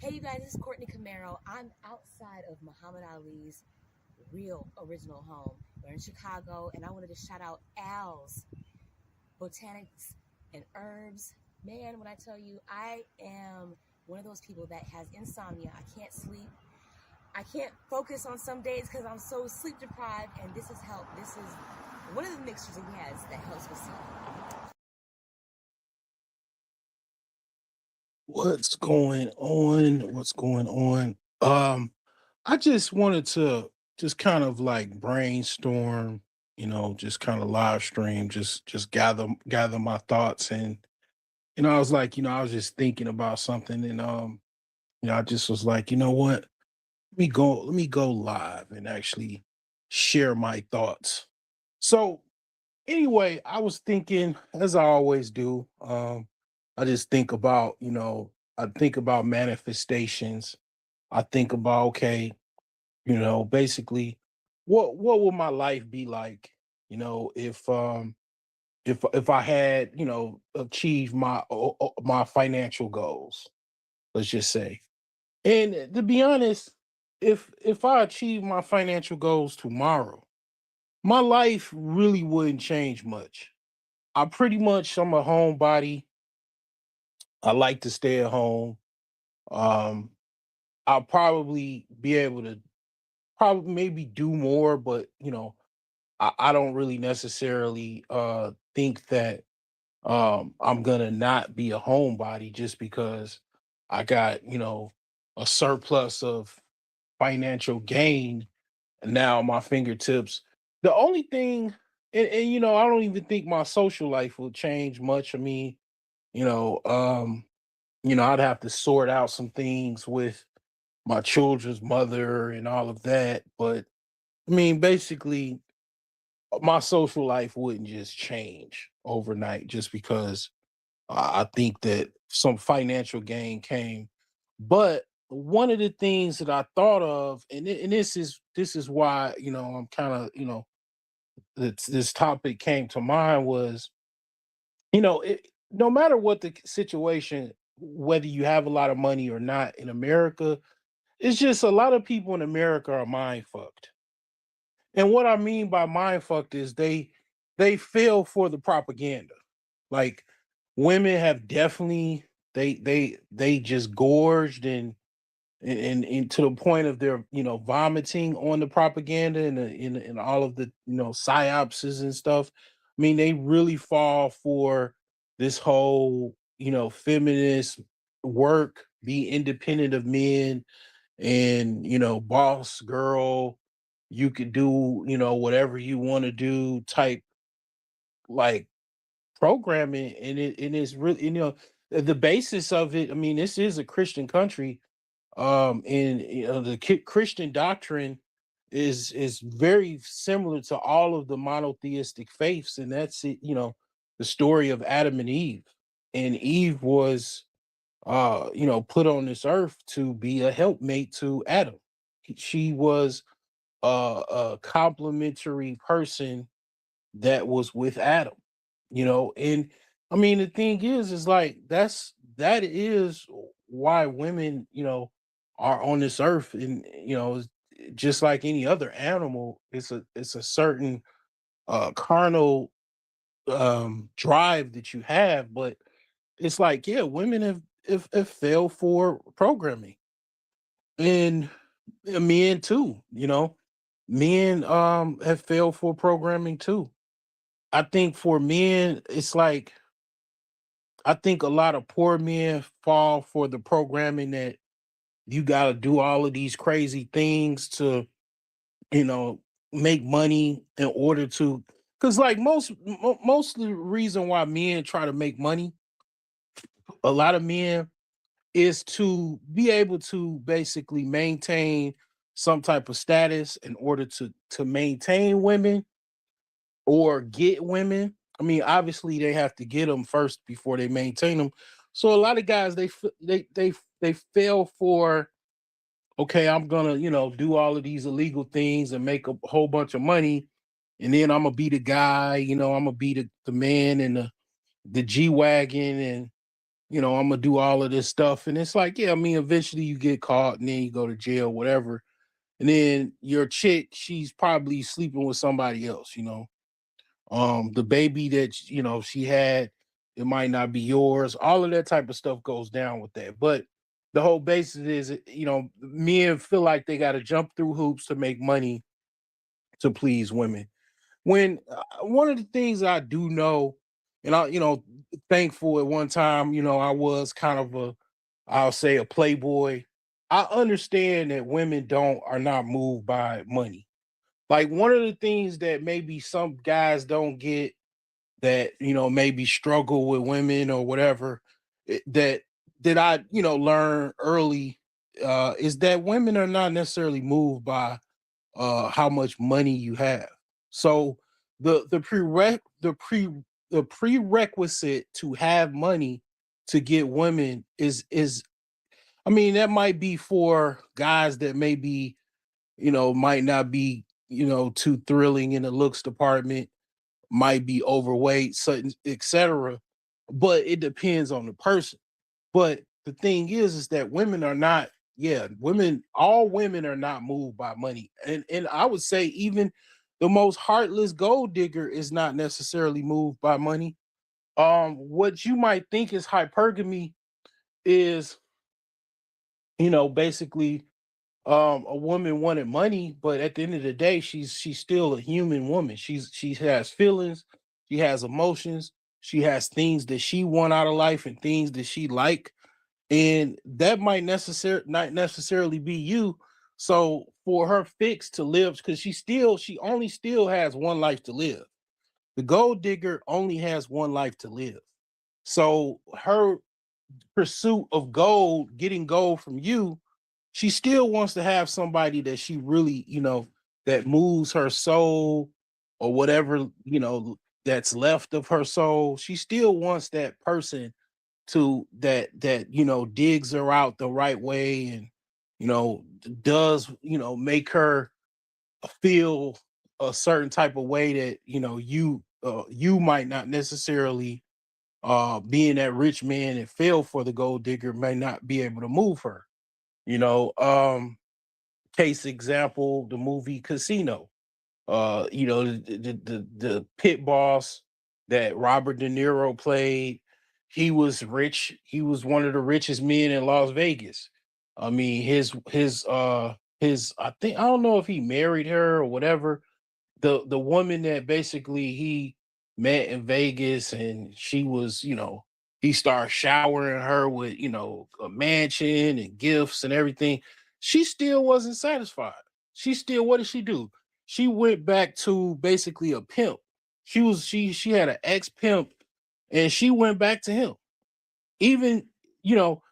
Hey, you guys, this is Courtney Camaro. I'm outside of Muhammad Ali's real original home. We're in Chicago, and I wanted to shout out Al's Botanics and Herbs. Man, when I tell you, I am one of those people that has insomnia. I can't sleep. I can't focus on some days because I'm so sleep deprived, and this has helped. This is one of the mixtures he has that helps with sleep. What's going on? What's going on? I just wanted to just kind of like brainstorm, just kind of live stream, just gather my thoughts. And I was like, I was just thinking about something. And I just was like, you know what? Let me go live and actually share my thoughts. So anyway, I was thinking, as I always do, I just think about, I think about manifestations. I think about, okay, basically, what would my life be like, if I had, achieved my financial goals, let's just say. And to be honest, if I achieve my financial goals tomorrow, my life really wouldn't change much. I'm a homebody. I like to stay at home. Um, I'll probably be able to probably maybe do more, but I don't really necessarily think that I'm gonna not be a homebody just because I got, a surplus of financial gain now at my fingertips. The only thing and I don't even think my social life will change much. I mean, you know, um, I'd have to sort out some things with my children's mother and all of that. But I mean, basically, my social life wouldn't just change overnight just because I think that some financial gain came. But one of the things that I thought of, and this is why I'm kind of this topic came to mind was no matter what the situation, whether you have a lot of money or not in America, it's just a lot of people in America are mind fucked. And what I mean by mind fucked is they fell for the propaganda. Like women have definitely they just gorged and to the point of their vomiting on the propaganda and all of the psyopses and stuff. I mean, they really fall for this whole feminist work, be independent of men, and boss girl, you could do whatever you want to do type like programming. And it's really the basis of it. I mean, this is a Christian country, and the Christian doctrine is very similar to all of the monotheistic faiths, and that's it. The story of Adam and Eve. And Eve was put on this earth to be a helpmate to Adam. She was a complementary person that was with Adam. And I mean, the thing is like that is why women are on this earth. And just like any other animal, it's a certain carnal drive that you have. But it's like, yeah, women have failed for programming. And men too, men have failed for programming too. I think for men, it's like I think a lot of poor men fall for the programming that you got to do all of these crazy things to, you know, make money in order to. Because like most of the reason why men try to make money, a lot of men is to be able to basically maintain some type of status in order to maintain women or get women. I mean, obviously they have to get them first before they maintain them. So a lot of guys they fail for, okay, I'm gonna do all of these illegal things and make a whole bunch of money, and then I'm gonna be the guy, I'm gonna be the man in the G wagon, I'm gonna do all of this stuff. And it's like, yeah, I mean, eventually you get caught and then you go to jail, whatever. And then your chick, she's probably sleeping with somebody else. The baby that she had, it might not be yours. All of that type of stuff goes down with that. But the whole basis is, men feel like they got to jump through hoops to make money to please women. When one of the things I do know, and thankful at one time, I was kind of I'll say a playboy. I understand that women don't are not moved by money. Like one of the things that maybe some guys don't get, that maybe struggle with women or whatever, that I learn early, is that women are not necessarily moved by how much money you have. So the prerequisite to have money to get women is, I mean, that might be for guys that maybe might not be too thrilling in the looks department, might be overweight, certain etc. But it depends on the person. But the thing is that women are not, yeah, all women are not moved by money. And I would say even the most heartless gold digger is not necessarily moved by money. What you might think is hypergamy is, basically a woman wanted money, but at the end of the day, she's still a human woman. She has feelings, she has emotions, she has things that she want out of life and things that she like, and that might not necessarily be you. So for her fix to live, because she only still has one life to live. The gold digger only has one life to live. So her pursuit of gold, getting gold from you, she still wants to have somebody that she really, that moves her soul, or whatever, that's left of her soul. She still wants that person to that digs her out the right way, and does make her feel a certain type of way that you might not necessarily, being that rich man and fell for the gold digger, may not be able to move her. you know um Case example, the movie Casino. The pit boss that Robert De Niro played, he was rich. He was one of the richest men in Las Vegas. I mean, his I think, I don't know if he married her or whatever, the woman that basically he met in Vegas, and she was, he started showering her with, a mansion and gifts and everything. She still wasn't satisfied. What did she do? She went back to basically a pimp. She had an ex pimp, and she went back to him. Even, you know,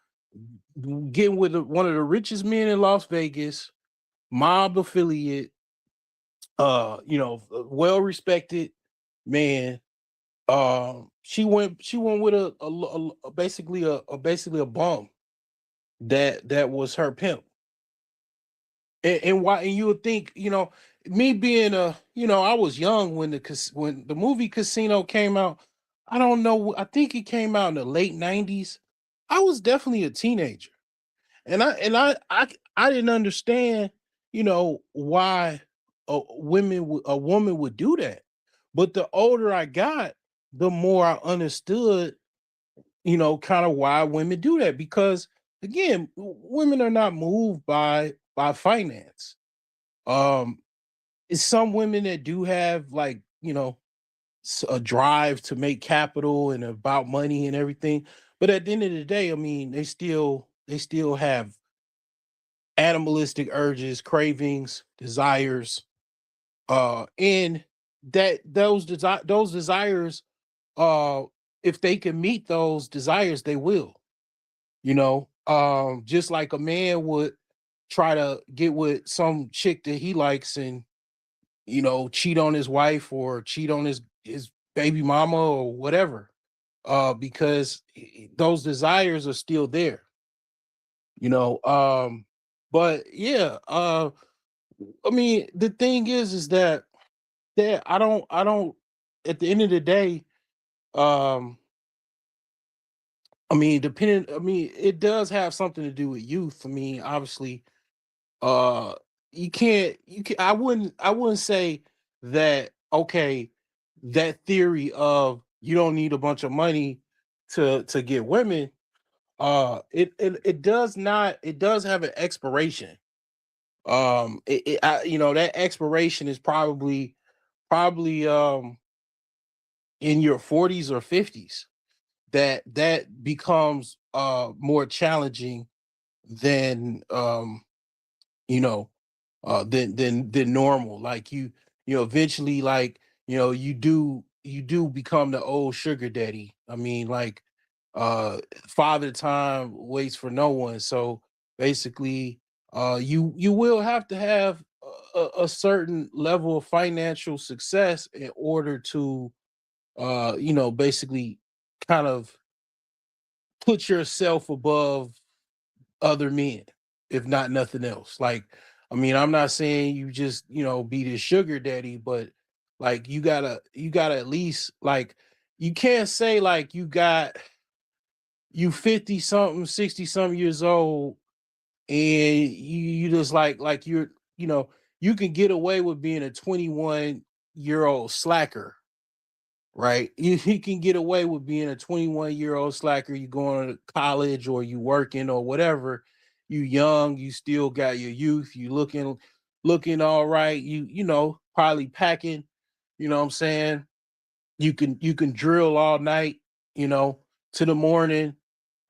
getting with one of the richest men in Las Vegas, mob affiliate, well respected man. She went with basically a bum that was her pimp. And you would think, me being I was young when when the movie Casino came out. I don't know, I think it came out in the late 90s. I was definitely a teenager, and I didn't understand, why a woman would do that. But the older I got, the more I understood, kind of why women do that. Because again, women are not moved by finance. Um, it's some women that do have, like, a drive to make capital and about money and everything. But at the end of the day, I mean, they still have animalistic urges, cravings, desires, and those desires, uh, if they can meet those desires, they will. Just like a man would try to get with some chick that he likes, and cheat on his wife or cheat on his baby mama or whatever, because those desires are still there. you know um but yeah, I mean, the thing is that I don't, at the end of the day, um I mean, depending. I mean, it does have something to do with youth. I mean, obviously, uh, you can't. You can. I wouldn't say that. Okay, that theory of you don't need a bunch of money to get women. It does not. It does have an expiration. That expiration is probably in your 40s or 50s. That becomes more challenging than you know than normal. Like eventually, like you do become the old sugar daddy. I mean, like father time waits for no one. So basically, you will have to have a certain level of financial success in order to basically kind of put yourself above other men, if not nothing else. Like, I mean, I'm not saying you just, be the sugar daddy, but like you gotta at least like you can't say like you 50 something, 60 something years old and you just like you know, you can get away with being a 21-year-old slacker, right? You can get away with being a 21-year-old slacker. You going to college or you working or whatever. You young, you still got your youth. You looking all right. Probably packing. You know what I'm saying? You can drill all night. You know to the morning.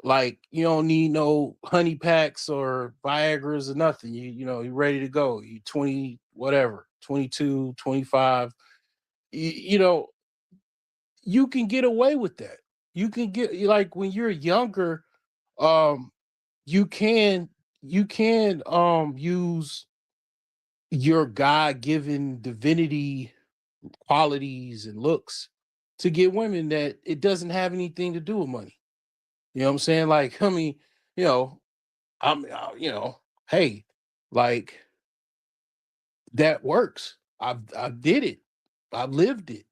Like you don't need no honey packs or Viagra's or nothing. You ready to go. You 20 whatever, 22, 25. You know you can get away with that. You can get like when you're younger, um, you can use your God given divinity qualities and looks to get women that it doesn't have anything to do with money. You know what I'm saying? Like, I mean, you know, hey, like that works. I did it. I lived it.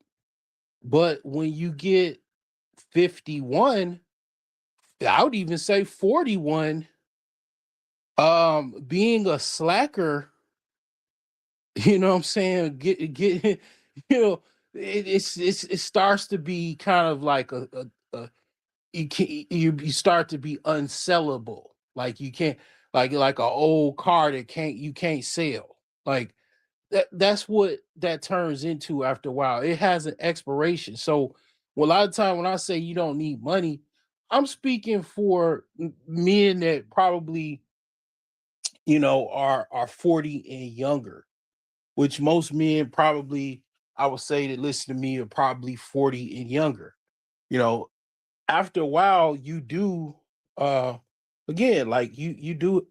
But when you get 51, I would even say 41, being a slacker, what I'm saying, get you know, it starts to be kind of like a you start to be unsellable. Like you can't like an old car that you can't sell. Like that's what that turns into after a while. It has an expiration. So well, a lot of time when I say you don't need money, I'm speaking for men that probably are 40 and younger, which most men probably I would say that listen to me are probably 40 and younger. You know, after a while you do uh again like you do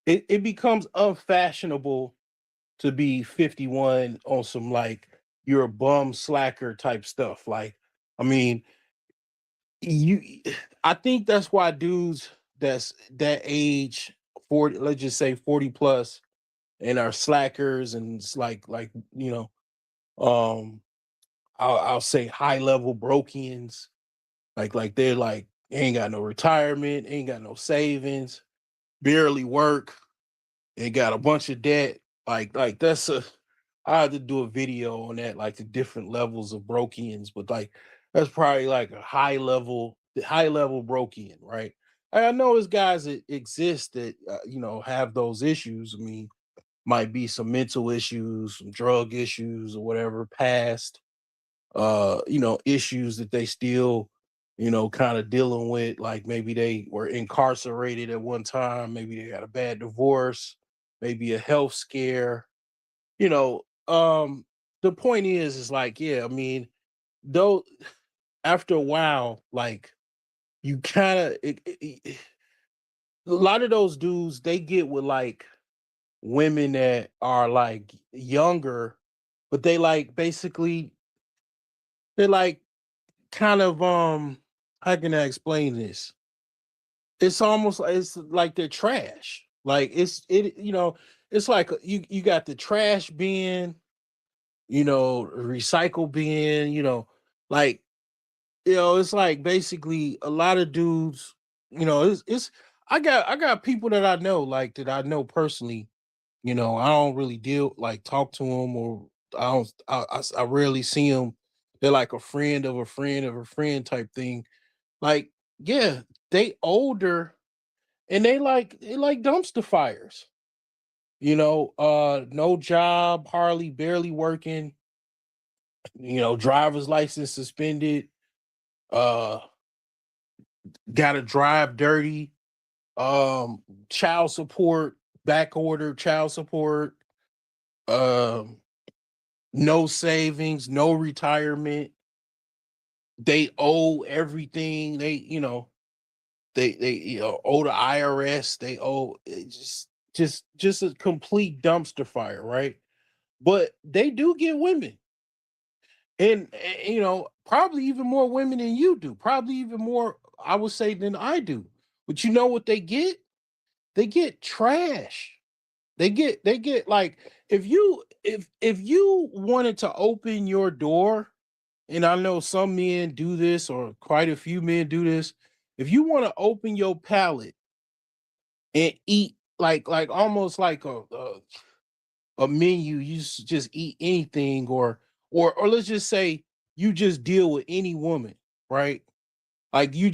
it becomes unfashionable to be 51 on some like you're a bum slacker type stuff. Like, I mean, you I think that's why dudes that's that age 40, let's just say 40 plus and are slackers and it's like um I'll say high level brokians like they're like ain't got no retirement, ain't got no savings, barely work, and got a bunch of debt. Like that's a I had to do a video on that, like the different levels of brokians, but like that's probably like a high level brokian, right? I know there's guys that exist that have those issues. I mean, might be some mental issues, some drug issues, or whatever, past issues that they still kind of dealing with. Like maybe they were incarcerated at one time, maybe they got a bad divorce, maybe a health scare. you know the point is like, yeah, I mean, though, after a while, like, you kind of a lot of those dudes, they get with like women that are like younger, but they like basically they're like kind of how can I explain this? It's almost it's like they're trash. Like it's like you got the trash bin, recycle bin, like it's like basically a lot of dudes, it's I got people that I know, like that I know personally. I don't really deal like talk to them, or I don't I rarely see them. They're like a friend of a friend of a friend type thing. Like, yeah, they older and they like dumpster fires. No job, hardly barely working, driver's license suspended, uh gotta drive dirty, child support, back order child support, um, no savings, no retirement. They owe everything. They owe the IRS. They owe just a complete dumpster fire, right? But they do get women, and probably even more women than you do. Probably even more, I would say, than I do. But you know what they get? They get trash. They get like, if you wanted to open your door, and I know some men do this, or quite a few men do this. If you want to open your palate and eat like almost like a menu, you just eat anything, or let's just say you just deal with any woman, right? Like you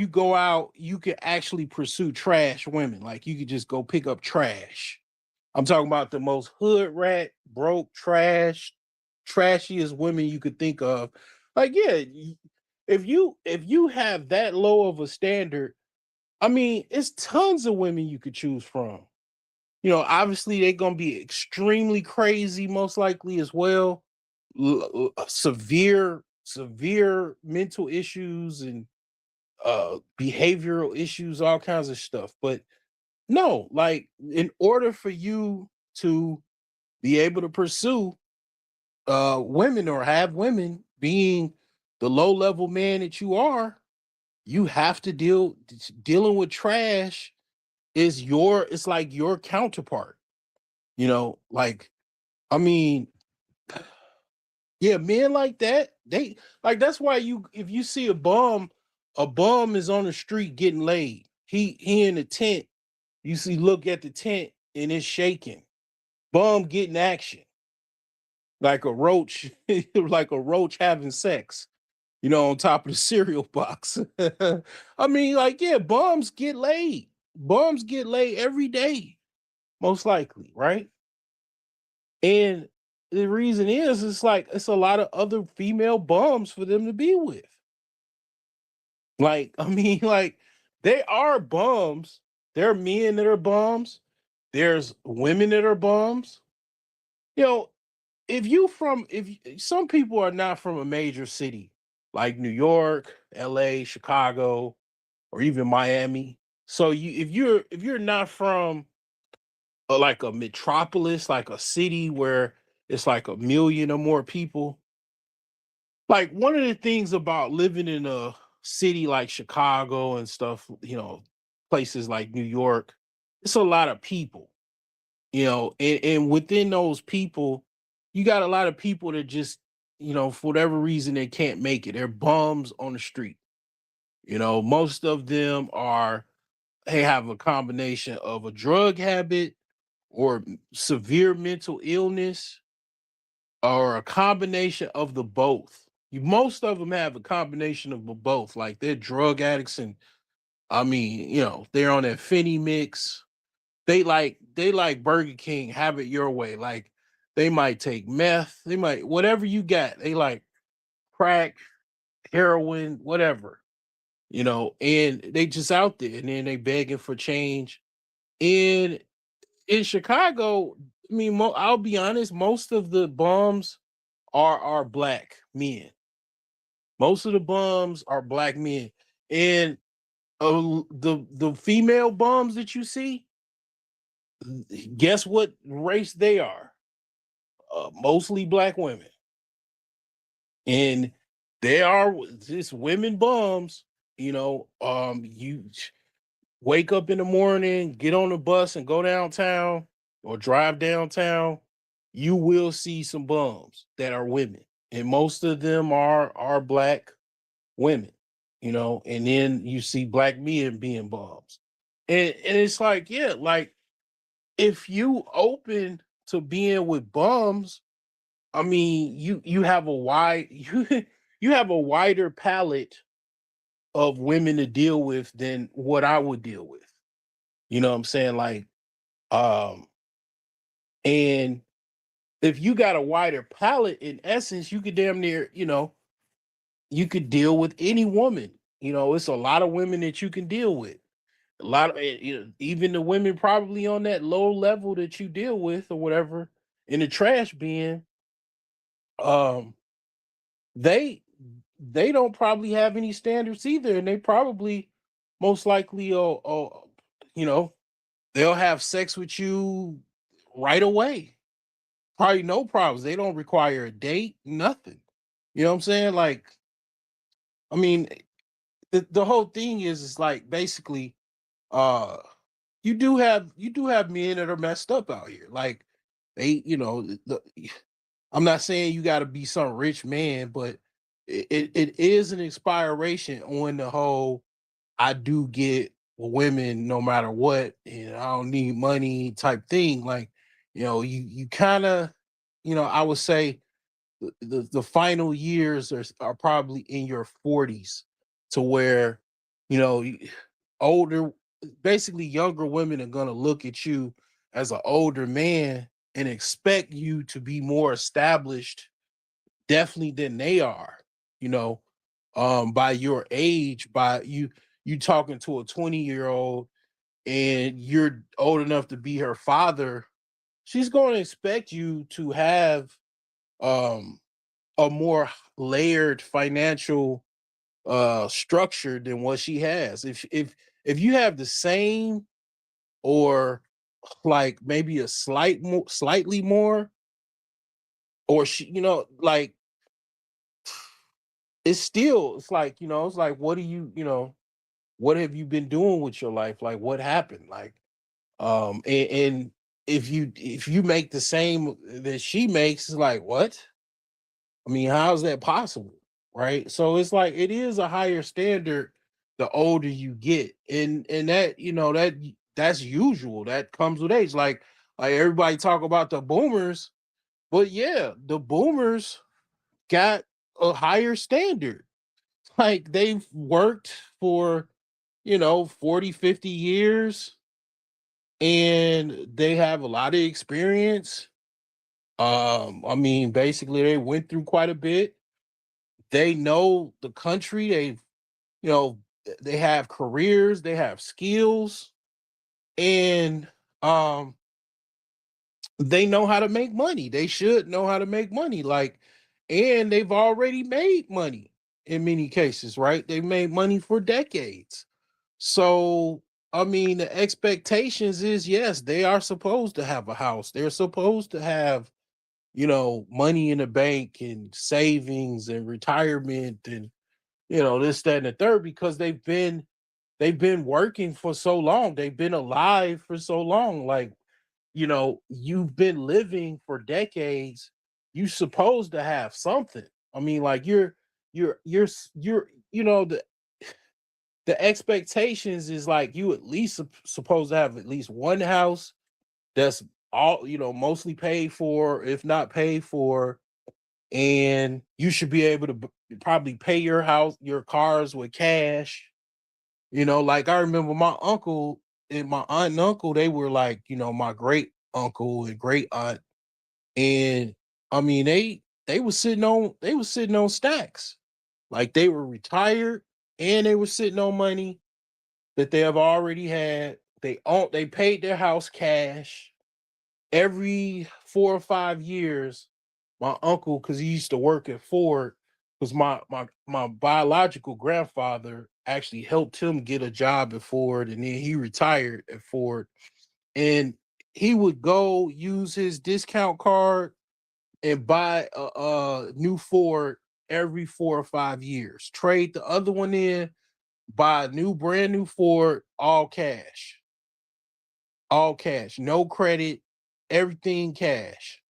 go out, you can actually pursue trash women. Like you could just go pick up trash. I'm talking about the most hood rat, broke, trashiest women you could think of. Like, yeah, if you have that low of a standard, I mean, it's tons of women you could choose from. Obviously they're gonna be extremely crazy, most likely as well. Severe mental issues and behavioral issues, all kinds of stuff. But no, like, in order for you to be able to pursue women, or have women being the low level man that you are, you have to dealing with trash it's like your counterpart. Like, I mean, yeah, men like that, they like, that's why if you see a bum is on the street getting laid. He in the tent, you see, look at the tent and it's shaking. Bum getting action. Like a roach, like a roach having sex, on top of the cereal box. I mean, like, yeah, bums get laid. Bums get laid every day, most likely, right? And the reason is, it's like it's a lot of other female bums for them to be with. Like, I mean, like, they are bums. There are men that are bums. There's women that are bums. You know, if some people are not from a major city like New York, LA, Chicago, or even Miami. So if you're not from like a metropolis, like a city where it's like a million or more people. Like, one of the things about living in a city like Chicago and stuff, places like New York, it's a lot of people, and within those people, you got a lot of people that just, for whatever reason, they can't make it. They're bums on the street. Most of them they have a combination of a drug habit, or severe mental illness, or a combination of the both. Most of them have a combination of the both. Like, they're drug addicts, and I mean, they're on that Finny mix. They like Burger King, have it your way. Like, they might take meth, they might whatever you got. They like crack, heroin, whatever. And they just out there, and then they begging for change. And in Chicago, I mean, I'll be honest, most of the bums are black men. Most of the bums are black men, and the female bums that you see, guess what race they are? Mostly black women, and they are just women bums. You wake up in the morning, get on the bus, and go downtown or drive downtown. You will see some bums that are women, and most of them are black. women, and then you see black men being bums. And it's like, yeah, like if you open to being with bums, I mean, you have a wide you have a wider palette of women to deal with than what I would deal with. You know what I'm saying? Like, um, and if you got a wider palette, in essence, you could damn near, you could deal with any woman. It's a lot of women that you can deal with. A lot of, even the women probably on that low level that you deal with or whatever in the trash bin, um, they they don't probably have any standards either, and they probably most likely, you know, they'll have sex with you right away. Probably no problems. They don't require a date, nothing. You know what I'm saying? Like, I mean, the whole thing is like basically, uh, you do have men that are messed up out here. Like they, I'm not saying you got to be some rich man, but it is an inspiration on the whole. I do get women no matter what, and I don't need money type thing. Like, you kind of, I would say the final years are probably in your 40s to where, older, basically younger women are going to look at you as an older man and expect you to be more established definitely than they are, you know, by your age, by you talking to a 20-year-old and you're old enough to be her father. She's going to expect you to have um a more layered financial structure than what she has. If you have the same or like maybe a slightly more, or she, like it's like, it's like, what do what have you been doing with your life? Like what happened? Like, and if you make the same that she makes, it's like, what? I mean, how's that possible? Right. So it's like it is a higher standard the older you get. And that, that's usual. That comes with age. Like everybody talk about the boomers, but yeah, the boomers got a higher standard. Like they've worked for, 40, 50 years and they have a lot of experience. I mean, basically they went through quite a bit. They know the country. You know, they have careers, they have skills, and um, they know how to make money. They should know how to make money. Like, and they've already made money in many cases, right? They've made money for decades. So, I mean, the expectations is yes, they are supposed to have a house. They're supposed to have, money in the bank and savings and retirement and this, that, and the third, because they've been working for so long. They've been alive for so long. Like, you've been living for decades. You supposed to have something. I mean, like you're the expectations is like you at least supposed to have at least one house that's all, mostly paid for, if not paid for, and you should be able to probably pay your cars with cash. Like I remember my uncle and my aunt and uncle, they were like, my great uncle and great aunt. And I mean, they was sitting on stacks. Like they were retired and they were sitting on money that they have already had. They paid their house cash every 4 or 5 years. My uncle, because he used to work at Ford, because my biological grandfather actually helped him get a job at Ford, and then he retired at Ford. And he would go use his discount card and buy a new Ford every 4 or 5 years. Trade the other one in, buy a brand new Ford, all cash, no credit, everything cash.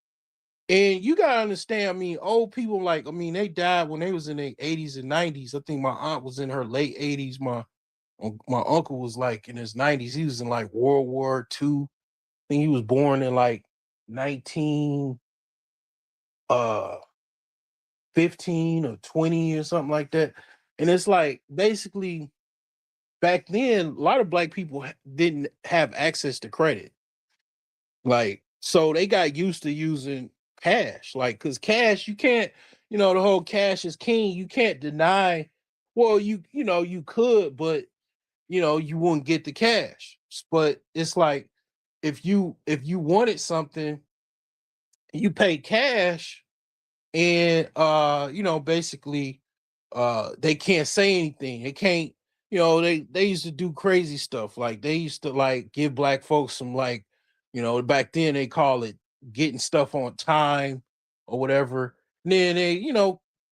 And you gotta understand, I mean, old people, like, I mean, they died when they was in their 80s and 90s. I think my aunt was in her late 80s. My uncle was like in his 90s. He was in like World War II. I think he was born in like 19 uh 15 or 20 or something like that. And it's like basically back then, a lot of black people didn't have access to credit. Like, so they got used to using cash. Like, cause cash, you can't, the whole cash is king. You can't deny, well, you could, but you wouldn't get the cash. But it's like if you wanted something, you pay cash, and basically they can't say anything. They can't, they used to do crazy stuff. Like they used to like give black folks some, like, back then they call it getting stuff on time or whatever. And then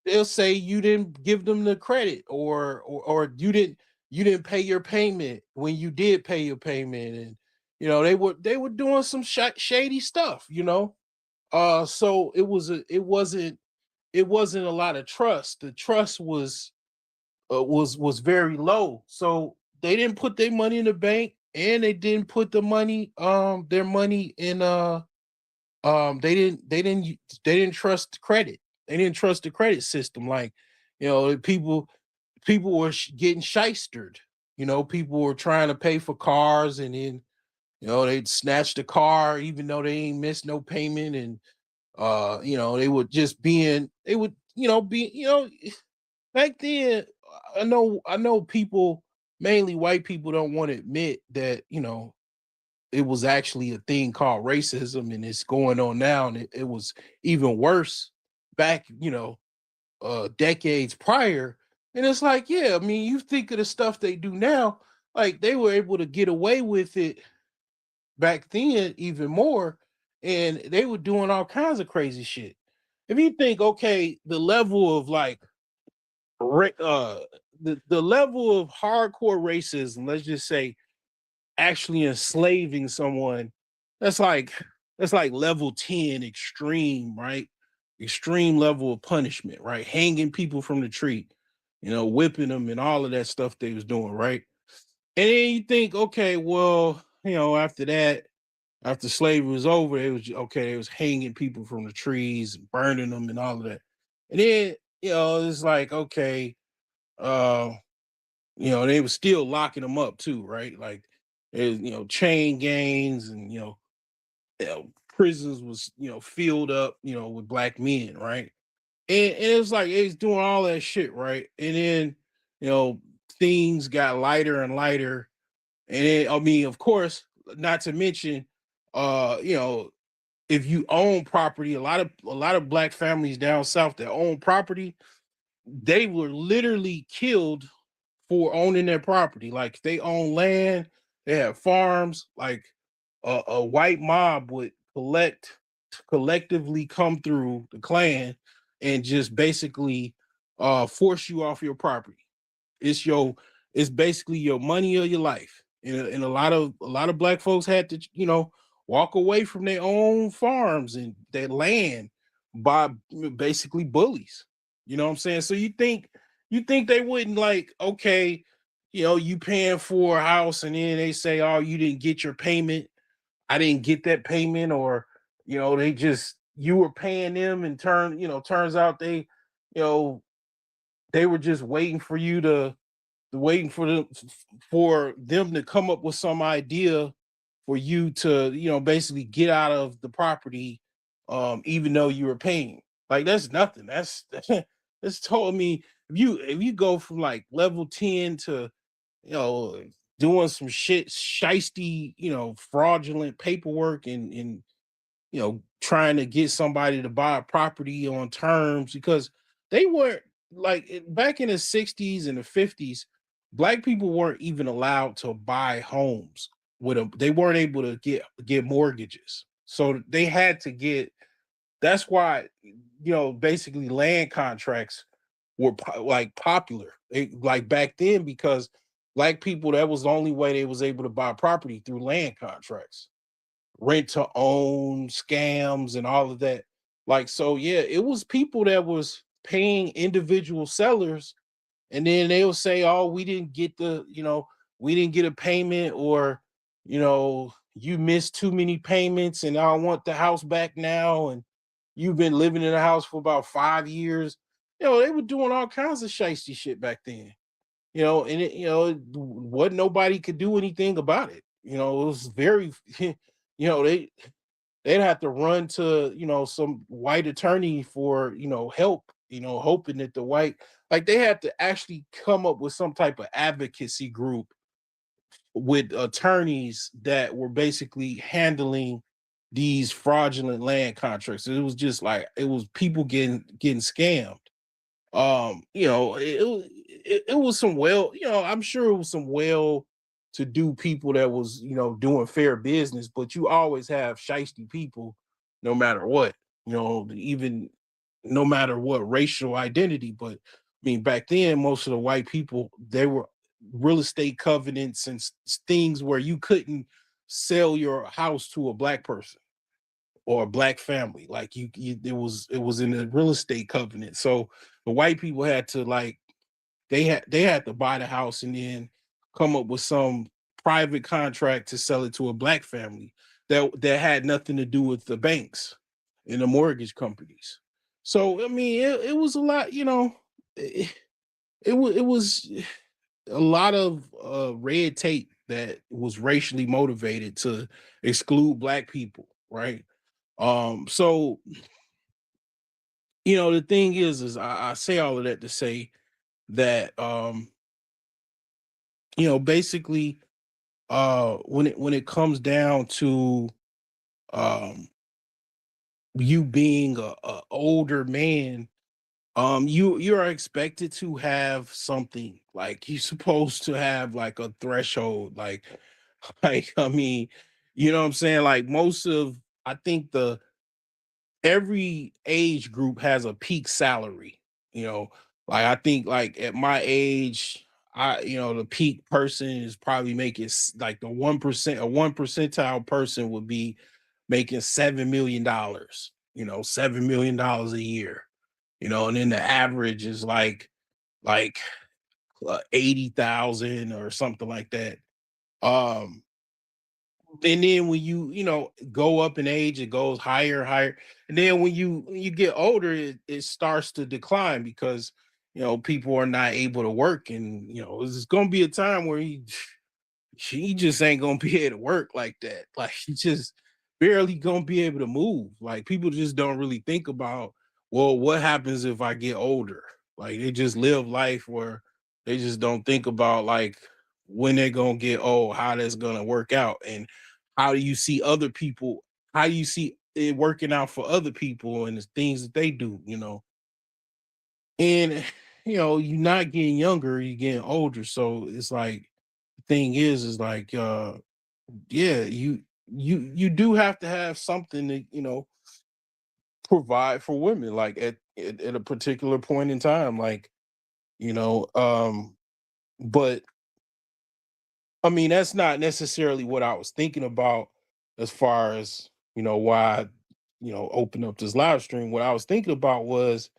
they'll say you didn't give them the credit, or you didn't pay your payment when you did pay your payment. And they were doing some shady stuff. So it wasn't a lot of trust. The trust was very low. So they didn't put their money in the bank, and they didn't put their money in they didn't trust credit. They didn't trust the credit system. Like, people were getting shystered. People were trying to pay for cars, and then they'd snatch the car even though they ain't missed no payment. And they would just they would be back then. I know people, mainly white people, don't want to admit that it was actually a thing called racism, and it's going on now, and it was even worse back decades prior. And it's like, yeah, I mean, you think of the stuff they do now, like they were able to get away with it back then even more, and they were doing all kinds of crazy shit. If you think, okay, the level of like the level of hardcore racism, let's just say actually enslaving someone, that's like that's like level 10 extreme, right? Extreme level of punishment, right? Hanging people from the tree, whipping them and all of that stuff they was doing, right? And then you think, okay, well, after that, after slavery was over, it was okay. It was hanging people from the trees, and burning them, and all of that. And then it's like, okay, uh, they were still locking them up too, right? Like, there's chain gangs, and prisons was filled up, with black men, right? And it was like it's doing all that shit, right? And then you know things got lighter and lighter. And then, I mean, of course, not to mention, uh, you know, if you own property, a lot of black families down south that own property, they were literally killed for owning their property. Like, if they own land, they have farms. Like, a white mob would collectively come through the clan and just basically force you off your property. It's your it's basically your money or your life. And a lot of black folks had to, walk away from their own farms and their land by basically bullies. You know what I'm saying? So you think they wouldn't, like, okay, you paying for a house, and then they say, oh, you didn't get your payment. I didn't get that payment. Or, they just, you were paying them, and turns out you know, they were just waiting for them to come up with some idea for you to, basically get out of the property, even though you were paying. Like, that's nothing. That's told me, if you go from like level 10 to, you know doing some shit, shisty, fraudulent paperwork, and trying to get somebody to buy a property on terms, because they weren't, like, back in the 60s and the 50s, black people weren't even allowed to buy homes with them. They weren't able to get mortgages. So they had to get, that's why, basically land contracts were like popular, like back then, because black people, that was the only way they was able to buy property, through land contracts, rent to own scams and all of that. Like, so yeah, it was people that was paying individual sellers, and then they'll say, "Oh, we didn't get we didn't get a payment, or you missed too many payments, and I want the house back now, and you've been living in the house for about 5 years." They were doing all kinds of shiesty shit back then. And what nobody could do anything about it. It was very, they'd have to run to some white attorney for help, hoping that the white, like, they had to actually come up with some type of advocacy group with attorneys that were basically handling these fraudulent land contracts. It was just like it was people getting scammed. It was some I'm sure it was some well to do people that was doing fair business, but you always have shiesty people, no matter what, even no matter what racial identity. But I mean, back then, most of the white people, they were real estate covenants and things where you couldn't sell your house to a black person or a black family. Like, it was in the real estate covenant. So the white people had to, like, they had to buy the house and then come up with some private contract to sell it to a black family that had nothing to do with the banks and the mortgage companies. So I mean, it was a lot. It was a lot of red tape that was racially motivated to exclude black people, right? So the thing is I say all of that to say that basically when it comes down to um you being a older man, you are expected to have something, like you're supposed to have like a threshold, like like I mean, you know what I'm saying? Like, most of, I think, the every age group has a peak salary. You know, like, I think, like, at my age, the peak person is probably making like the 1%. A 1 percentile person would be making $7 million. $7 million a year. And then the average is like 80,000 or something like that. Um, and then when you go up in age, it goes higher, higher. And then when you get older, it starts to decline because people are not able to work, and there's going to be a time where she just ain't gonna be able to work like that. Like, she just barely gonna be able to move. Like, people just don't really think about, well, what happens if I get older? Like, they just live life where they just don't think about, like, when they're gonna get old, how that's gonna work out, and how do you see other people, how do you see it working out for other people and the things that they do. And you're not getting younger, you're getting older. So it's like, the thing is like, yeah, you do have to have something to provide for women, like, at a particular point in time, like, you know um but I mean, that's not necessarily what I was thinking about, as far as why I opened up this live stream. What I was thinking about was,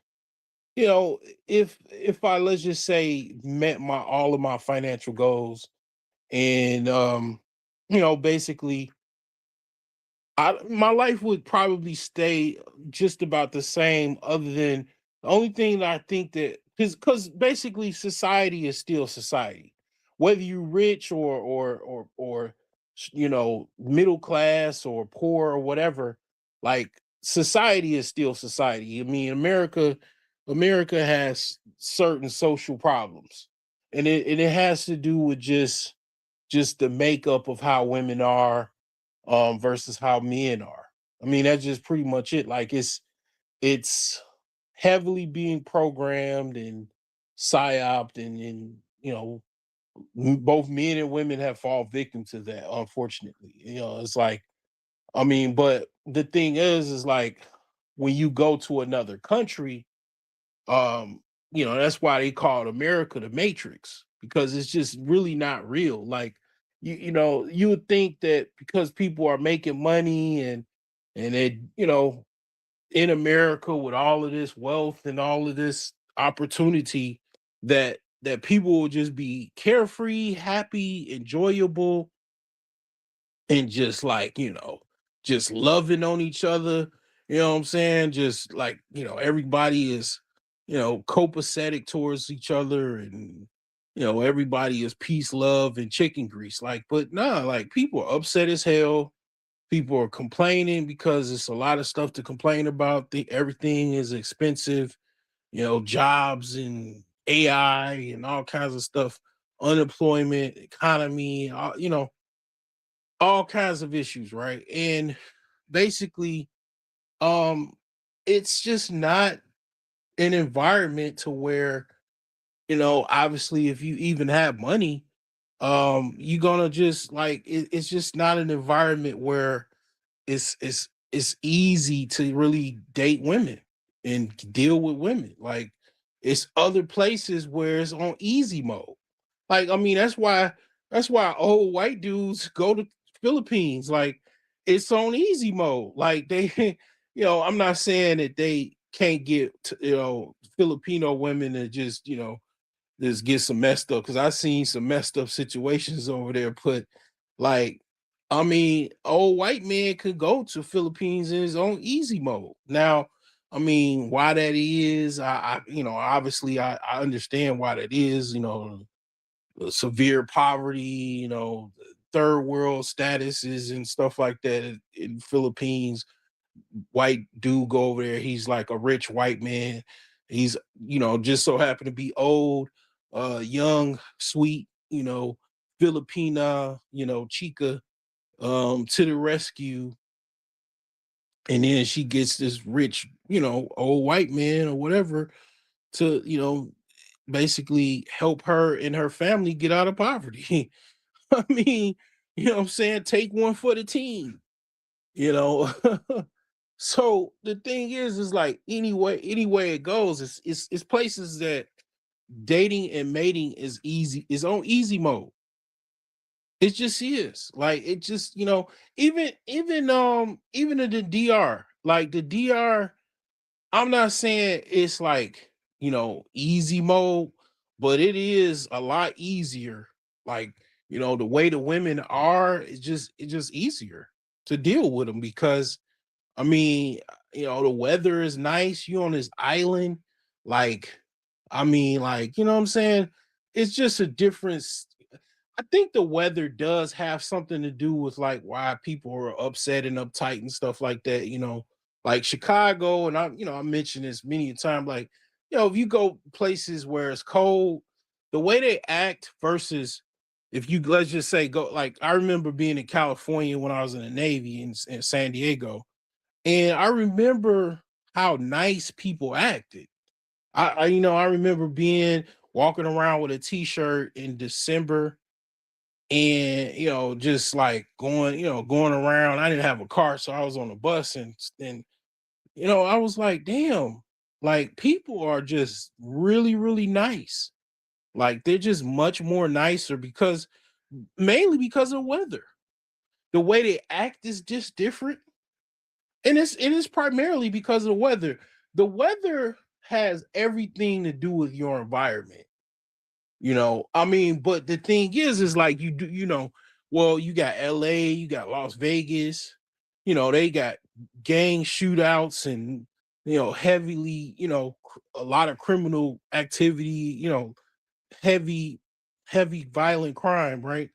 you know if I, let's just say, met my all of my financial goals, and basically, my life would probably stay just about the same, other than the only thing that I think, that, because basically society is still society, whether you rich or middle class or poor or whatever. Like, society is still society. I mean, America has certain social problems, and it has to do with just the makeup of how women are, versus how men are. I mean, that's just pretty much it. Like, it's heavily being programmed and psyoped, and both men and women have fallen victim to that, unfortunately. It's like, I mean, but the thing is like, when you go to another country, um that's why they call America the Matrix, because it's just really not real. Like, you would think that because people are making money, and they in America with all of this wealth and all of this opportunity that people will just be carefree, happy, enjoyable, and just like, just loving on each other. You know what I'm saying? Just like, everybody is, copacetic towards each other, and everybody is peace, love, and chicken grease. Like, but nah, like people are upset as hell. People are complaining because it's a lot of stuff to complain about. Everything is expensive, jobs and AI and all kinds of stuff, unemployment, economy, all kinds of issues, right? And basically, um, it's just not an environment to where, obviously if you even have money, you're gonna just like it's just not an environment where it's easy to really date women and deal with women. Like it's other places where it's on easy mode. Like I mean, that's why old white dudes go to Philippines. Like it's on easy mode. Like they, I'm not saying that they can't get Filipino women to just get some messed up, because I seen some messed up situations over there. But like, I mean, old white man could go to Philippines in his own easy mode. Now, I mean, why that is, obviously I understand why that is. Severe poverty, third world statuses and stuff like that in Philippines. White dude go over there. He's like a rich white man. He's, just so happen to be old, young, sweet, Filipina, chica, to the rescue. And then she gets this rich, old white man or whatever to, basically help her and her family get out of poverty. I mean, what I'm saying? Take one for the team, you know. So the thing is like anyway it goes, it's places that dating and mating is on easy mode. It just is. Like it just, even in the DR, like the DR, I'm not saying it's like, easy mode, but it is a lot easier. Like, the way the women are, it's just easier to deal with them because I mean, the weather is nice. You on this island, like, I mean, like, you know what I'm saying? It's just a difference. I think the weather does have something to do with like why people are upset and uptight and stuff like that. Like Chicago, and I mentioned this many a time. Like, if you go places where it's cold, the way they act versus if you, let's just say, go, like I remember being in California when I was in the Navy in San Diego, and I remember how nice people acted. I remember being walking around with a t-shirt in December, and just like going around. I didn't have a car, so I was on a bus, and I was like, damn, like people are just really, really nice. Like they're just much more nicer because mainly because of weather. The way they act is just different. And it's primarily because of the weather. The weather has everything to do with your environment. I mean, but the thing is like you do, well, you got LA, you got Las Vegas, they got gang shootouts and heavily, a lot of criminal activity, heavy, heavy violent crime, right?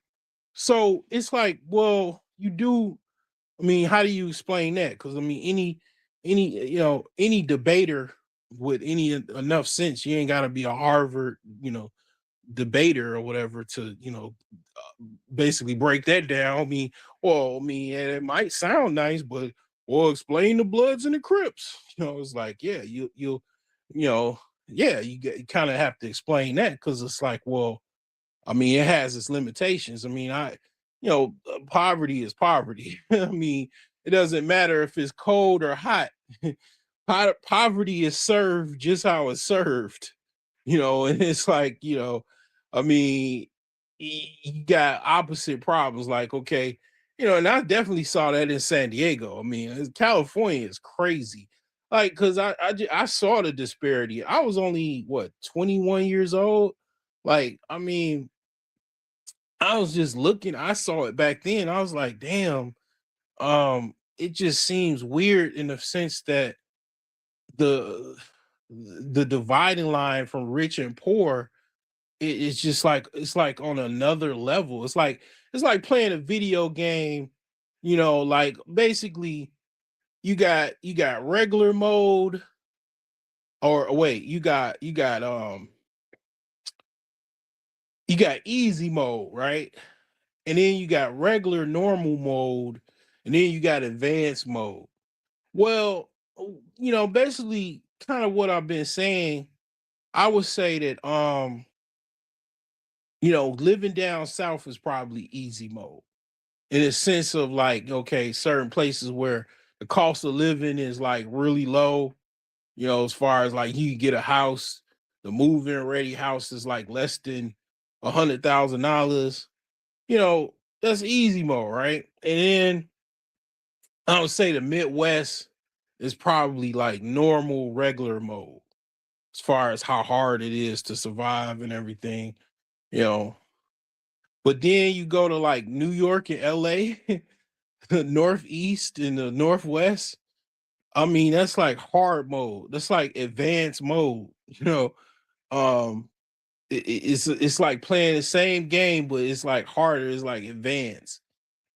So it's like, well, you do, I mean, how do you explain that? Because I mean, any debater with any enough sense, you ain't got to be a Harvard, debater or whatever to, basically break that down. I mean, well, I mean, and it might sound nice, but well, explain the Bloods and the Crips. It's like, yeah, you know, yeah, you kind of have to explain that because it's like, well, I mean, it has its limitations. I mean, poverty is poverty. I mean, it doesn't matter if it's cold or hot. Poverty is served just how it's served, and it's like, I mean, you got opposite problems. Like, okay, and I definitely saw that in San Diego. I mean, California is crazy. like because I saw the disparity. I was only what 21 years old. Like, I mean, I was just looking. I saw it back then. I was like, damn. It just seems weird in the sense that the the dividing line from rich and poor it's just like it's like on another level. It's like playing a video game, like basically you got regular mode or wait, you got easy mode, right? And then you got regular normal mode, and then you got advanced mode. Well, basically kind of what I've been saying, I would say that living down south is probably easy mode in a sense of like, okay, certain places where the cost of living is like really low, as far as like you can get a house, the move-in ready house is like less than $100,000, that's easy mode, right? And then I would say the Midwest is probably like normal, regular mode as far as how hard it is to survive and everything, you know. But then you go to like New York and LA, the Northeast and the Northwest. I mean, that's like hard mode. That's like advanced mode, Um, it's like playing the same game, but it's like harder, it's like advanced.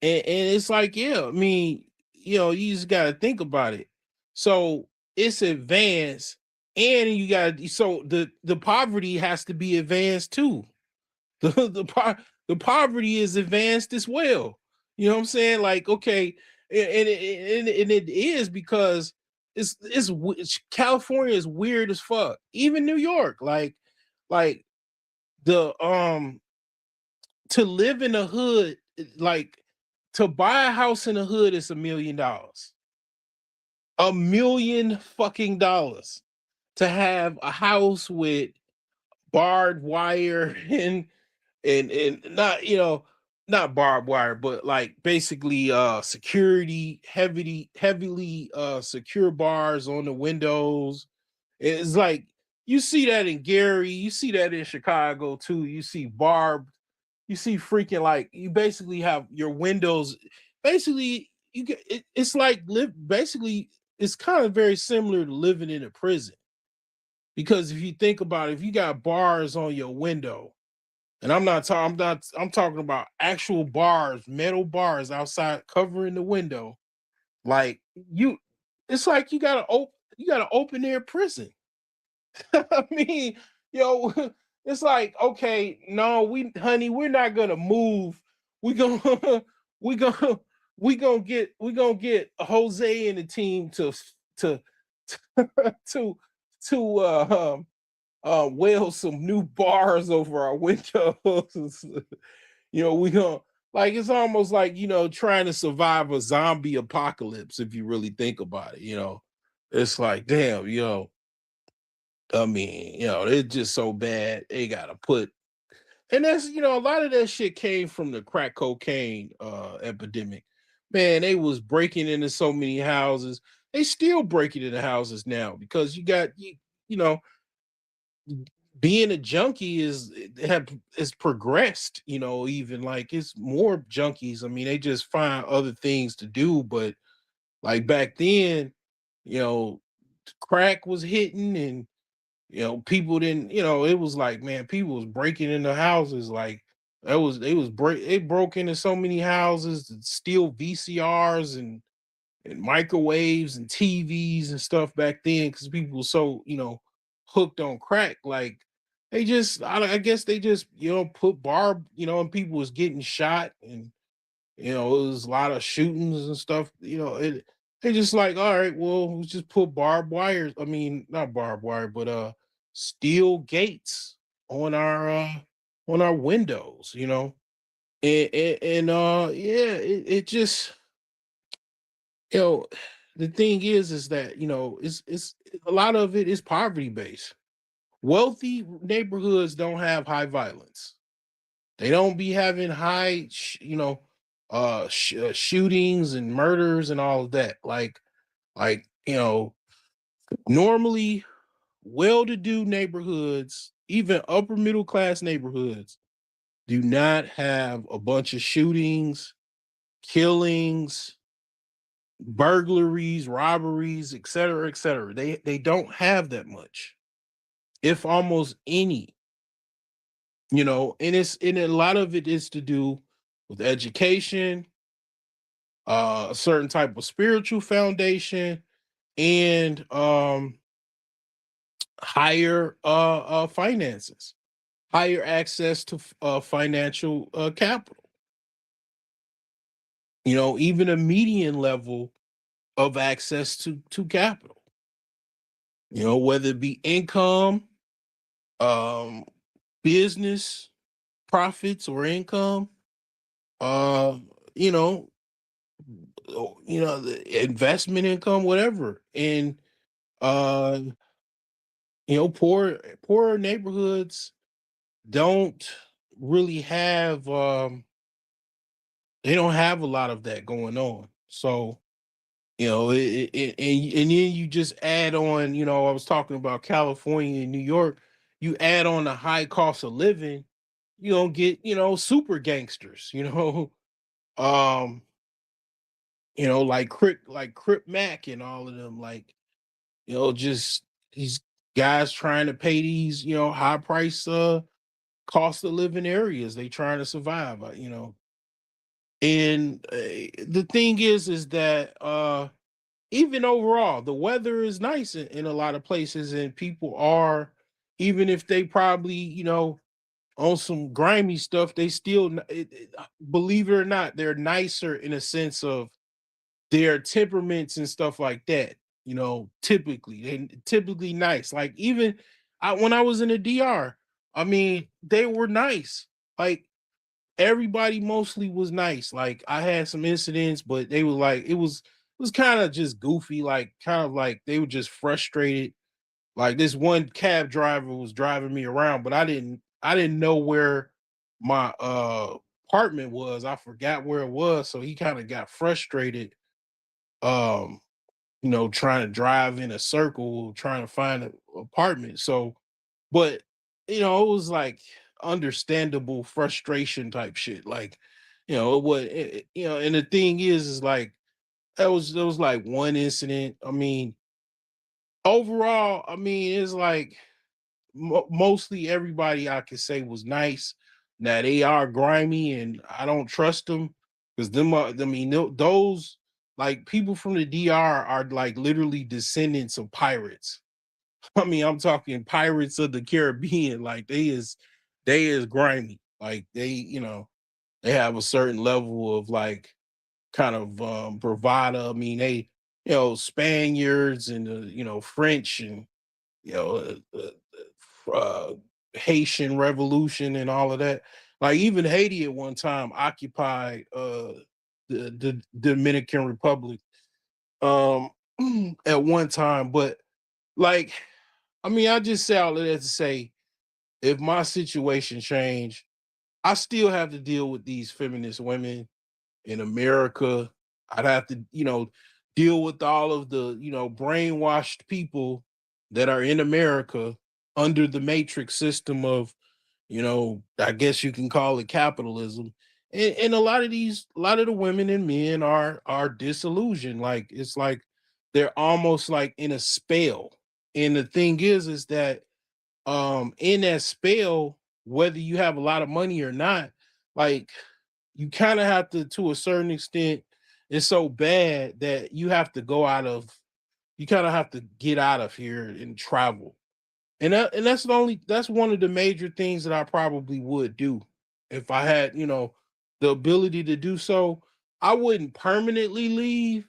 And it's like, yeah, I mean, you just gotta think about it. So it's advanced, and you got so the poverty has to be advanced too. The the poverty is advanced as well. You know what I'm saying? Like, okay, and it is because California is weird as fuck. Even New York, like the to live in the hood, like to buy a house in the hood is $1 million. $1 million fucking to have a house with barbed wire and not not barbed wire, but like basically security, heavily secure bars on the windows. It's like you see that in Gary, you see that in Chicago too. You see barbed, you see freaking like you basically have your windows. Basically, it's like live. Basically, it's kind of very similar to living in a prison because if you think about it, if you got bars on your window, and I'm talking about actual bars, metal bars outside covering the window, like you, it's like you gotta open air prison. I mean, yo, it's like, okay, no, honey, we're not gonna move. We gonna, we gonna, we gonna get Jose and the team to, to, weld some new bars over our windows. We gonna like it's almost like trying to survive a zombie apocalypse if you really think about it. It's like, damn, I mean, it's just so bad. They gotta put, and that's a lot of that shit came from the crack cocaine epidemic. Man, they was breaking into so many houses. They still breaking into houses now because you got you know being a junkie is progressed. Even like it's more junkies. I mean, they just find other things to do, but like back then, you know, crack was hitting and people didn't, it was like, man, people was breaking into houses like they broke into so many houses to steal VCRs and microwaves and TVs and stuff back then because people were so, hooked on crack. Like they just I guess they just, put barb, and people was getting shot and it was a lot of shootings and stuff. They just like, all right, well, we just put barbed wires. I mean, not barbed wire, but steel gates on our windows. Yeah, it just you know the thing is that it's a lot of it is poverty based. Wealthy neighborhoods don't have high violence. They don't be having high, shootings and murders and all of that. Like Normally, well-to-do neighborhoods, even upper middle class neighborhoods, do not have a bunch of shootings, killings, burglaries, robberies, et cetera, et cetera. They don't have that much, if almost any, and a lot of it is to do with education, a certain type of spiritual foundation, and higher finances, higher access to financial capital. Even a median level of access to capital. Whether it be income, um, business profits or income, uh, you know, the investment income, whatever, and uh, poorer neighborhoods don't really have they don't have a lot of that going on. So and then you just add on, I was talking about California and New York. You add on the high cost of living, you don't get, super gangsters, um, like Crip Mac and all of them, like, just these guys trying to pay these, high price cost of living areas. They trying to survive, and the thing is that even overall, the weather is nice in a lot of places, and people are, even if they probably, on some grimy stuff, they still, believe it or not, they're nicer in a sense of their temperaments and stuff like that. Typically, they typically nice. Like even when I was in the DR, I mean, they were nice. Like everybody mostly was nice. Like I had some incidents, but they were like it was kind of just goofy, like kind of like they were just frustrated. Like this one cab driver was driving me around, but I didn't know where my apartment was. I forgot where it was, so he kind of got frustrated. Um, trying to drive in a circle, trying to find an apartment. So, but it was like understandable frustration type shit. Like, and the thing is like that was like one incident. I mean, overall, I mean, it's like mostly everybody I could say was nice. Now they are grimy, and I don't trust them because them. I mean, those like people from the DR are like literally descendants of pirates. I mean, I'm talking Pirates of the Caribbean. Like they is grimy. Like they have a certain level of like kind of bravado. I mean, they Spaniards and French and uh, Haitian Revolution and all of that. Like even Haiti at one time occupied the Dominican Republic um at one time, but like I mean, I just say all of that to say if my situation changed, I still have to deal with these feminist women in America. I'd have to, deal with all of the, brainwashed people that are in America under the matrix system of, I guess you can call it capitalism. And a lot of the women and men are disillusioned. Like it's like they're almost like in a spell. And the thing is that in that spell, whether you have a lot of money or not, like you kind of have to a certain extent, it's so bad that you have to go out of you kind of have to get out of here and travel. And that's one of the major things that I probably would do if I had, the ability to do so. I wouldn't permanently leave,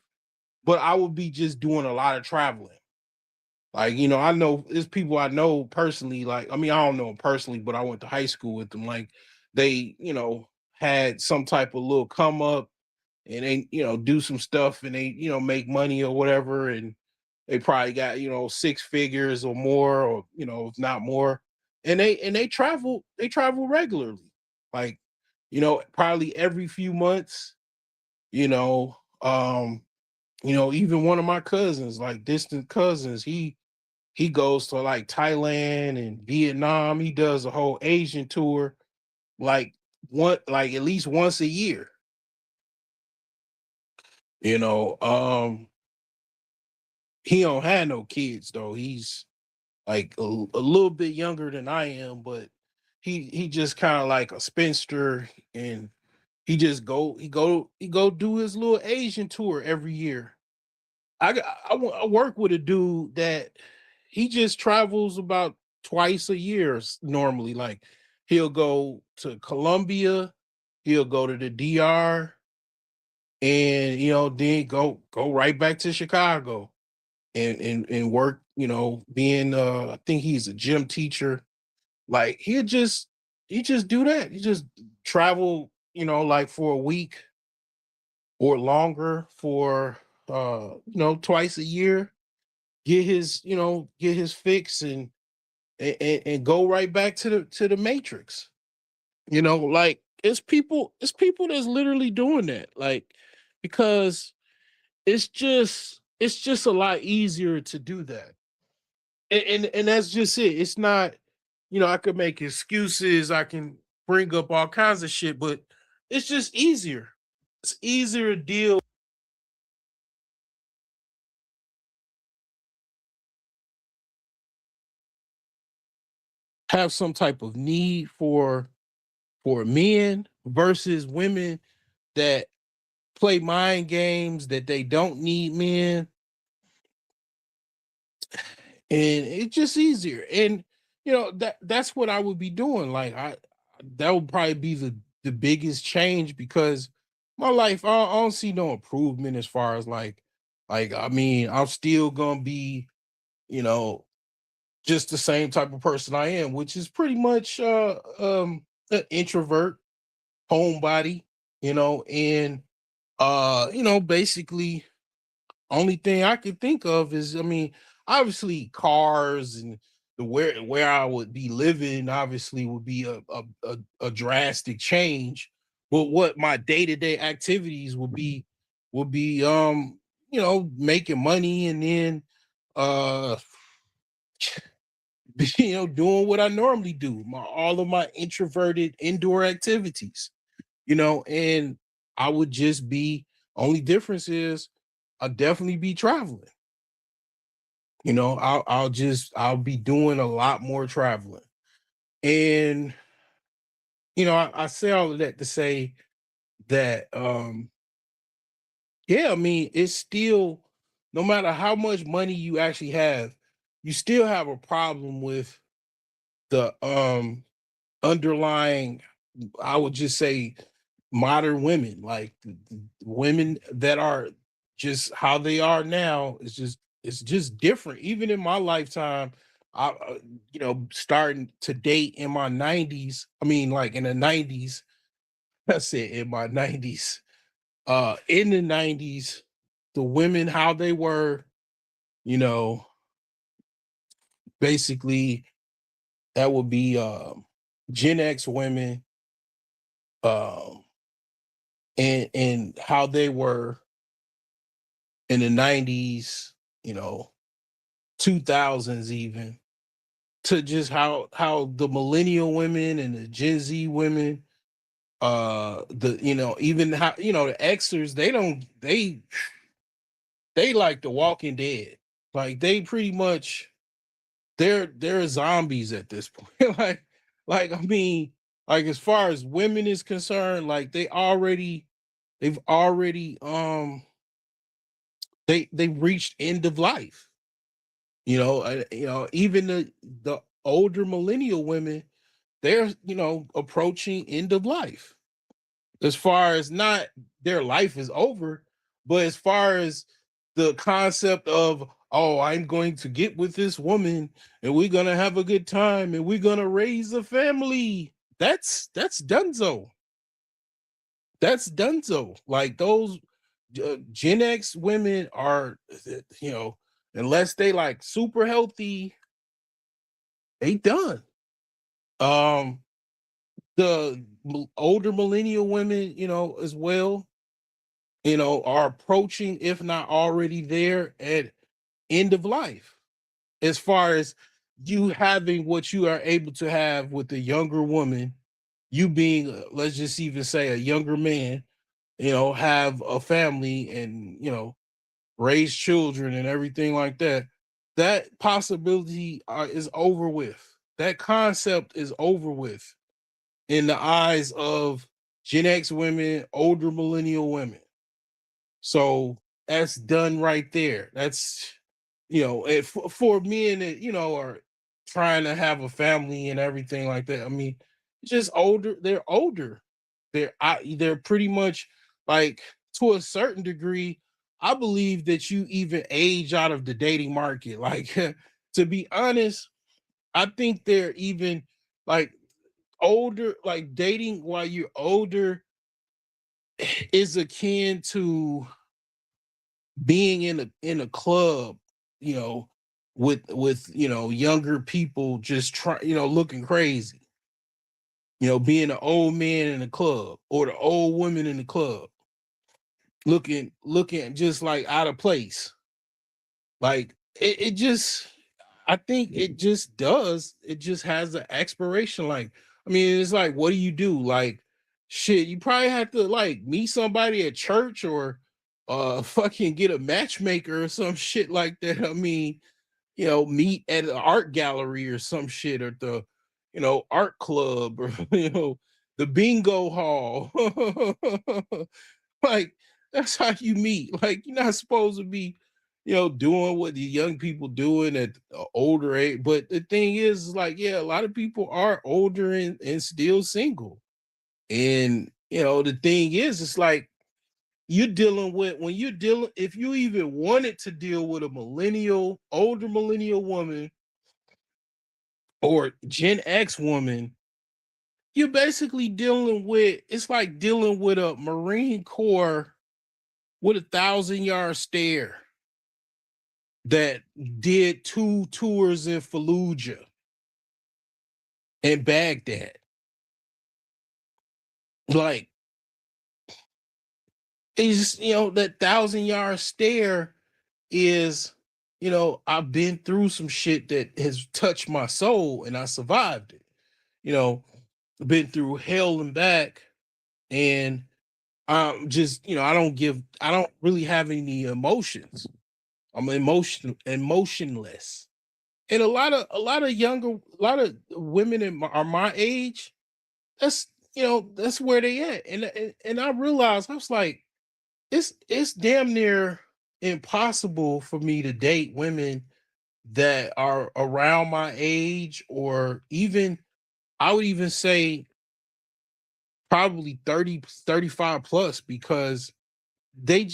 but I would be just doing a lot of traveling. Like, I know there's people I know personally, like, I mean, I don't know them personally, but I went to high school with them. Like, they, had some type of little come up and they, do some stuff and they, make money or whatever. And they probably got, six figures or more, or, if not more. And they travel regularly. Like, probably every few months, you know. Um, Even one of my cousins, like distant cousins, he goes to like Thailand and Vietnam. He does a whole Asian tour, like like at least once a year. You know, he don't have no kids though. He's like a little bit younger than I am, but he just kind of like a spinster, and he go do his little Asian tour every year. I work with a dude that he just travels about twice a year normally. Like he'll go to Colombia, he'll go to the DR, and then go right back to Chicago and work. Being I think he's a gym teacher. Like he just do that. He just travel, like for a week or longer for twice a year, get his fix and go right back to the matrix. Like it's people that's literally doing that. Like because it's just a lot easier to do that. And that's just it. It's not, I could make excuses, I can bring up all kinds of shit, but it's just easier. It's easier to deal, have some type of need for men versus women that play mind games that they don't need men, and it's just easier. And that's what I would be doing. Like that would probably be the biggest change, because my life, I don't see no improvement as far as like I mean, I'm still gonna be, you know just the same type of person I am, which is pretty much an introvert, homebody, and basically only thing I could think of is, I mean, obviously cars and the where I would be living obviously would be a drastic change. But what my day-to-day activities would be making money, and then uh doing what I normally do, all of my introverted indoor activities, and I would just be, only difference is I'll definitely be traveling. I'll be doing a lot more traveling. And I say all of that to say that yeah, I mean, it's still, no matter how much money you actually have, you still have a problem with the underlying, I would just say, modern women, like the women that are just how they are now. It's just different. Even in my lifetime, I starting to date in my 90s. I mean, like in the 90s. I said in my 90s. In the 90s, the women how they were, you know, basically that would be Gen X women, um, and how they were in the 90s, you know, 2000s even, to just how the millennial women and the Gen Z women, the even how the Xers, they like the Walking Dead. Like they pretty much, they're zombies at this point. like I mean, like as far as women is concerned, like they've already they've reached end of life. Even the older millennial women, they're approaching end of life. As far as, not their life is over, but as far as the concept of, oh, I'm going to get with this woman and we're gonna have a good time and we're gonna raise a family. That's dunzo. That's dunzo. Like those Gen X women are, you know, unless they like super healthy, they done. Um, the older millennial women, as well, are approaching, if not already there, at end of life. As far as you having what you are able to have with a younger woman, you being, let's just even say, a younger man, have a family and, raise children and everything like that, that possibility is over with. That concept is over with in the eyes of Gen X women, older millennial women. So that's done right there. That's for men that are trying to have a family and everything like that. I mean, just older. They're older. They're pretty much like, to a certain degree. I believe that you even age out of the dating market. Like, to be honest, I think they're even like older. Like, dating while you're older is akin to being in a club, you know, with younger people just try, looking crazy, being an old man in the club or the old woman in the club looking just like out of place. Like, it just, I think it just has an expiration. Like, I mean, it's like, what do you do? Like, shit, you probably have to like meet somebody at church or fucking get a matchmaker or some shit like that. I mean, meet at an art gallery or some shit, or the, art club, or the bingo hall. Like, that's how you meet. Like, you're not supposed to be, doing what the young people doing at older age. But the thing is, like, yeah, a lot of people are older and still single. And the thing is, it's like, you're dealing with, when you're dealing, if you even wanted to deal with a older millennial woman or Gen X woman, you're basically dealing with, it's like dealing with a Marine Corps with 1,000-yard stare that did 2 tours in Fallujah and Baghdad. Like, it's, that 1,000-yard stare is, I've been through some shit that has touched my soul and I survived it. You know, been through hell and back, and just, I don't really have any emotions. I'm emotionless. And a lot of women are my age. That's, that's where they at. And I realized, I was like, it's damn near impossible for me to date women that are around my age, or even, I would even say, probably 30, 35 plus, because they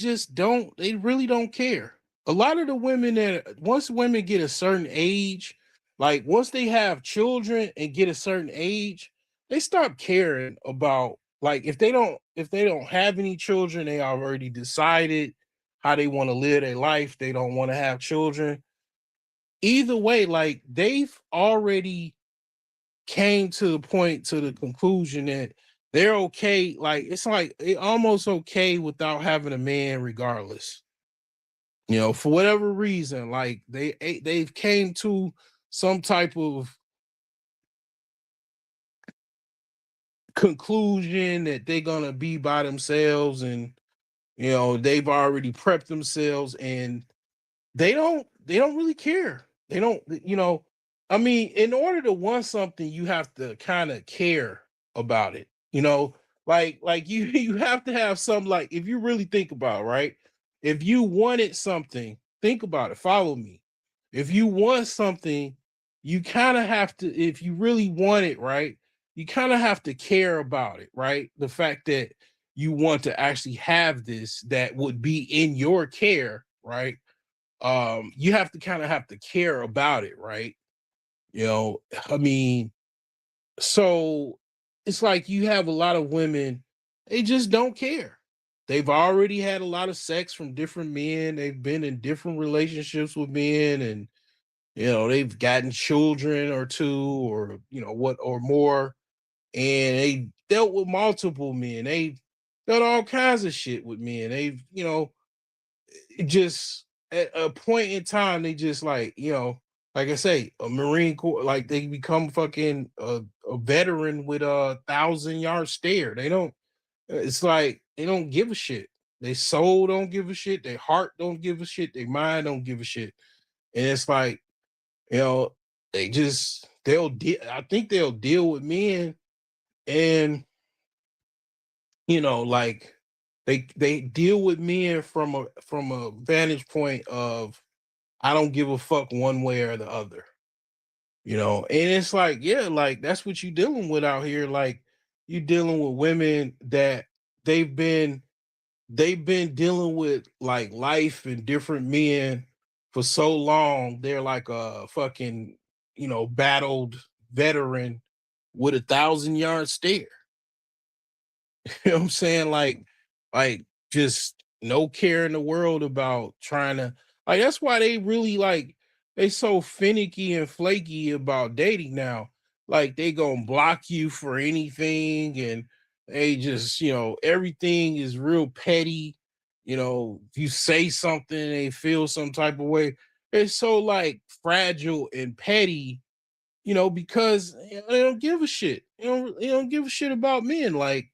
really don't care. A lot of the women, that once women get a certain age, like once they have children and get a certain age, they stop caring about, like, if they don't have any children, they already decided how they want to live their life. They don't want to have children. Either way, like, they've already came to the point, to the conclusion that they're okay. Like, it's like they almost okay without having a man, regardless. For whatever reason, like, they've came to some type of conclusion that they're gonna be by themselves, and they've already prepped themselves, and they don't really care. They don't, I mean, in order to want something, you have to kind of care about it. Like, you have to have some, like, if you really think about it, right? If you wanted something, think about it, follow me. If you want something, you kind of have to, if you really want it, right? You kind of have to care about it, right? The fact that you want to actually have this that would be in your care, right? You have to kind of have to care about it, right? you know I mean, so it's like, you have a lot of women, they just don't care. They've already had a lot of sex from different men, they've been in different relationships with men, and they've gotten children or two, or what, or more, and they dealt with multiple men. done all kinds of shit with men. They've, just at a point in time, they just like, like I say, a Marine Corps, like they become fucking a veteran with a 1,000 yard stare. They don't, it's like they don't give a shit. Their soul don't give a shit. Their heart don't give a shit. Their mind don't give a shit. And it's like, you know, I think they'll deal with men, and like they deal with men from a vantage point of I don't give a fuck one way or the other. And it's like, yeah, like that's what you dealing with out here. Like you dealing with women that they've been they've been dealing with like life and different men for so long. They're like a fucking, battled veteran with 1,000 yard stare. You know what I'm saying? Like just no care in the world about trying to, like, that's why they really like they so finicky and flaky about dating now. Like they gonna block you for anything, and they just, everything is real petty. If you say something, they feel some type of way. It's so like fragile and petty, because they don't give a shit. They don't give a shit about men. Like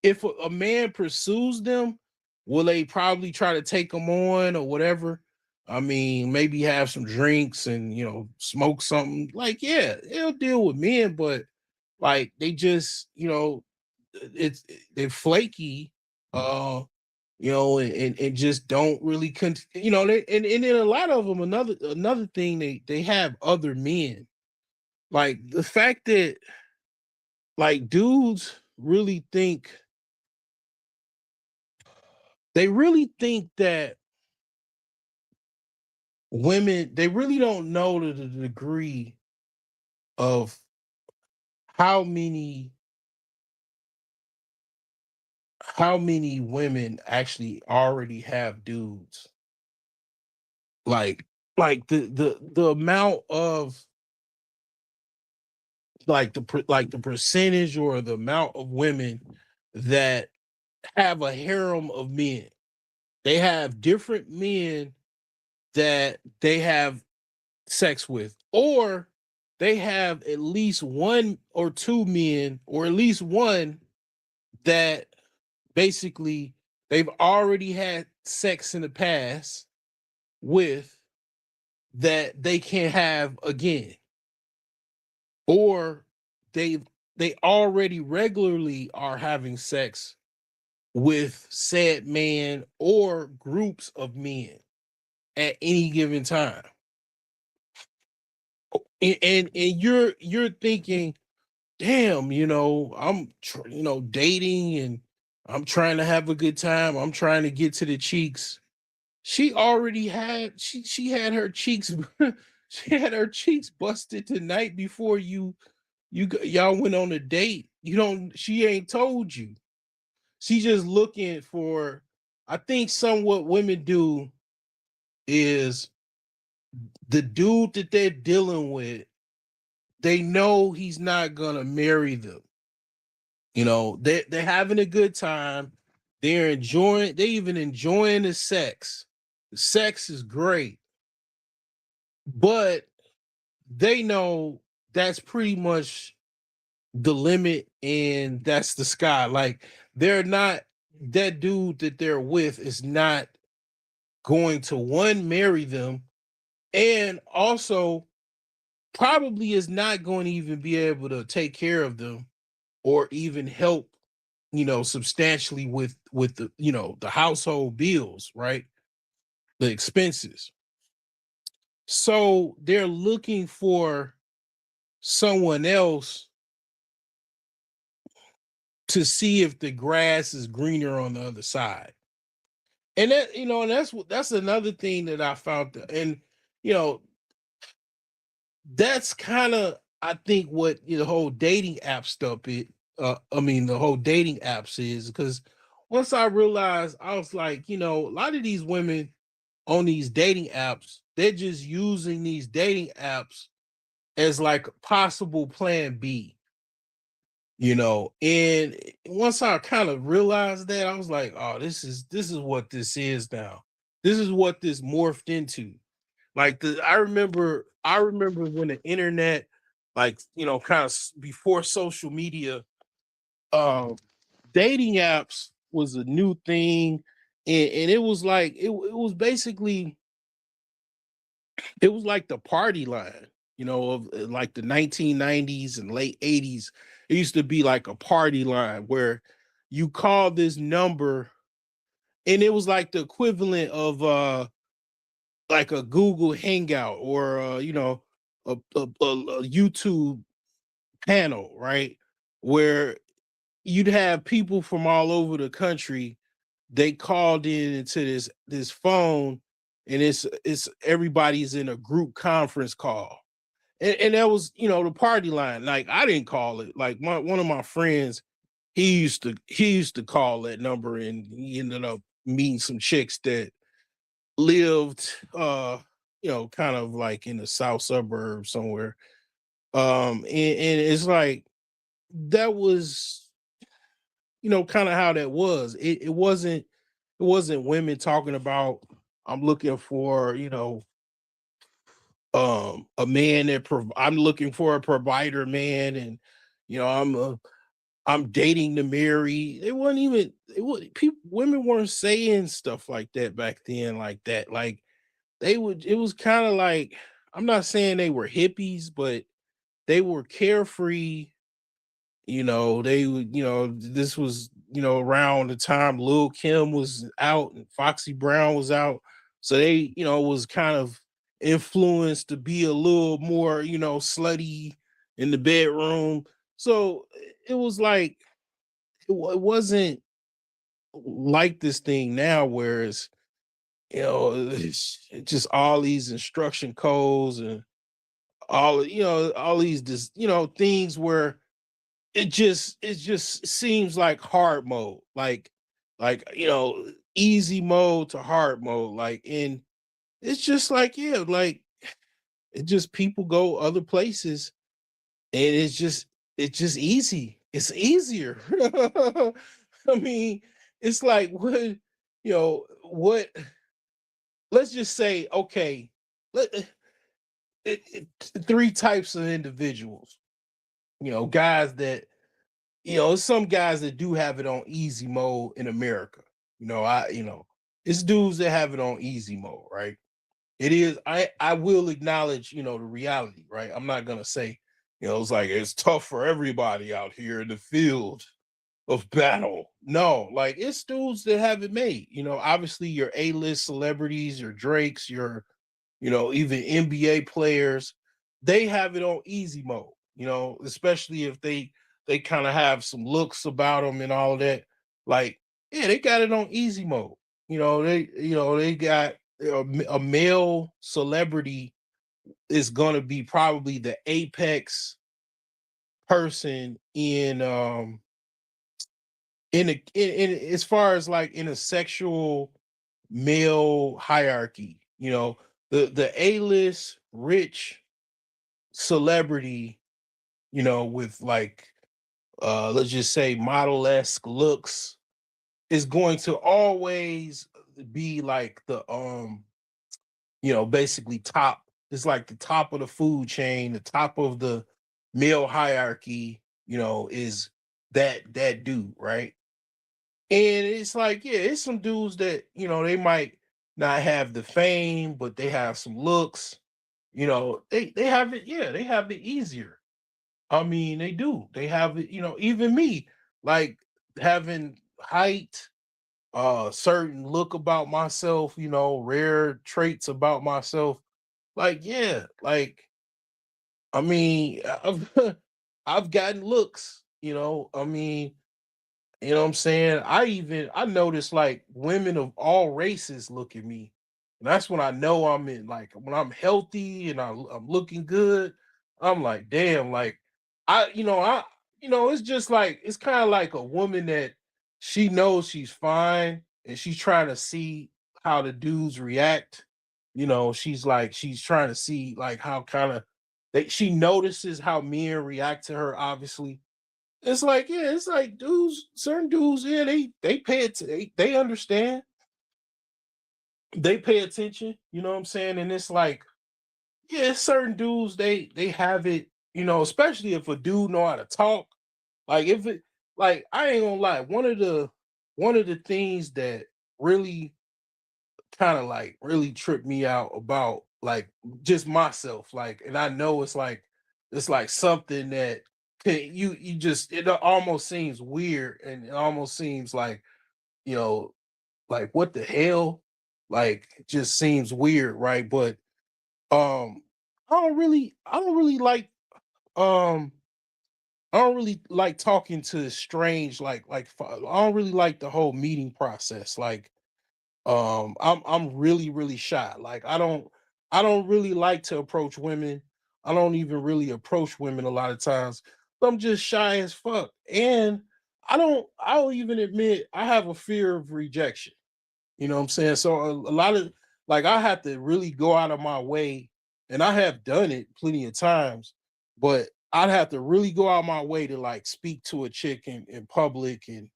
if a man pursues them, will they probably try to take them on or whatever? I mean, maybe have some drinks and smoke something. Like, yeah, they'll deal with men, but like they just, it's they're flaky, and just don't really and then a lot of them, another thing, they have other men. Like the fact that like dudes really think that women, they really don't know to the degree of how many how many women actually already have dudes. Like the amount of like the percentage or the amount of women that have a harem of men. They have different men that they have sex with, or they have at least one or two men, or at least one that basically they've already had sex in the past with, that they can't have again, or they they already regularly are having sex with said man or groups of men at any given time. And you're thinking, damn, dating, and I'm trying to have a good time. I'm trying to get to the cheeks. She had her cheeks she had her cheeks busted the night before y'all went on a date. She ain't told you. She just looking for, I think some what women do is the dude that they're dealing with, they know he's not gonna marry them. They're having a good time. They even enjoying the sex. The sex is great, but they know that's pretty much the limit, and that's the sky. Like they're not that dude that they're with is not going to one marry them, and also probably is not going to even be able to take care of them or even help, substantially with the household bills, right? The expenses. So they're looking for someone else to see if the grass is greener on the other side. And that's another thing that I found, and you know that's kind of, I think, what the whole dating app stuff it I mean the whole dating apps is, because once I realized, I was like, a lot of these women on these dating apps, they're just using these dating apps as like a possible plan B. And once I kind of realized that, I was like, oh, this is what this is now. This is what this morphed into. Like I remember when the internet, like, kind of before social media, um dating apps was a new thing. And it was like it was basically, it was like the party line, of like the 1990s and late 80s. It used to be like a party line where you call this number, and it was like the equivalent of like a Google Hangout, or a YouTube panel, right? Where you'd have people from all over the country. They called in into this phone, and it's everybody's in a group conference call. And that was, the party line. Like, I didn't call it. Like, one of my friends, he used to call that number, and he ended up meeting some chicks that lived, kind of like in the south suburbs somewhere. And it's like, that was, kind of how that was. It wasn't women talking about, I'm looking for, a man I'm looking for a provider man, and I'm dating to marry. It wasn't even, people, women weren't saying stuff like that back then, like that. Like, it was kind of like, I'm not saying they were hippies, but they were carefree. They would, this was, around the time Lil Kim was out and Foxy Brown was out. So they, was kind of influenced to be a little more, slutty in the bedroom. So it was like, it wasn't like this thing now, whereas, it's just all these instruction codes, and all these, things where it just seems like hard mode, like easy mode to hard mode, like. And it's just like, yeah, like, it just, people go other places, and it's just easy, it's easier. I mean, it's like, what, let's just say, okay, let three types of individuals, guys that, some guys that do have it on easy mode in America. It's dudes that have it on easy mode, right? It is, I will acknowledge, the reality, right? I'm not gonna say, it's like it's tough for everybody out here in the field of battle. No, like, it's dudes that have it made. Obviously your A-list celebrities, your Drakes, your, even NBA players, they have it on easy mode, especially if they kind of have some looks about them and all of that. Like, yeah, they got it on easy mode. They got a male celebrity is going to be probably the apex person in as far as like in a sexual male hierarchy. The A-list rich celebrity, with like, let's just say model-esque looks, is going to always be like the, basically top. It's like the top of the food chain, the top of the male hierarchy, is that dude, right? And it's like, yeah, it's some dudes that, they might not have the fame, but they have some looks. They have it, yeah, they have it easier. I mean, they do. They have it, even me, like, having height, certain look about myself, rare traits about myself. Like, yeah, like, I mean, I've gotten looks, I mean, what I'm saying? I notice, like, women of all races look at me. And that's when I know I'm in, like, when I'm healthy and I'm looking good. I'm like, damn, like, it's just like, it's kind of like a woman that she knows she's fine, and she's trying to see how the dudes react. She's trying to see, like, how kind of she notices how men react to her, obviously. It's like, yeah, it's like dudes, certain dudes, yeah, they pay it, they understand, they pay attention. You know what I'm saying? And it's like, yeah, certain dudes, they have it. You know, especially if a dude know how to talk. Like if it, like I ain't gonna lie, one of the things that really kind of like really tripped me out about like just myself, like, and I know it's like something that you just it almost seems weird, and it almost seems like, you know, like what the hell, like it just seems weird, right? But um I don't really like um I don't really like talking to strange, I don't really like the whole meeting process. Like, I'm really shy. Like, I don't really like to approach women. I don't even really approach women a lot of times. I'm just shy as fuck. And I'll even admit I have a fear of rejection. You know what I'm saying? So a lot of, like, I have to really go out of my way, and I have done it plenty of times, but I'd have to really go out my way to like speak to a chick in public. And,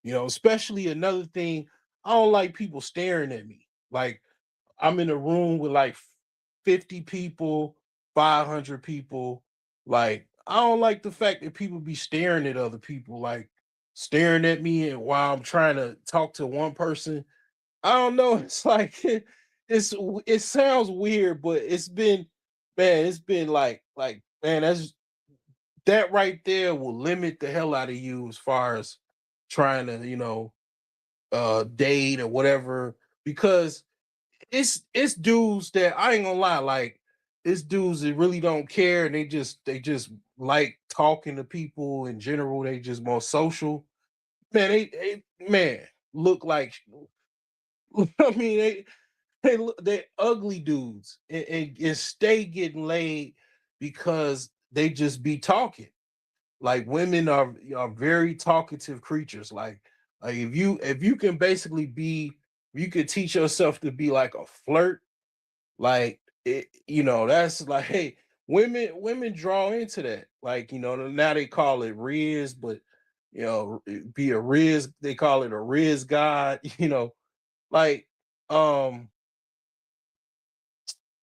you know, especially another thing, I don't like people staring at me. Like, I'm in a room with like 50 people, 500 people. Like, I don't like the fact that people be staring at other people, like staring at me, and while I'm trying to talk to one person. I don't know. It's like it sounds weird, but it's been, man, it's been like man, that right there will limit the hell out of you as far as trying to, date or whatever. Because it's dudes that I ain't gonna lie, like it's dudes that really don't care, and they just like talking to people in general. They just more social. Man, they man look like I mean they ugly dudes, and stay getting laid because they just be talking. Like, women are very talkative creatures. Like if you can basically be, you could teach yourself to be like a flirt. Like, that's like, hey, women draw into that. Like, now they call it Riz, but be a Riz, they call it a Riz god. Like, um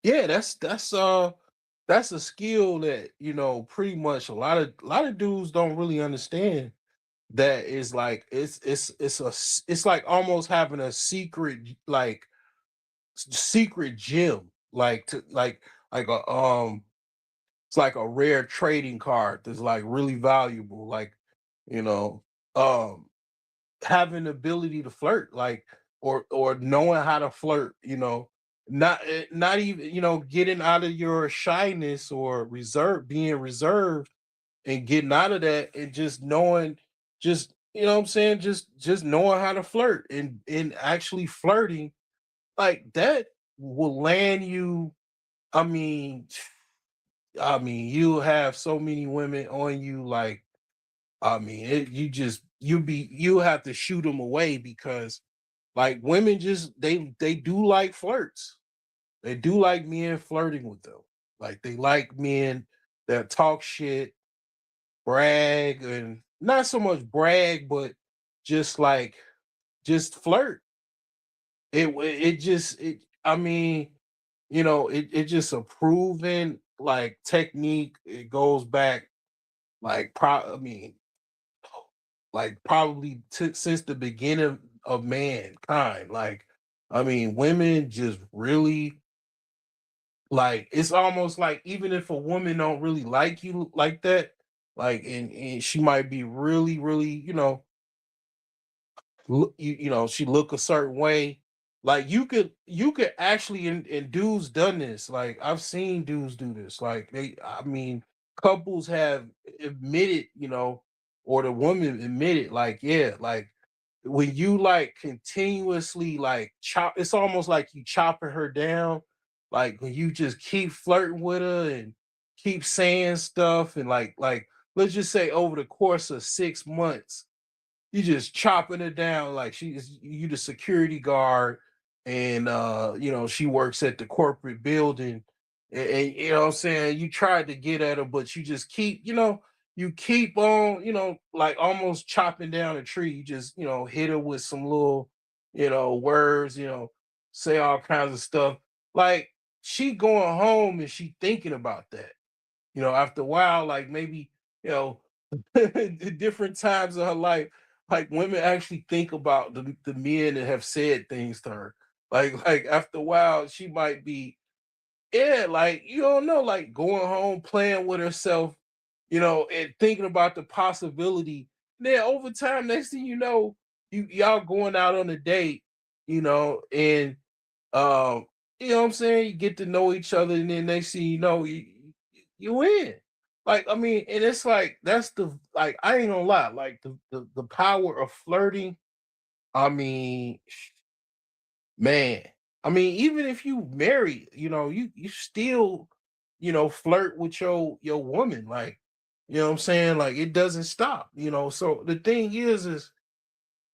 yeah, that's a skill that, pretty much a lot of dudes don't really understand. That is like, it's like almost having a secret, like secret gem, like to like a it's like a rare trading card that's like really valuable. Like, you know, um having the ability to flirt, like, or knowing how to flirt, not even, getting out of your shyness or being reserved, and getting out of that, and just knowing, just, what I'm saying, just knowing how to flirt, and actually flirting like that will land you. I mean, you'll have so many women on you. Like, you have to shoot them away, because like women just, they do like flirts. They do like men flirting with them. Like, they like men that talk shit, brag, and not so much brag, but just like, just flirt. It just it I mean, it just a proven like technique. It goes back like like probably since the beginning of mankind. Like, women just really, like, it's almost like, even if a woman don't really like you like that, like, and she might be really, she look a certain way. Like, you could actually, and dudes done this. Like, I've seen dudes do this. Like, couples have admitted, or the woman admitted, like, yeah, like, when you like continuously like chop, it's almost like you chopping her down. Like, when you just keep flirting with her and keep saying stuff, and like let's just say over the course of 6 months, you just chopping it down, like she's you the security guard, and she works at the corporate building, and, you know what I'm saying, you tried to get at her, but you just keep, you keep on, like almost chopping down a tree. You just, hit her with some little, words, say all kinds of stuff. Like she going home and she thinking about that. After a while, like maybe, you know, different times of her life, like women actually think about the men that have said things to her. Like after a while, she might be, yeah, like you don't know, like going home, playing with herself, and thinking about the possibility. Then over time, next thing you know, y'all going out on a date, and um, what I'm saying? You get to know each other, and then next thing you know, you win. Like, I mean, and it's like that's the like I ain't gonna lie, like the power of flirting. I mean, man, I mean, even if you marry, you still, flirt with your woman, like, what I'm saying? Like it doesn't stop, So the thing is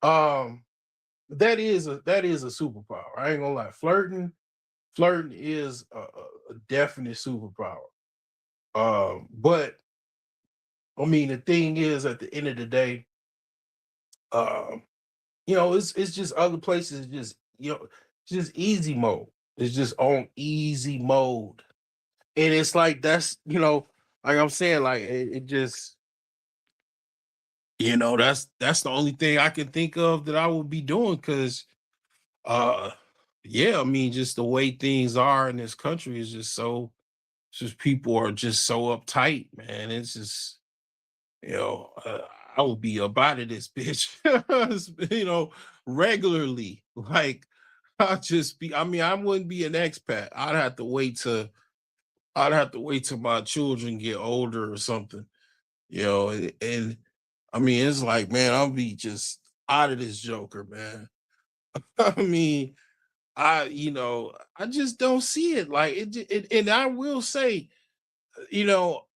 um that is a superpower. I ain't gonna lie. Flirting is a definite superpower. But I mean the thing is at the end of the day, um, it's just other places just it's just easy mode. It's just on easy mode. And it's like that's like I'm saying, like it just that's the only thing I can think of that I would be doing because uh yeah, I mean just the way things are in this country is just so it's just people are just so uptight, man. It's just you know, uh, I would be up out of this bitch, regularly. Like I'd just be. I mean, I wouldn't be an expat. I'd have to wait till my children get older or something, and I mean, it's like, man, I'll be just out of this joker, man. I mean, I just don't see it. Like and I will say, you know,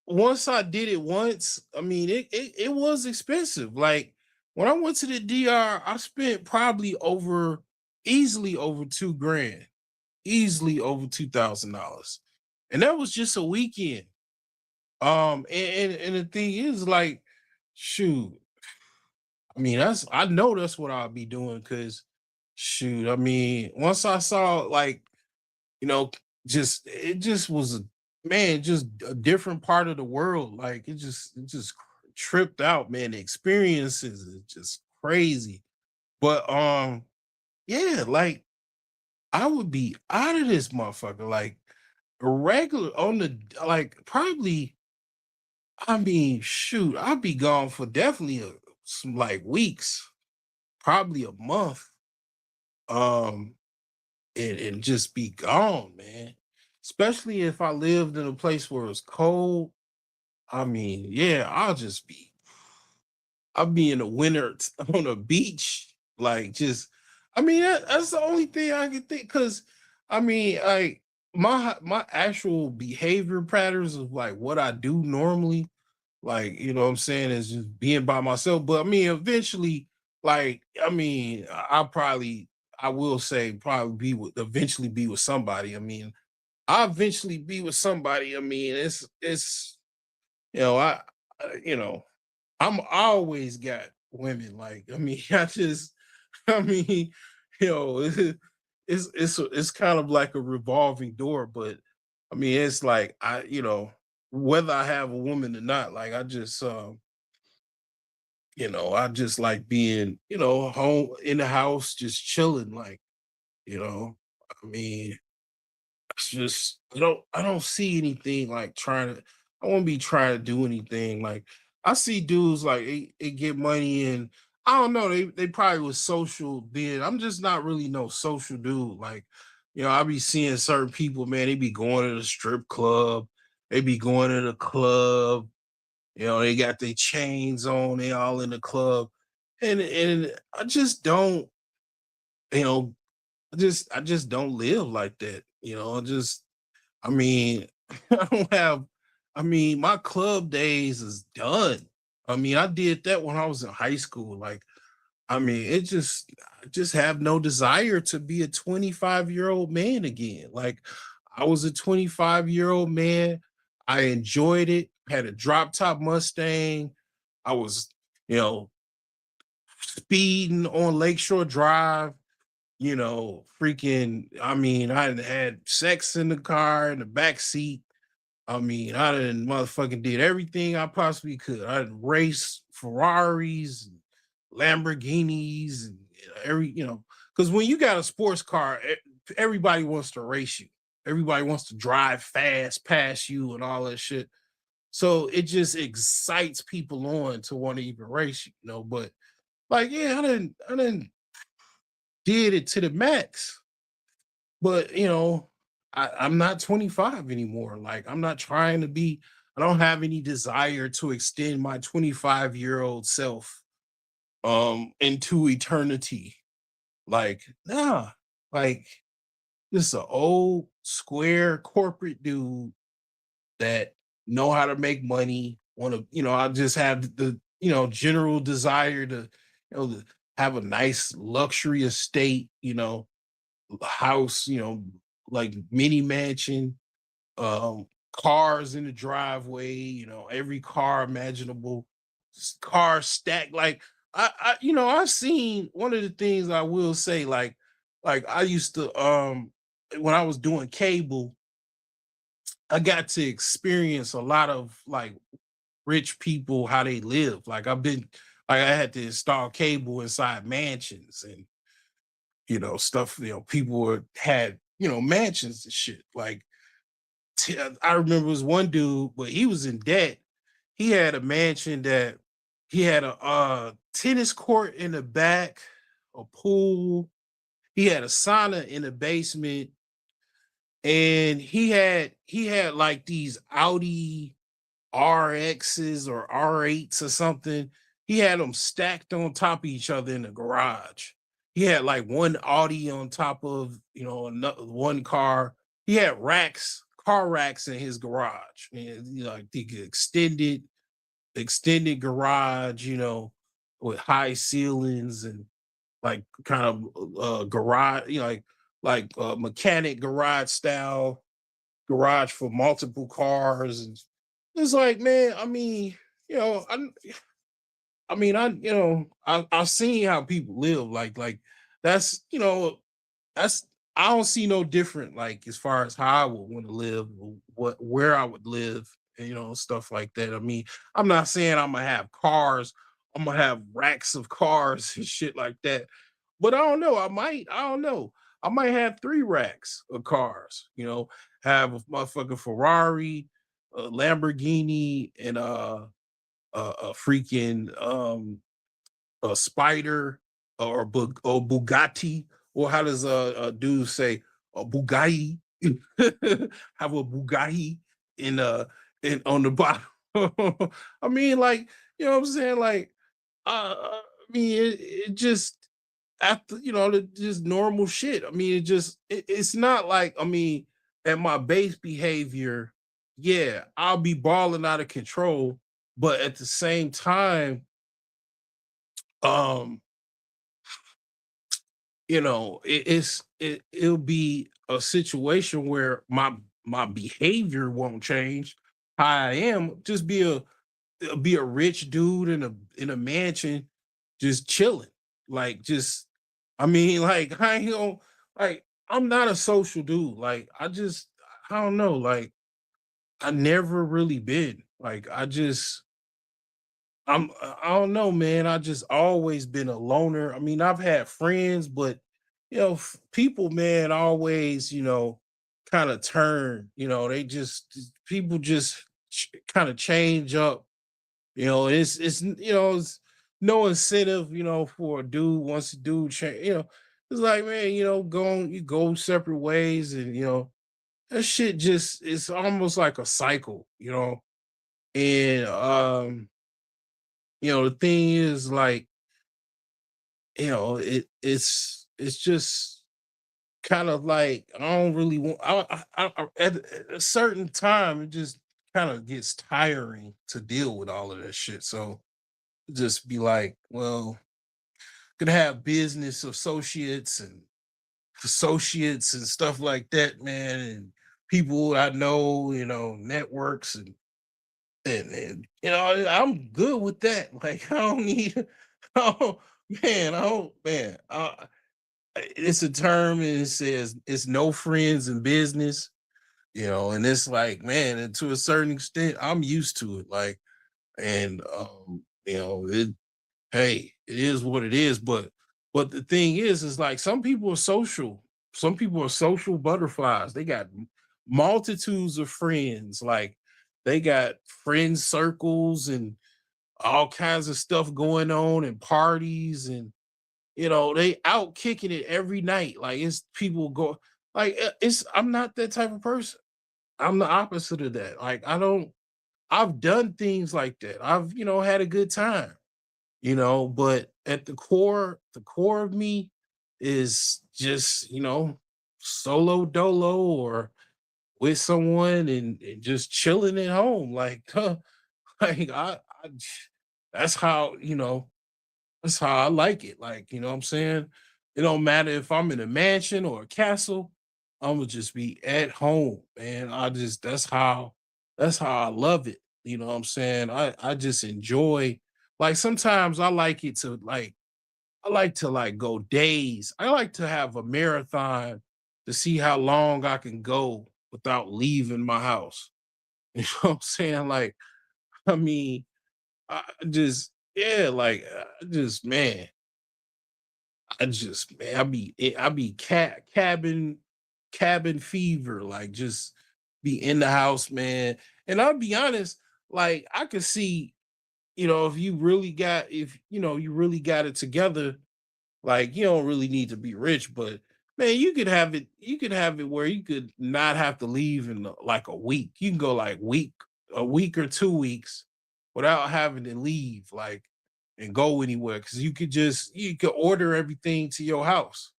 once I did it once, I mean, it was expensive. Like when I went to the DR, I spent probably easily over 2 grand, easily over $2,000, and that was just a weekend. And the thing is, like, shoot, I mean, I know that's what I'll be doing because, shoot, I mean, once I saw like you know, just it just was a man, just a different part of the world. Like it just tripped out, man. The experiences is just crazy. But yeah, like I would be out of this motherfucker. Like a regular on the like probably I mean, shoot, I'd be gone for definitely some like weeks, probably a month. Um and just be gone, man. Especially if I lived in a place where it's cold. I mean, yeah, I'll be in the winter on a beach, like just. I mean, that's the only thing I can think. Cause I mean, like my actual behavior patterns of like what I do normally, like what I'm saying, is just being by myself. But I mean, eventually, like I mean, I will say probably eventually be with somebody. I mean, I'll eventually be with somebody. I mean, it's I you know I always got women. Like I mean, I mean, you know, it's kind of like a revolving door. But I mean, it's like whether I have a woman or not, like I just like being home in the house, just chilling. Like you know, I mean, it's just I don't see anything like trying to. I won't be trying to do anything. Like I see dudes like they get money and I don't know. They probably was social then. I'm just not really no social dude. Like I be seeing certain people, man. They be going to the strip club. They be going to the club. They got their chains on. They all in the club, and I just don't. You know, I just don't live like that. I mean, I don't have. I mean, my club days is done. I mean, I did that when I was in high school. Like, I mean, I just have no desire to be a 25-year-old man again. Like, I was a 25-year-old man. I enjoyed it. had a drop top Mustang. I was, you know, speeding on Lakeshore Drive, freaking, I mean, I had sex in the car in the back seat. I mean, I didn't motherfucking did everything I possibly could. I didn't race Ferraris, and Lamborghinis, and because when you got a sports car, everybody wants to race you. Everybody wants to drive fast past you and all that shit. So it just excites people on to want to even race you. But like, yeah, I didn't did it to the max. But I'm not 25 anymore. Like, I'm not trying to be, I don't have any desire to extend my 25-year-old self into eternity. Like, nah, like this is an old square corporate dude that know how to make money. Want to, I just have the, general desire to, to have a nice luxury estate, house, like mini mansion, cars in the driveway, every car imaginable, car stacked. Like I've seen one of the things I will say, like I used to, when I was doing cable, I got to experience a lot of like rich people how they live. Like I had to install cable inside mansions and stuff. People had mansions and shit. Like I remember it was one dude, but he was in debt. He had a mansion that he had a tennis court in the back, a pool. He had a sauna in the basement, and he had like these Audi RXs or R8s or something. He had them stacked on top of each other in the garage. He had like one Audi on top of, another one car. He had car racks in his garage. And like the extended garage, with high ceilings and like kind of garage, like mechanic garage style garage for multiple cars. And it's like, man, I mean, you know, I, I mean, I've seen how people live. Like that's, that's I don't see no different. Like as far as how I would want to live, or where I would live, and stuff like that. I mean, I'm not saying I'm gonna have cars. I'm gonna have racks of cars and shit like that. But I don't know. I don't know. I might have 3 racks of cars. Have a motherfucking Ferrari, a Lamborghini, and a freaking a Spider or Bugatti, or how does a dude say a Bugatti? Have a Bugatti in in on the bottom. I mean, like, what I'm saying, like, I mean, it just after just normal shit. I mean, it's not like, I mean, at my base behavior, yeah, I'll be balling out of control, but at the same time, um it'll be a situation where my behavior won't change. How I am, just be a rich dude in a mansion, just chilling. Like, just, I mean, like, I ain't gonna, like, I'm not a social dude. Like, I don't know, like, I never really been. Like, I don't know, man. I just always been a loner. I mean, I've had friends, but people, man, always, kind of turn. They people just kind of change up. It's no incentive, for a dude once a dude change. It's like, man, you go separate ways, and that shit just, it's almost like a cycle. And the thing is, like, it's just kind of like, I don't really want, at a certain time it just kind of gets tiring to deal with all of that shit. So just be like, well, gonna have business associates and stuff like that, man, and people I know, networks, and and I'm good with that. Like I don't need, oh man, oh man, it's a term and it says it's no friends in business, and it's like, man, and to a certain extent, I'm used to it. Like, and it hey, it is what it is. But the thing is like some people are social. Some people are social butterflies. They got multitudes of friends. Like they got friend circles and all kinds of stuff going on and parties and they out kicking it every night. Like it's people go like it's I'm not that type of person. I'm the opposite of that. Like I've done things like that. I've had a good time, but at the core of me is just, solo dolo or with someone and just chilling at home. Like, like that's how, that's how I like it. Like, you know what I'm saying? It don't matter if I'm in a mansion or a castle, I'm gonna just be at home, man. That's how I love it. You know what I'm saying? I just enjoy like sometimes I like to like go days. I like to have a marathon to see how long I can go without leaving my house. You know what I'm saying? Like, I mean, I just yeah, like just man, I just man, I be cabin fever, like just be in the house, man. And I'll be honest, like I could see, if you really got it together, like you don't really need to be rich, but man, you could have it where you could not have to leave in like a week. You can go like a week or 2 weeks without having to leave, like and go anywhere. Cause you could order everything to your house.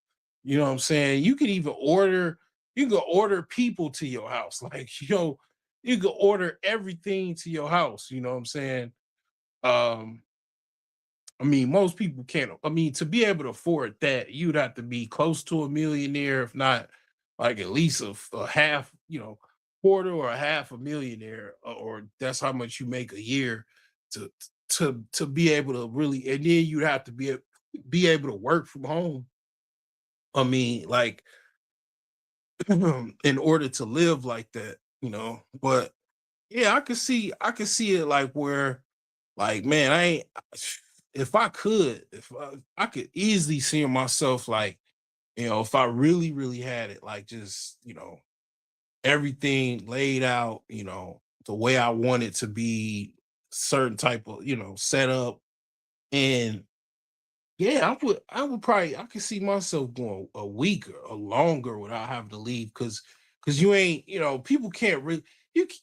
You know what I'm saying? You can order people to your house. Like, you could order everything to your house. You know what I'm saying? Um, I mean, most people can't. I mean, to be able to afford that, you'd have to be close to a millionaire, if not like at least a half, quarter or a half a millionaire, or that's how much you make a year to to be able to really. And then you'd have to be able to work from home. I mean, like in order to live like that. But yeah, I could see it like where like, man, I ain't if I could easily see myself like, if I really, really had it, like just, everything laid out, the way I want it to be, certain type of, setup. And yeah, I could see myself going a week or longer without having to leave because you ain't, people can't really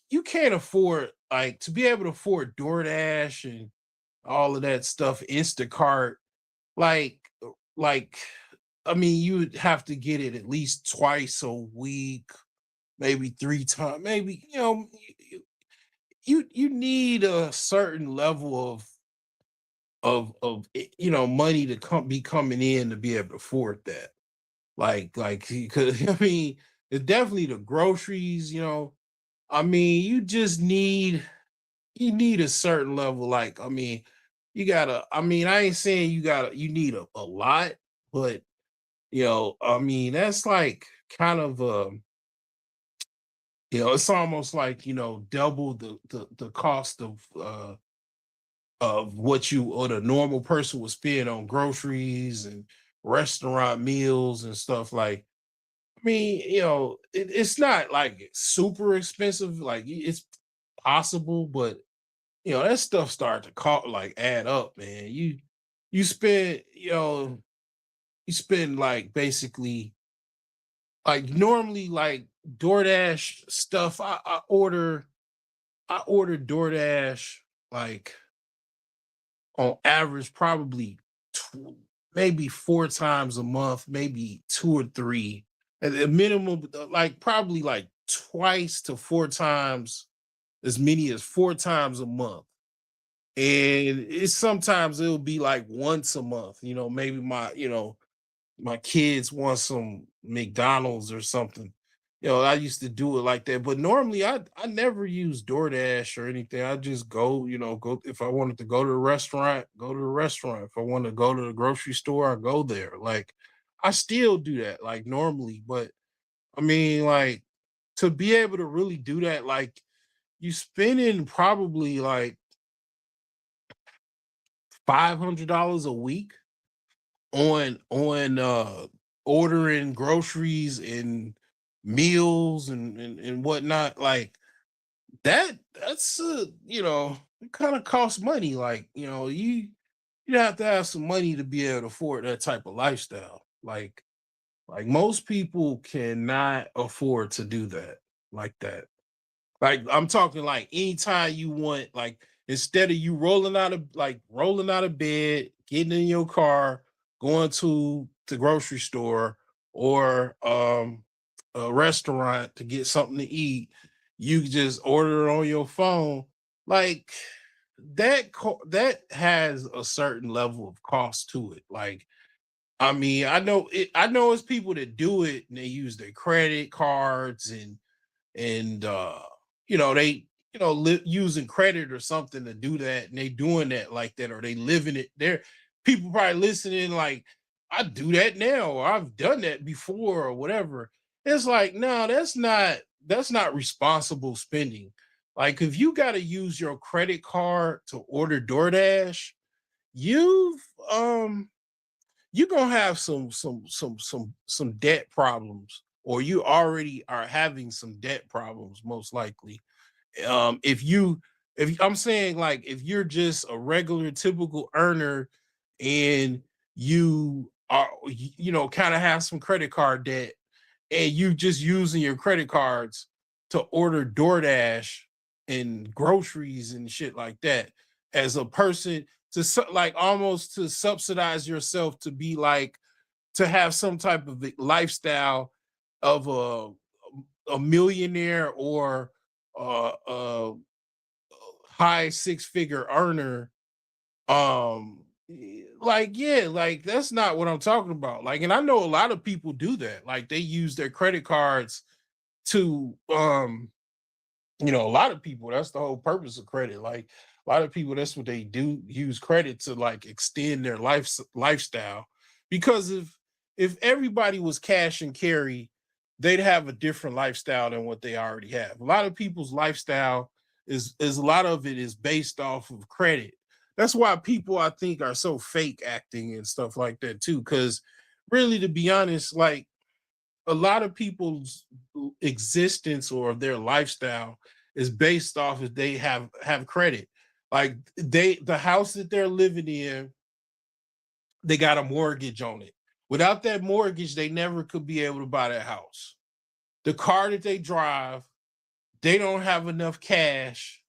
you can't afford like to be able to afford DoorDash and all of that stuff, Instacart, like like I mean, you would have to get it at least twice a week, maybe 3 times, maybe you need a certain level of money to be coming in to be able to afford that. Like because I mean, it's definitely the groceries. I mean, you need a certain level. Like, I mean, you gotta. I mean, I ain't saying you need a lot, but I mean, that's like kind of it's almost like double the cost of what you or the normal person would spend on groceries and restaurant meals and stuff. Like, I mean, it's not like super expensive. Like it's possible, but that stuff start to like add up, man. You spend, you spend like basically like normally like DoorDash stuff. I order DoorDash like on average probably maybe 4 times a month, maybe 2 or 3 at a minimum, like probably like twice to 4 times, as many as 4 times a month. And it's sometimes it'll be like once a month, maybe my kids want some McDonald's or something. I used to do it like that. But normally I never use DoorDash or anything. I just go, go if I wanted to go to the restaurant, go to the restaurant. If I want to go to the grocery store, I go there. Like I still do that like normally, but I mean like to be able to really do that, like you spending probably like $500 a week on ordering groceries and meals and whatnot, like that's it kind of costs money. Like, you have to have some money to be able to afford that type of lifestyle. Like most people cannot afford to do that like that. Like I'm talking like anytime you want, like instead of you rolling out of bed, getting in your car, going to the grocery store or a restaurant to get something to eat, you just order it on your phone. Like that has a certain level of cost to it. Like I mean, I know it's people that do it and they use their credit cards and they using credit or something to do that, and they doing that like that, or they living it there. People probably listening like, I do that now, or I've done that before, or whatever. It's like, no, that's not responsible spending. Like if you got to use your credit card to order DoorDash, you've you're gonna have some debt problems, or you already are having some debt problems, most likely. If you if I'm saying like if you're just a regular typical earner and you are kind of have some credit card debt and you just using your credit cards to order DoorDash and groceries and shit like that as a person to like almost to subsidize yourself to be like to have some type of lifestyle of a millionaire or a high six figure earner, like yeah, like that's not what I'm talking about. Like, and I know a lot of people do that. Like they use their credit cards to a lot of people, that's the whole purpose of credit. Like a lot of people, that's what they do, use credit to like extend their lifestyle. Because if everybody was cash and carry, they'd have a different lifestyle than what they already have. A lot of people's lifestyle is a lot of it is based off of credit. That's why people, I think, are so fake acting and stuff like that too. Because really, to be honest, like a lot of people's existence or their lifestyle is based off if they have credit. Like the house that they're living in, they got a mortgage on it. Without that mortgage, they never could be able to buy that house. The car that they drive, they don't have enough cash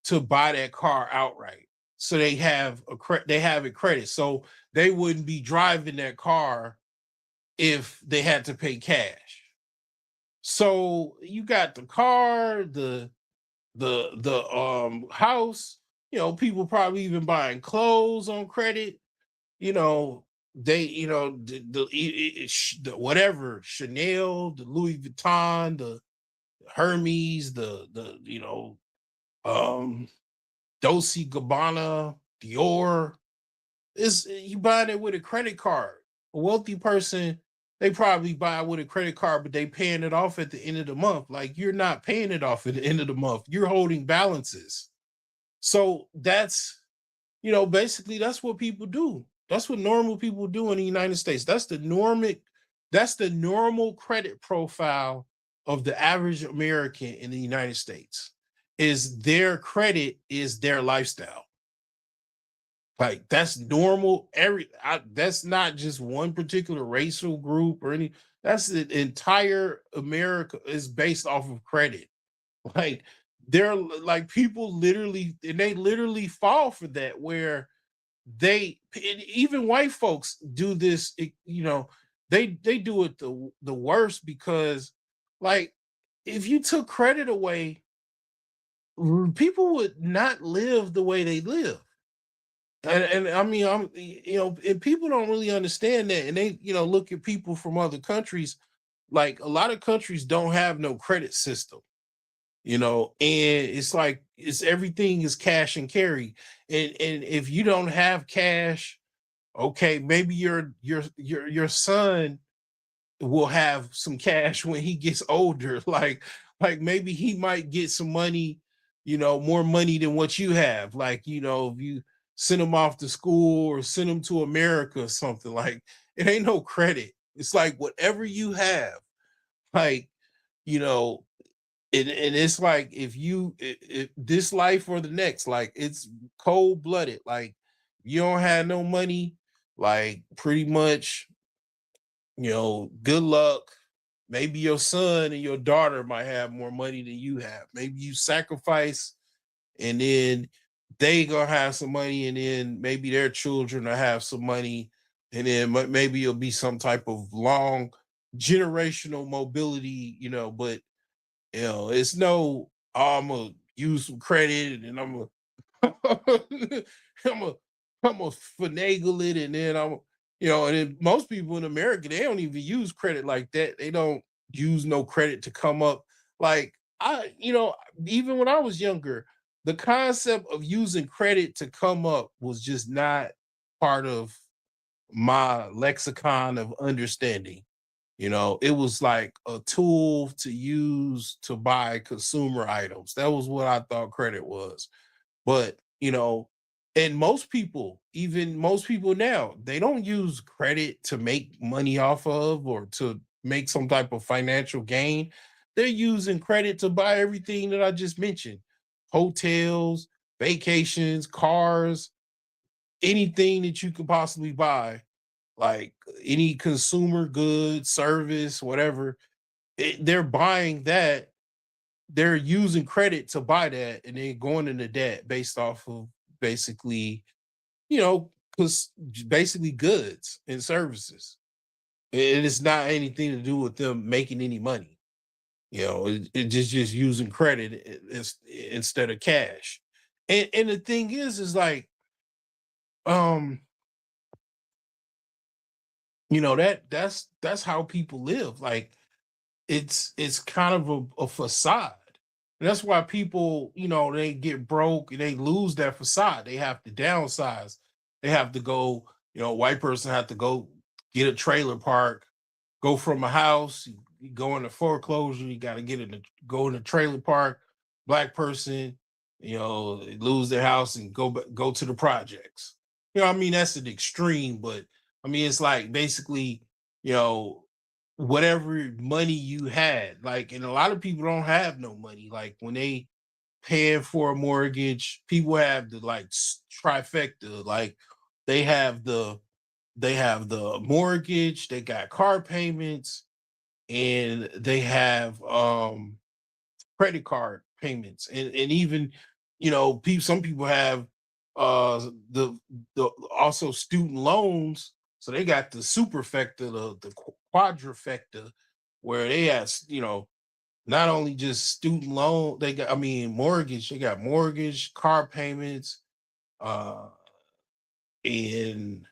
to buy that car outright. So they have a credit. So they wouldn't be driving that car if they had to pay cash. So you got the car, the house, people probably even buying clothes on credit, you know, they, the whatever, Chanel, the Louis Vuitton, the Hermes, the um Dolce Gabbana, Dior, is you buying it with a credit card. A wealthy person, they probably buy it with a credit card, but they paying it off at the end of the month. Like you're not paying it off at the end of the month. You're holding balances. So that's basically that's what people do. That's what normal people do in the United States. That's the normal credit profile of the average American in the United States. Is their credit is their lifestyle. Like that's normal. That's not just one particular racial group or any. That's the entire America is based off of credit. Like they're like people literally, and they literally fall for that. Where even white folks do this. They do it the worst because, like, if you took credit away, people would not live the way they live. And I mean, and people don't really understand that, and they look at people from other countries like a lot of countries don't have no credit system, and it's like it's everything is cash and carry. And if you don't have cash, okay, maybe your son will have some cash when he gets older. Like maybe he might get some money, more money than what you have. Like, if you send him off to school or send him to America or something, like it ain't no credit. It's like whatever you have, like, you know, and it's like if this life or the next, like it's cold blooded. Like you don't have no money, like pretty much, good luck. Maybe your son and your daughter might have more money than you have. Maybe you sacrifice and then they gonna have some money, and then maybe their children will have some money, and then maybe it'll be some type of long generational mobility, but it's no, oh, I'm gonna use some credit and I'm gonna I'm a I'm a finagle it, and then and then most people in America, they don't even use credit like that. They don't use no credit to come up. Like even when I was younger, the concept of using credit to come up was just not part of my lexicon of understanding. It was like a tool to use to buy consumer items. That was what I thought credit was. But, and even most people now, they don't use credit to make money off of or to make some type of financial gain. They're using credit to buy everything that I just mentioned: hotels, vacations, cars, anything that you could possibly buy, like any consumer good, service, whatever. They're buying that, they're using credit to buy that, and then going into debt based off of basically, because basically goods and services. And it's not anything to do with them making any money. It just using credit instead of cash. And the thing is like, um, that's how people live. Like it's kind of a facade. And that's why people, they get broke and they lose that facade. They have to downsize. They have to go, white person have to go get a trailer park, go from a house, you go into foreclosure, you got to go in a trailer park. Black person, lose their house and go to the projects. I mean, that's an extreme, but I mean, it's like basically, you know, whatever money you had, like, and a lot of people don't have no money. Like when they paying for a mortgage, people have the like trifecta. Like they have the mortgage, they got car payments, and they have credit card payments, and even people, some people have uh the also student loans, so they got the superfecta, the quadrifecta, where they have not only just student loan, they got, I mean, mortgage, they got mortgage, car payments, uh and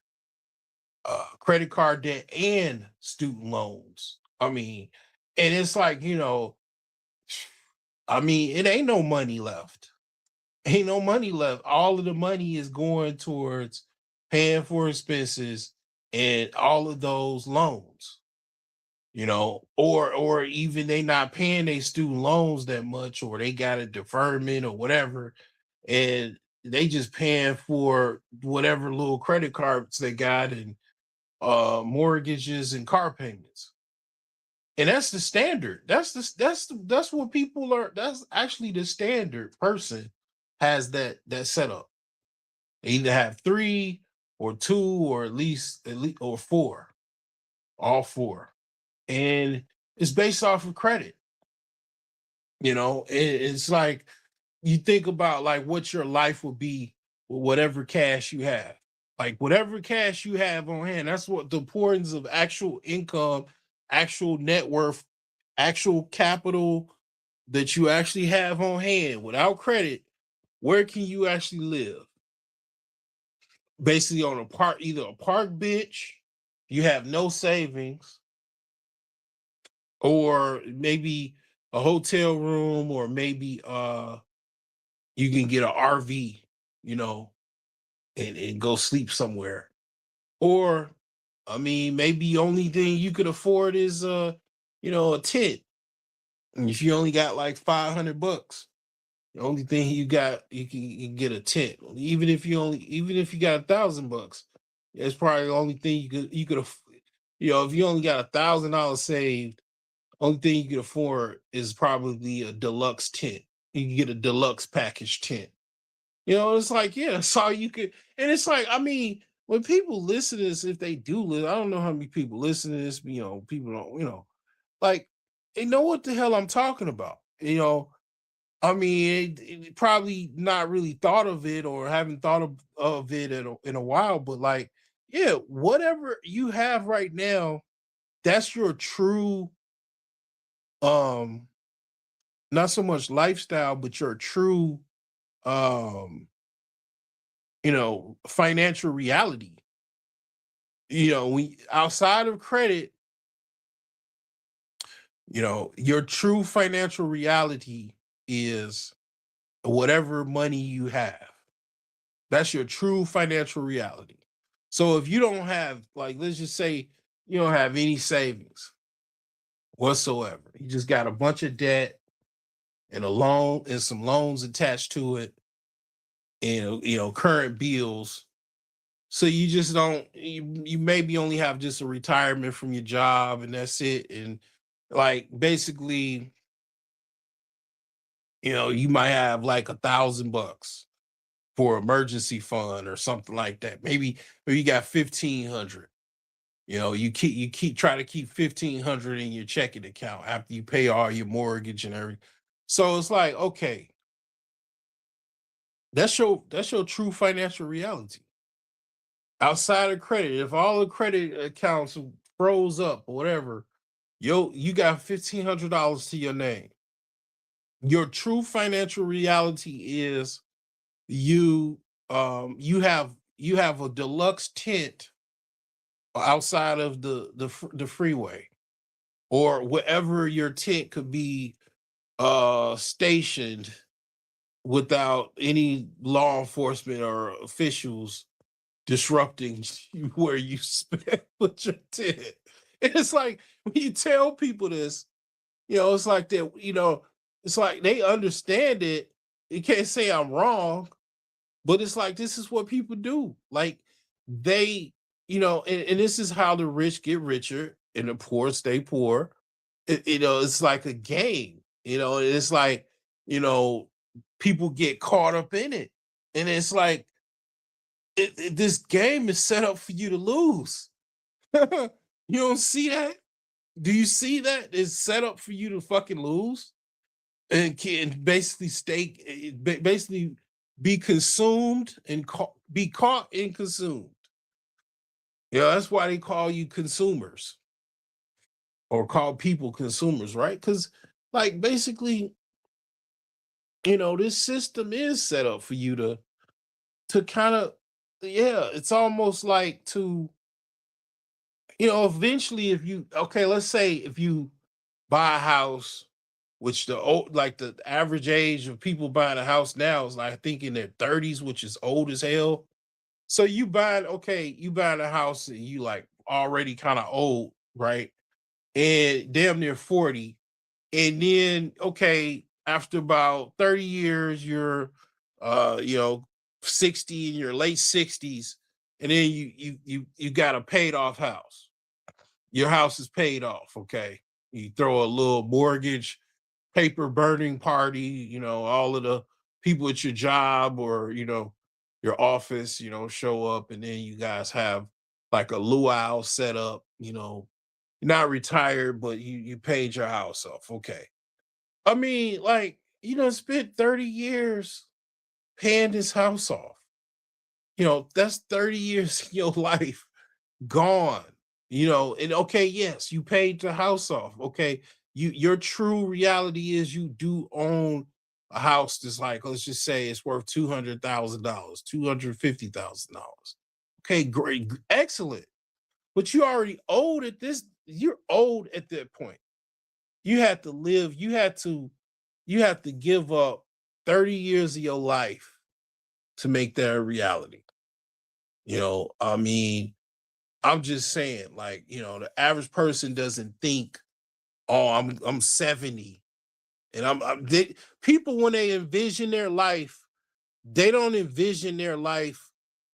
credit card debt and student loans. I mean, and it's like, I mean, it ain't no money left. Ain't no money left. All of the money is going towards paying for expenses and all of those loans, or even they not paying their student loans that much, or they got a deferment or whatever, and they just paying for whatever little credit cards they got, and mortgages and car payments. And that's the standard. That's what people are. That's actually the standard person has that setup. They either have three or two or at least or four, all four, and it's based off of credit. It's like you think about like what your life would be with whatever cash you have. Like whatever cash you have on hand, that's what the importance of actual income, actual net worth, actual capital that you actually have on hand without credit. Where can you actually live? Basically on either a park bench, you have no savings, or maybe a hotel room, or maybe you can get an RV, you know, and go sleep somewhere. Or I mean, maybe only thing you could afford is a tent. And if you only got like $500, the only thing you can get a tent. Even if you got $1,000, it's probably the only thing if you only got $1,000 saved, only thing you can afford is probably a deluxe tent. You can get a deluxe package tent. It's like, yeah, that's all you could. And it's like, I mean, when people listen to this, if they do listen, I don't know how many people listen to this, people don't, like, they know what the hell I'm talking about. I mean, it probably not really thought of it, or haven't thought of it in a while, but like, yeah, whatever you have right now, that's your true, um, not so much lifestyle, but your true, um, financial reality. When outside of credit, your true financial reality is whatever money you have. That's your true financial reality. So if you don't have, like, let's just say you don't have any savings whatsoever, you just got a bunch of debt and a loan and some loans attached to it, and current bills. So you just don't you maybe only have just a retirement from your job, and that's it. And like, basically, you might have like $1,000 for emergency fund or something like that. Maybe you got 1,500. You keep try to keep 1,500 in your checking account after you pay all your mortgage and everything. So it's like, okay, that's your true financial reality. Outside of credit, if all the credit accounts froze up or whatever, you got $1,500 to your name. Your true financial reality is you have a deluxe tent outside of the freeway, or wherever your tent could be stationed, without any law enforcement or officials disrupting where you spend with your tent. And it's like, when you tell people this, it's like that, it's like they understand it. You can't say I'm wrong, but it's like, this is what people do. Like, they, and this is how the rich get richer and the poor stay poor. It's like a game. It's like, you know, people get caught up in it. And it's like, this game is set up for you to lose. You don't see that? Do you see that? It's set up for you to fucking lose, and can basically basically be consumed and be caught and consumed. Yeah, that's why they call you consumers, or call people consumers, right? Because, like, basically, this system is set up for you to kind of, yeah, it's almost like to, eventually, if you, okay, let's say if you buy a house, which the average age of people buying a house now is, like, I think in their 30s, which is old as hell. So you buying a house and you, like, already kind of old, right? And damn near 40. And then, okay, after about 30 years, you're 60, in your late 60s, and then you got a paid off house. Your house is paid off, okay? You throw a little mortgage paper burning party, all of the people at your job, or your office, show up, and then you guys have like a luau set up. You're not retired, but you paid your house off, okay? I mean, like, spent 30 years paying this house off. That's 30 years of your life gone. And okay, yes, you paid the house off. Okay. Your true reality is you do own a house that's, like, let's just say it's worth $200,000, $250,000. Okay, great, excellent. But you're old at that point. you had to live, you had to give up 30 years of your life to make that a reality. I mean, I'm just saying, like, the average person doesn't think, oh, I'm 70 and people when they envision their life, they don't envision their life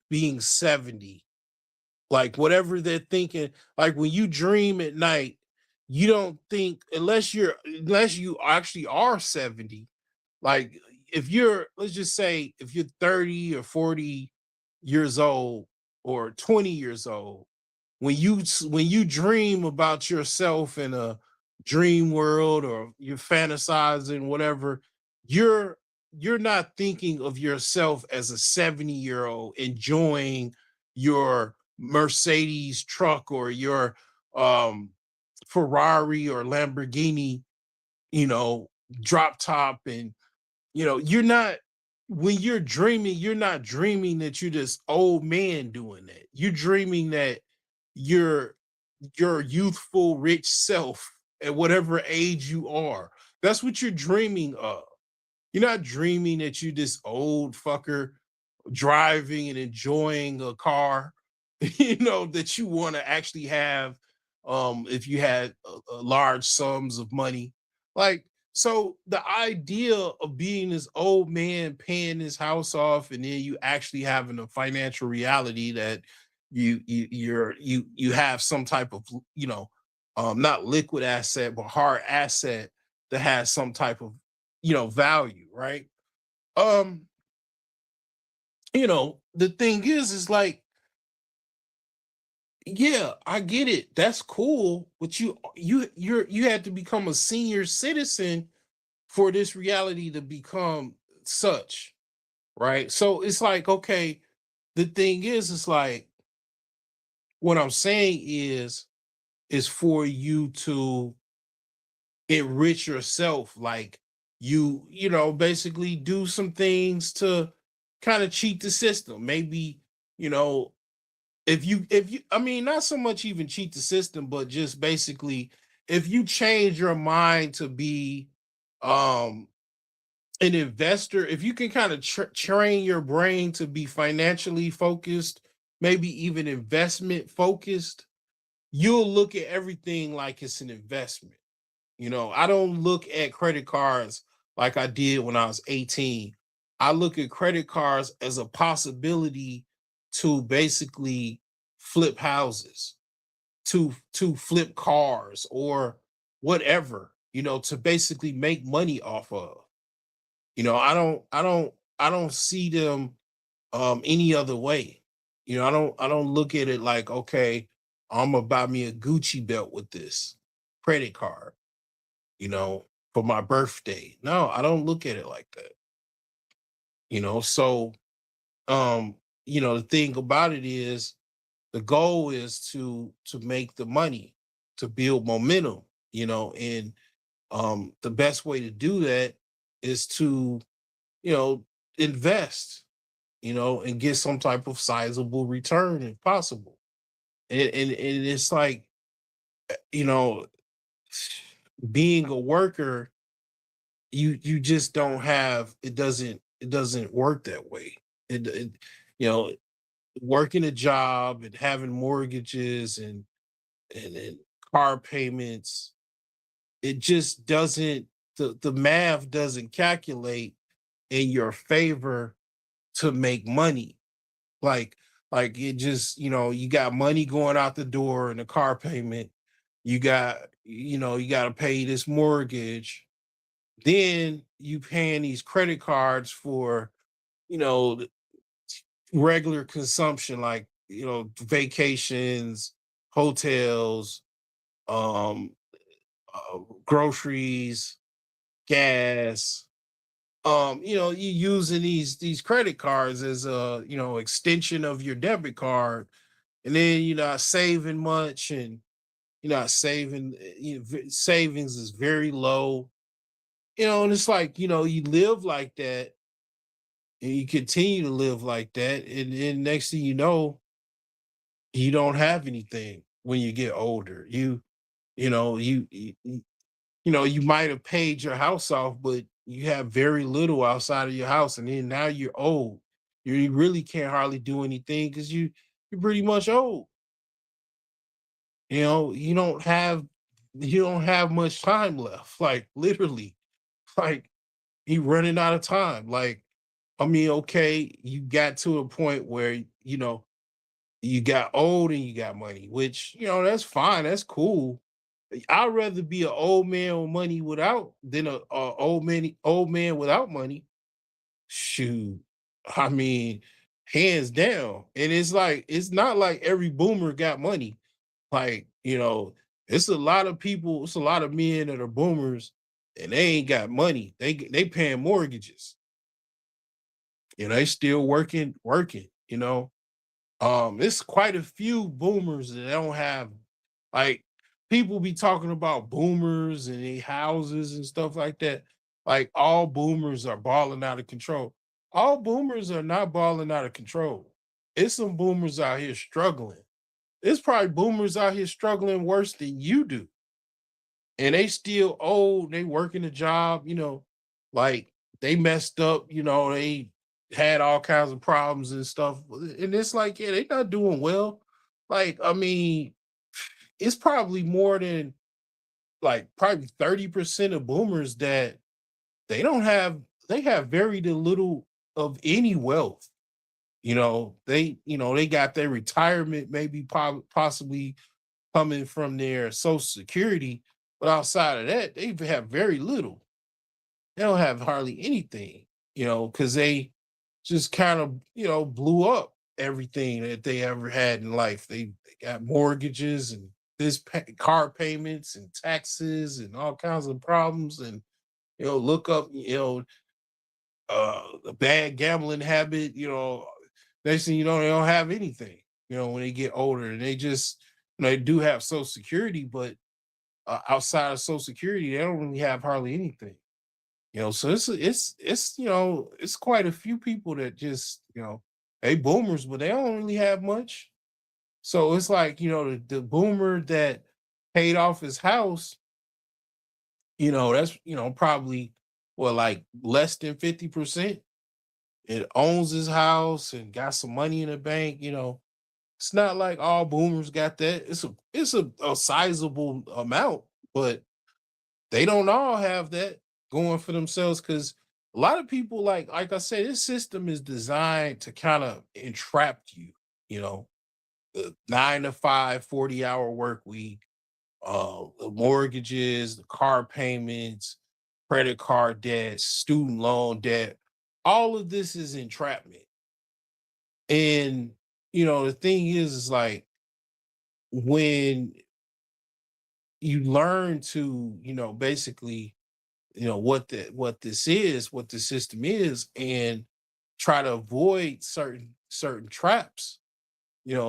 being 70. Like whatever they're thinking, like when you dream at night, you don't think unless you actually are 70. Like if you're, let's just say if you're 30 or 40 years old or 20 years old, when you dream about yourself in a dream world or you're fantasizing whatever, you're you're not thinking of yourself as a 70-year-old enjoying your Mercedes truck or your um Ferrari or Lamborghini, you know, drop top. And you're not, when you're dreaming, you're not dreaming that you're this old man doing that. You're dreaming that you're your youthful rich self at whatever age you are. That's what you're dreaming of. You're not dreaming that you this old fucker driving and enjoying a car, that you want to actually have, if you had large sums of money. Like, so the idea of being this old man paying his house off and then you actually having a financial reality that you have some type of, not liquid asset but hard asset that has some type of, value, right? um the thing is like, yeah, I get it. That's cool, but you had to become a senior citizen for this reality to become such, right? So it's like, okay, the thing is, it's like, what I'm saying is for you to enrich yourself, like, basically do some things to kind of cheat the system. Maybe, you know, if you I mean, not so much even cheat the system, but just basically, if you change your mind to be um an investor, if you can kind of train your brain to be financially focused, maybe even investment focused, you'll look at everything like it's an investment. I don't look at credit cards like I did when I was 18. I look at credit cards as a possibility to basically flip houses, to flip cars or whatever, to basically make money off of. I don't see them any other way. I don't look at it like, okay, I'm gonna buy me a Gucci belt with this credit card, you know, for my birthday. No, I don't look at it like that. So um, the thing about it is the goal is to make the money, to build momentum, and the best way to do that is to, you know, invest, and get some type of sizable return if possible. And it's like, you know, being a worker, you just don't have, it doesn't work that way. It you know working a job and having mortgages and car payments, it just doesn't, the math doesn't calculate in your favor to make money. Like it just, you got money going out the door and a car payment, you got to pay this mortgage, then you paying these credit cards for, you know regular consumption, like, vacations, hotels, um groceries, gas. You using these credit cards as a, extension of your debit card, and then you're not saving much, and you're not saving, savings is very low. And it's like, you live like that, and you continue to live like that, and then next thing you know, you don't have anything when you get older. You you might have paid your house off, but you have very little outside of your house, and then now you're old. You really can't hardly do anything because you're pretty much old. You don't have much time left. Like literally, like you running out of time. Like, I mean, okay, you got to a point where you got old and you got money, which that's fine. That's cool. I'd rather be an old man with money without than a old man without money. Shoot, I mean, hands down. And it's not like every boomer got money. Like it's a lot of people. It's a lot of men that are boomers, and they ain't got money. They paying mortgages. They still working. It's quite a few boomers that don't have, like, people be talking about boomers and their houses and stuff like that. Like all boomers are balling out of control. All boomers are not balling out of control. It's some boomers out here struggling. It's probably boomers out here struggling worse than you do. And they still old, they working a job, like they messed up, they had all kinds of problems and stuff. And it's like, yeah, they not doing well. Like, I mean, it's probably more than like probably 30% of boomers that they have very little of any wealth. They got their retirement maybe possibly coming from their social security, but outside of that, they have very little. They don't have hardly anything, because they just kind of, blew up everything that they ever had in life. They got mortgages and car payments and taxes and all kinds of problems. And, look up, a bad gambling habit, next thing you know, they don't have anything, when they get older. And they just, they do have social security, but outside of social security, they don't really have hardly anything. So it's quite a few people that just they boomers, but they don't really have much. So it's like the boomer that paid off his house, that's probably like less than 50%. It owns his house and got some money in the bank. It's not like all boomers got that. It's a sizable amount, but they don't all have that going for themselves because a lot of people, like I said, this system is designed to kind of entrap you. You know, the 9 to 5, 40-hour work week, the mortgages, the car payments, credit card debt, student loan debt. All of this is entrapment. And the thing is like when you learn to, basically what the system is, and try to avoid certain traps.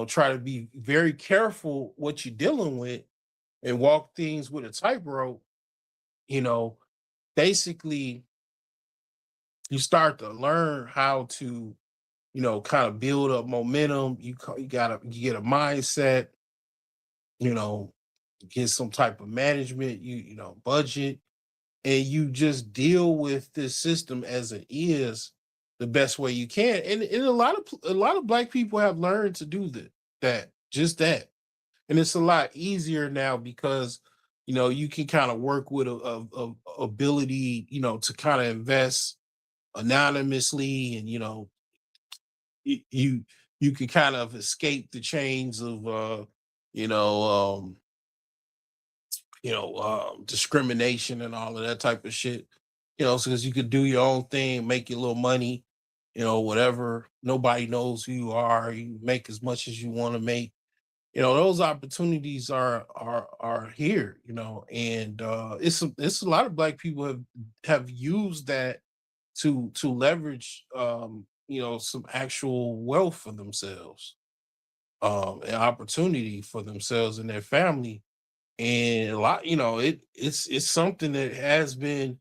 Try to be very careful what you're dealing with and walk things with a tightrope. you know Basically, you start to learn how to kind of build up momentum. You get a mindset, you know get some type of management, budget, and you just deal with this system as it is the best way you can. And a lot of black people have learned to do that. And it's a lot easier now because you can kind of work with a ability, to kind of invest anonymously. And you can kind of escape the chains of you know discrimination and all of that type of shit. So because you could do your own thing, make your little money, whatever. Nobody knows who you are. You make as much as you want to make. Those opportunities are here. And it's a lot of black people have used that to leverage some actual wealth for themselves, and opportunity for themselves and their family. And a lot, it's something that has been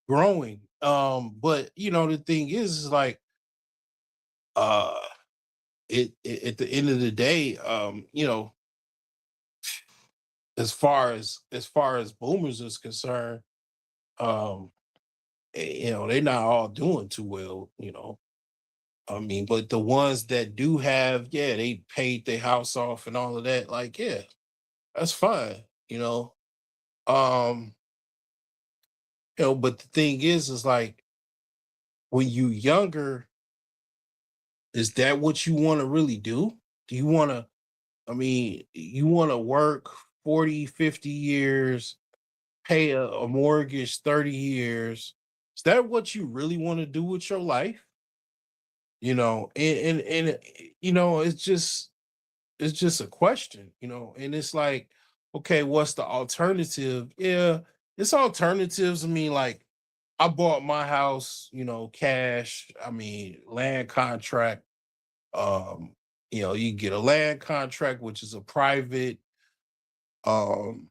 growing. But the thing is like uh at the end of the day, as far as boomers is concerned, um, they're not all doing too well. I mean, but the ones that do have, yeah, they paid their house off and all of that, like, yeah, that's fine. Um, but the thing is like when you younger, is that what you want to really do? Do you want to, I mean, you want to work 40, 50 years, pay a mortgage 30 years? Is that what you really want to do with your life? It's just a question, and it's like, okay, what's the alternative? Yeah, it's alternatives. I mean, like, I bought my house, cash. I mean, land contract. Um, you get a land contract, which is a private um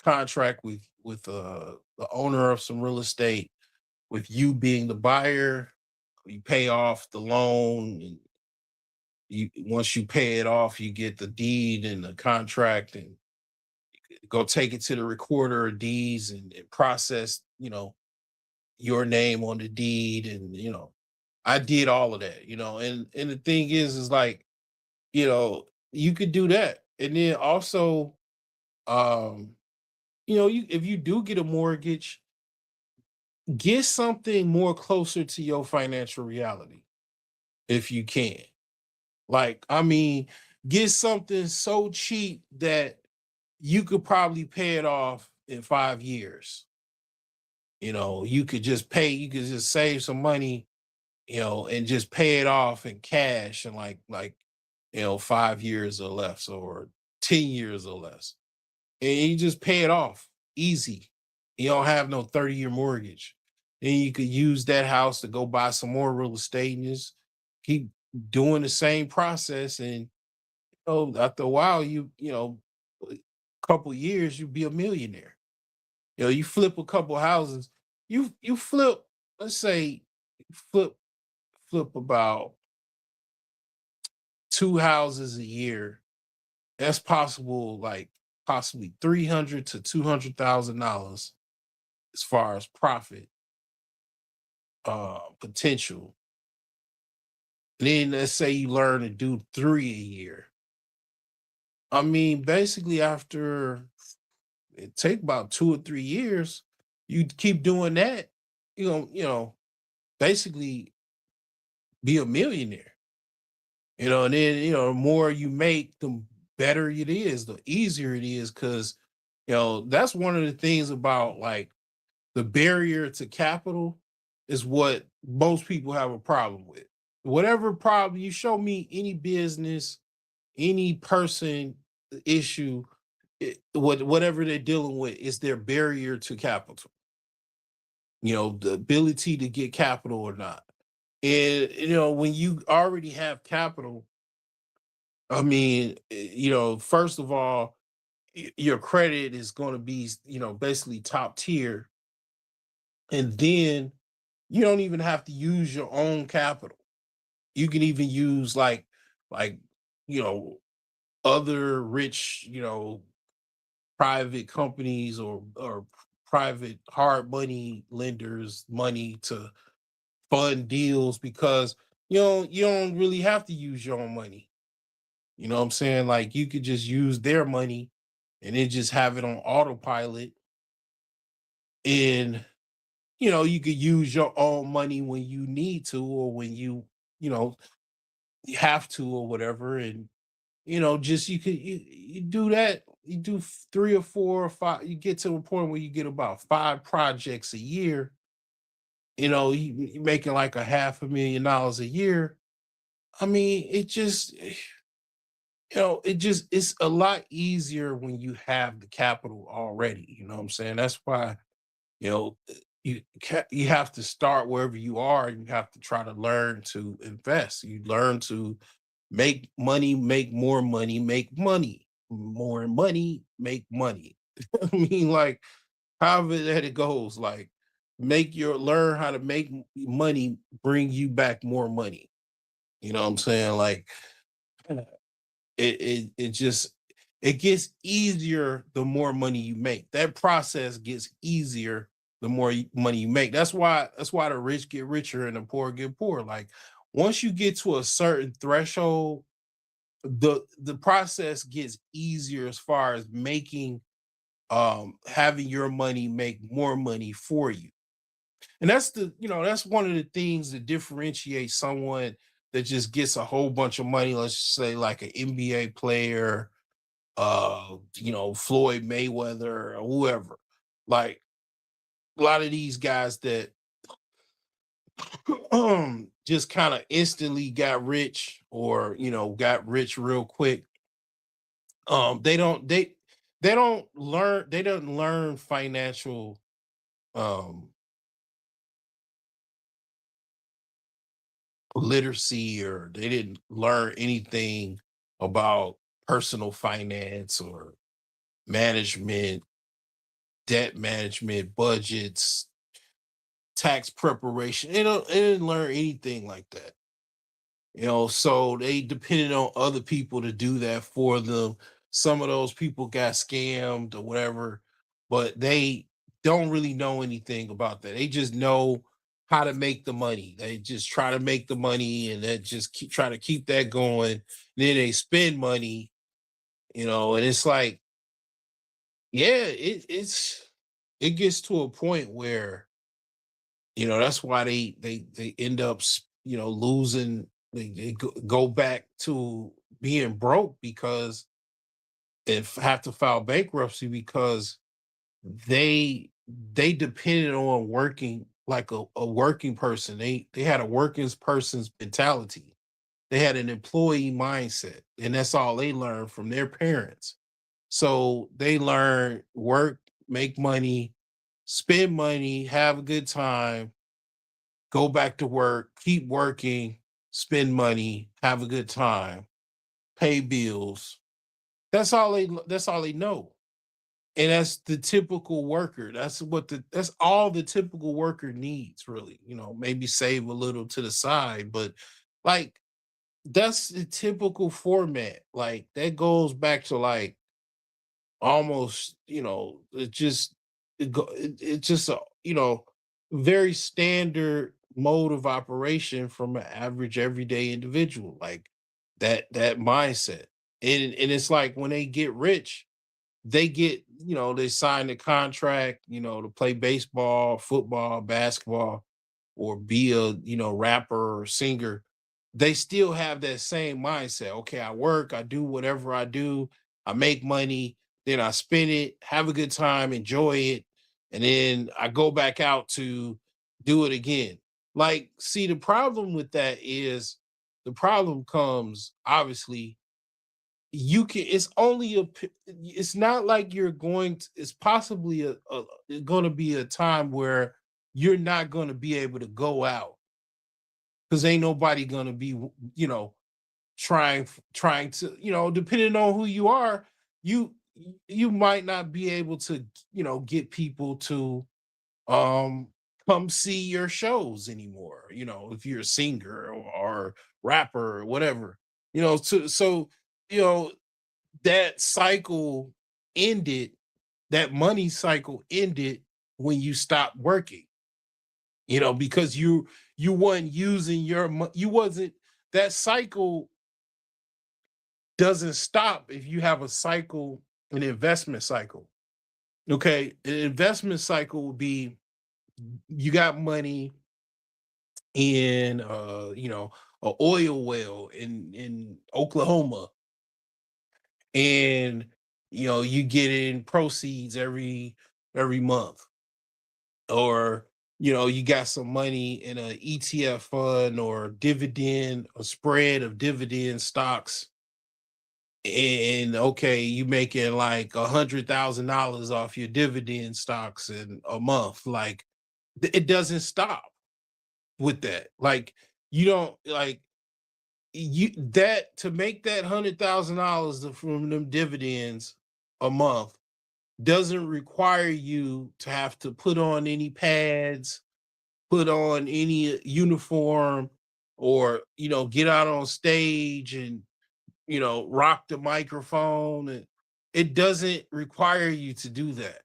contract with the owner of some real estate, with you being the buyer. You pay off the loan, and you once you pay it off, you get the deed and the contract, and go take it to the recorder of deeds, and process your name on the deed. And I did all of that. And the thing is like, you could do that. And then also, um if you do get a mortgage, get something more closer to your financial reality if you can. Like, I mean, get something so cheap that you could probably pay it off in 5 years. You could just save some money, and just pay it off in cash in like 5 years or less, or 10 years or less. And you just pay it off easy. You don't have no 30-year mortgage. Then you could use that house to go buy some more real estate and just keep doing the same process. And after a while, a couple years, you'll be a millionaire. You flip a couple houses, you flip, let's say, flip flip about two houses a year. That's possible, like possibly 300 to $200,000 as far as profit potential. Then let's say you learn to do three a year. I mean, basically, after it take about 2 or 3 years, you keep doing that, basically be a millionaire. And then the more you make, the better it is, the easier it is, because that's one of the things about, like, the barrier to capital is what most people have a problem with. Whatever problem you show me, any business, any person, issue, whatever they're dealing with, is their barrier to capital. The ability to get capital or not. And when you already have capital, I mean, first of all, your credit is going to be, basically top tier. And then you don't even have to use your own capital. You can even use like, you know, other rich, private companies, or private hard money lenders money to fund deals, because you don't really have to use your own money. You know what I'm saying? Like, you could just use their money and then just have it on autopilot. And you could use your own money when you need to, or when you know you have to, or whatever. And just you do that. You do three or four or five. You get to a point where you get about 5 projects a year. You making like a $500,000 a year. I mean, it's a lot easier when you have the capital already. You know what I'm saying? That's why, you know, you have to start wherever you are, and you have to try to learn to invest. You learn to make money, make more money, make money, more money, make money. I mean, like, however that it goes, like, learn how to make money, bring you back more money. You know what I'm saying? Like, it just It gets easier the more money you make. That process gets easier the more money you make. That's why the rich get richer and the poor get poor. Like once you get to a certain threshold, the process gets easier as far as making having your money make more money for you. And that's one of the things that differentiates someone that just gets a whole bunch of money, let's just say like an NBA player, Floyd Mayweather or whoever. Like a lot of these guys that just kind of instantly got rich or got rich real quick. They don't learn financial um literacy, or they didn't learn anything about personal finance or management, debt management, budgets, tax preparation. They didn't learn anything like that. So they depended on other people to do that for them. Some of those people got scammed or whatever, but they don't really know anything about that. They just know how to make the money. They just try to make the money and then just try to keep that going. Then they spend money, and it's like, yeah, it gets to a point where that's why they end up losing. They go back to being broke because if have to file bankruptcy because they they depended on working like a working person. They had a working person's mentality. They had an employee mindset, and that's all they learned from their parents. So they learn work, make money, spend money, have a good time, go back to work, keep working, spend money, have a good time, pay bills. That's all they know. And that's the typical worker. That's all the typical worker needs, really. Maybe save a little to the side, but like that's the typical format. Like that goes back to like almost, it's just a, very standard mode of operation from an average everyday individual. Like that mindset. And it's like when they get rich, they sign the contract, to play baseball, football, basketball, or be a, rapper or singer. They still have that same mindset. Okay, I work, I do whatever I do, I make money, then I spend it, have a good time, enjoy it, and then I go back out to do it again. Like, see, the problem with that is the problem comes obviously you can it's only it's not like you're going to it's possibly going to be a time where you're not going to be able to go out because ain't nobody going to be trying to depending on who you are, you you might not be able to get people to um come see your shows anymore, if you're a singer or rapper or whatever, so you know that cycle ended, that money cycle ended when you stopped working, because you wasn't using you wasn't that cycle doesn't stop if you have a cycle, an investment cycle. Okay, an investment cycle would be you got money in a oil well in Oklahoma, and you get in proceeds every month, or you got some money in a ETF fund or dividend, a spread of dividend stocks, and okay, you making like $100,000 off your dividend stocks in a month. Like it doesn't stop with that. Like you don't like you that to make that $100,000 from them dividends a month doesn't require you to have to put on any pads, put on any uniform, or get out on stage and rock the microphone. it doesn't require you to do that.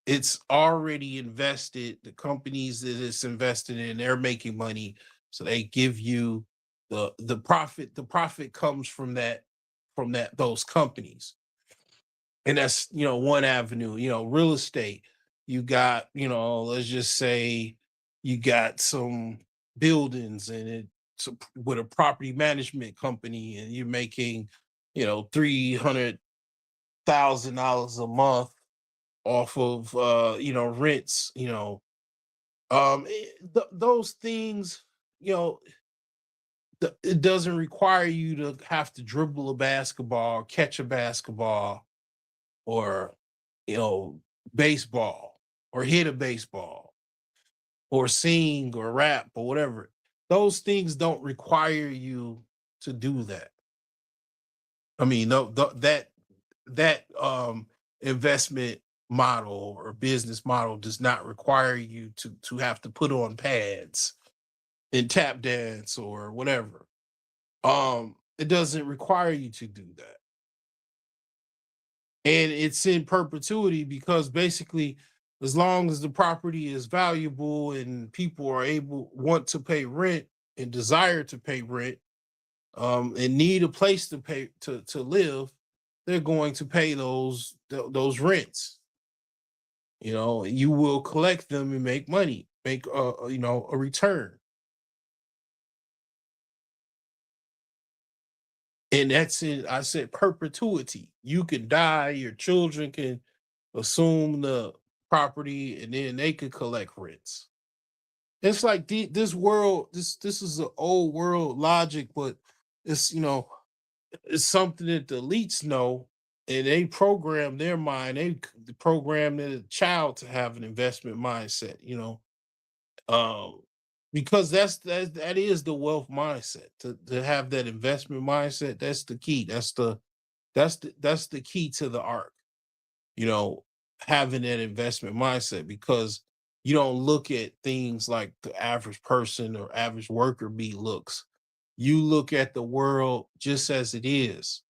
It's already invested. The companies that it's invested in, they're making money. So they give you the profit. The profit comes from that those companies. And that's, one avenue. Real estate. You got, let's just say you got some buildings and with a property management company, and you're making, $300,000 a month off of rents, those things, you know it doesn't require you to have to dribble a basketball, catch a basketball, or you know baseball, or hit a baseball, or sing or rap or whatever. Those things don't require you to do that. I mean, no, that investment model or business model does not require you to have to put on pads and tap dance or whatever. It doesn't require you to do that. And it's in perpetuity because basically, as long as the property is valuable and people are able want to pay rent and desire to pay rent, and need a place to pay to live, they're going to pay those rents. You will collect them and make money, make a return. And that's it. I said perpetuity. You can die, your children can assume the property, and then they could collect rents. It's like this world, this is an old world logic, but it's it's something that the elites know, and they program their mind. They program their child to have an investment mindset. Um, because that is the wealth mindset. To have that investment mindset, that's the key. That's the key to the art. You know, having that investment mindset, because you don't look at things like the average person or average worker bee looks. You look at the world just as it is.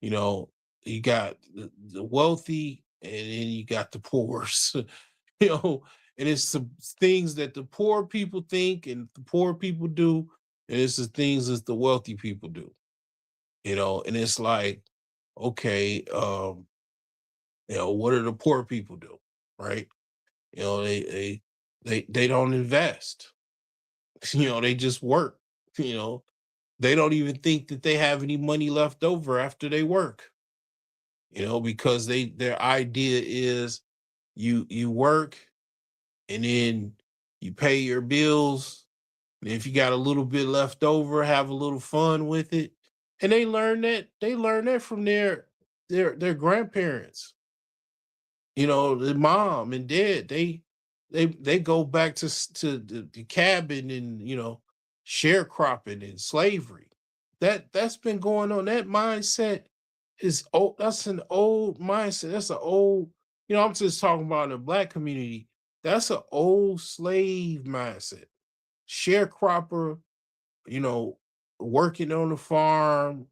You know, you got the wealthy, and then you got the poor. you know, and it's some things that the poor people think and the poor people do, and it's the things that the wealthy people do. And it's like, okay, what do the poor people do? Right? They don't invest. They just work. You know, they don't even think that they have any money left over after they work. Because their idea is you work, and then you pay your bills, and if you got a little bit left over, have a little fun with it. And they learn that from their grandparents. The mom and dad, they go back to the cabin, and sharecropping and slavery. That's been going on. That mindset is old. That's an old mindset. That's an old. I'm just talking about the black community. That's an old slave mindset. Sharecropper, you know, working on the farm,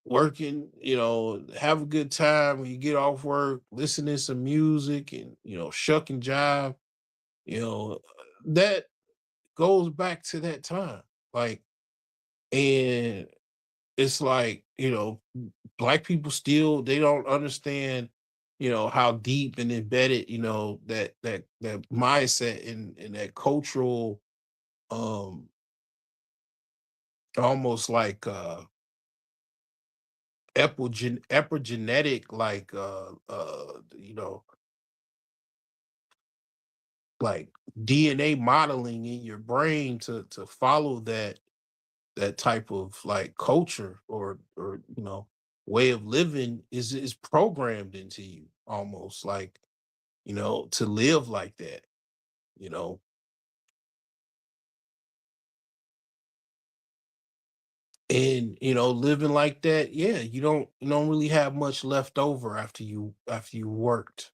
working, have a good time when you get off work, listen to some music, and, shuck and jive, you know, that goes back to that time. Like, and it's like, black people still, they don't understand, how deep and embedded, that mindset and that cultural, um, almost like, epigenetic, like like DNA modeling in your brain to follow that type of like culture, or way of living is programmed into you, almost like, to live like that, you know and living like that, yeah, you don't really have much left over after you worked,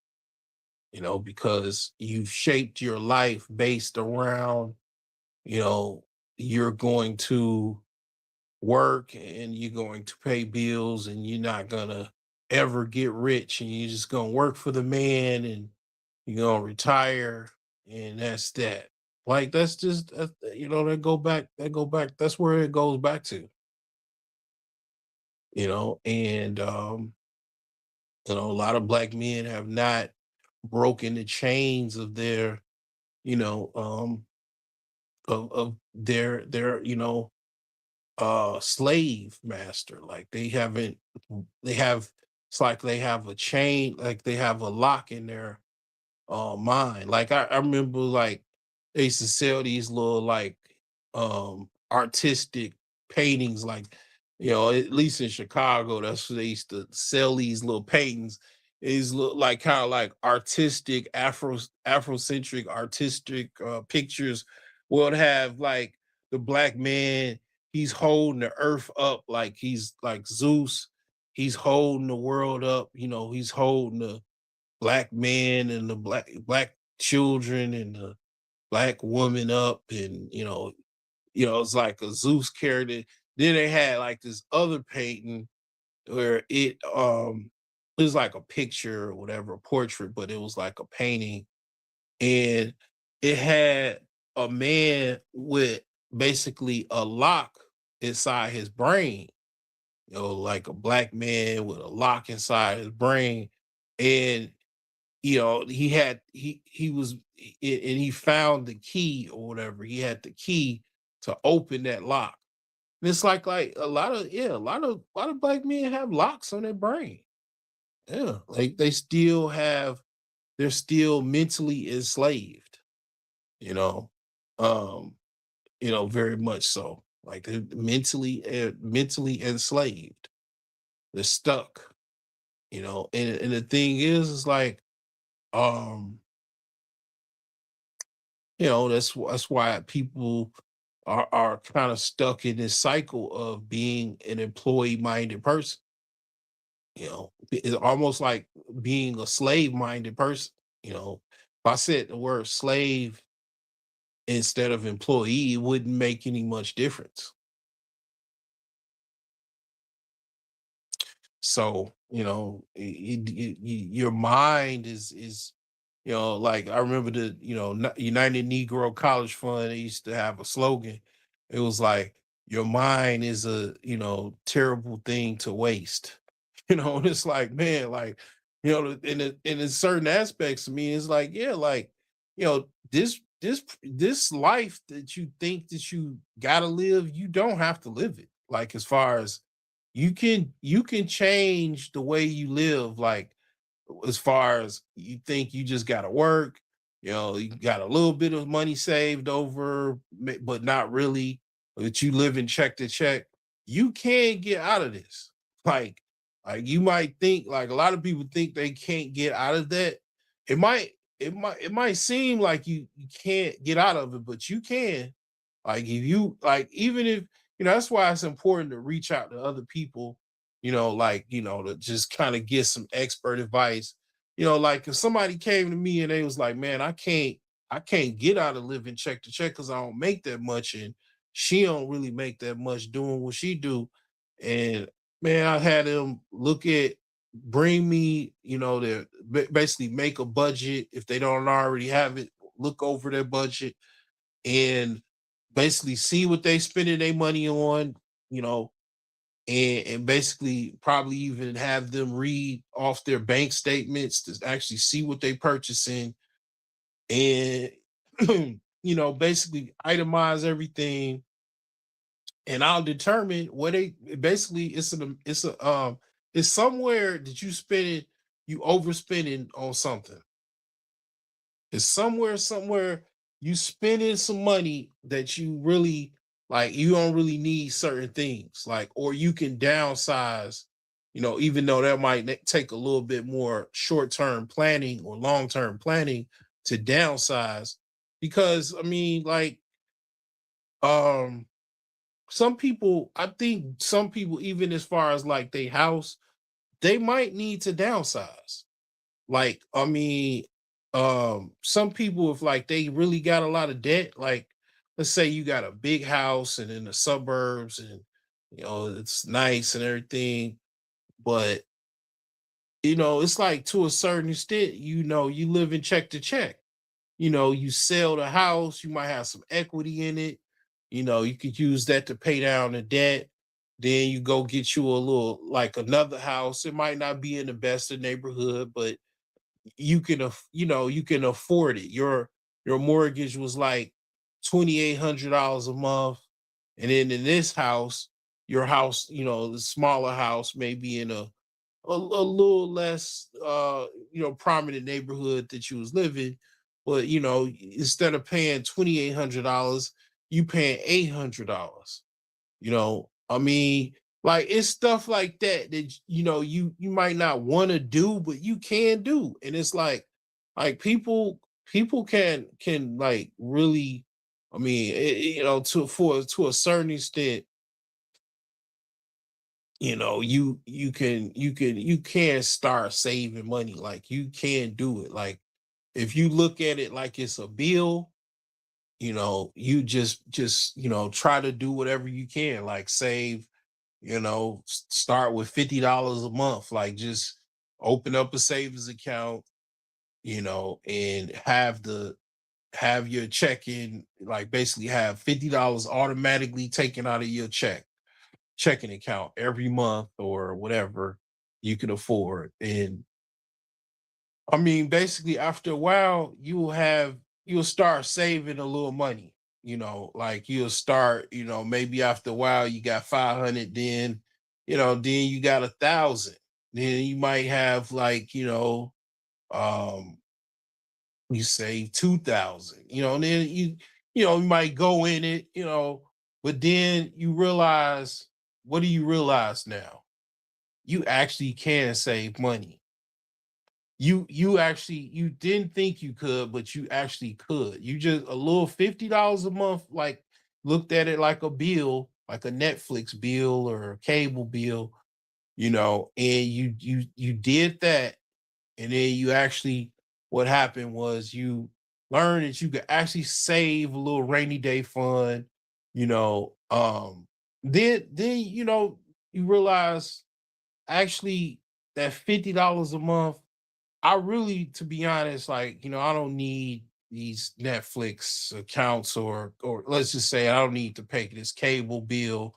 because you've shaped your life based around, you know, you're going to work and you're going to pay bills, and you're not gonna ever get rich and you're just gonna work for the man and you're gonna retire and that's that. Like that's just that go back, that's where it goes back to, and a lot of black men have not broken the chains of their, you know, of their slave master. Like they have it's like they have a chain, like they have a lock in their mind. Like I remember like they used to sell these little like artistic paintings, like at least in Chicago, that's where they used to sell these little paintings. These look like kind of like artistic Afrocentric artistic pictures. Will have like the black man, he's holding the earth up like he's like Zeus. He's holding the world up, he's holding the black man and the black children and the black woman up, and it's like a Zeus character. Then they had like this other painting where it was like a picture or whatever, a portrait, but it was like a painting, and it had a man with basically a lock inside his brain, like a black man with a lock inside his brain. And he had he was and he found the key or whatever. He had the key to open that lock. And it's like a lot of black men have locks on their brain. Yeah, like they're still mentally enslaved, you know. Um, very much so. Like they're mentally enslaved. They're stuck, and the thing is like um that's why people are kind of stuck in this cycle of being an employee minded person. It's almost like being a slave minded person. If I said the word slave instead of employee, it wouldn't make any much difference. So, your mind is like I remember the United Negro College Fund. They used to have a slogan. It was like your mind is a terrible thing to waste. And it's like, man, like in certain aspects of me, it's like, yeah, like this life that you think that you gotta live, you don't have to live it. Like as far as you can change the way you live, like as far as you think you just got to work, you got a little bit of money saved over, but not really, that you live in check to check. You can't get out of this. Like, like you might think, like a lot of people think they can't get out of that. It might, it might seem like you can't get out of it, but you can. Like if you like, even if that's why it's important to reach out to other people, to just kind of get some expert advice. Like if somebody came to me and they was like, man, I can't get out of living check to check because I don't make that much, and she don't really make that much doing what she do. And man, I had them bring me, to basically make a budget if they don't already have it, look over their budget and basically see what they spending their money on, you know, and basically probably even have them read off their bank statements to actually see what they purchasing and basically itemize everything, and I'll determine what they basically it's somewhere that you overspending on something. It's somewhere you spending some money that you really like, you don't really need certain things, like, or you can downsize, even though that might take a little bit more short-term planning or long-term planning to downsize. Because I mean, like, um, I think some people, even as far as like they house, they might need to downsize. Like, I mean, some people, if like they really got a lot of debt, like let's say you got a big house and in the suburbs and it's nice and everything, but it's like to a certain extent, you live in check to check. You sell the house, you might have some equity in it. You could use that to pay down the debt. Then you go get you a little like another house. It might not be in the best of neighborhood, but you can afford it. Your mortgage was like $2,800 a month, and then in this house, your house, the smaller house, may be in a little less prominent neighborhood that you was living, but instead of paying $2,800, you paying $800. I mean, like it's stuff like that that you might not want to do, but you can do. And it's like people can like really, I mean, to a certain extent, you can start saving money. Like you can do it. Like if you look at it like it's a bill, you just try to do whatever you can, like save, start with $50 a month, like just open up a savings account, and have your checking, like basically have $50 automatically taken out of your checking account every month or whatever you can afford. And I mean, basically, after a while, you'll start saving a little money. Like you'll start, maybe after a while you got 500, then you got 1,000. Then you might have like, um, you save 2,000. And then you might go in it, but then you realize, what do you realize now? You actually can save money. You didn't think you could, but you actually could. You just a little $50 a month, like looked at it like a bill, like a Netflix bill or a cable bill, and you did that, and then you actually, what happened was you learned that you could actually save a little rainy day fund, you know. Then you realize actually that $50 a month, I really, to be honest, like, I don't need these Netflix accounts, or let's just say I don't need to pay this cable bill.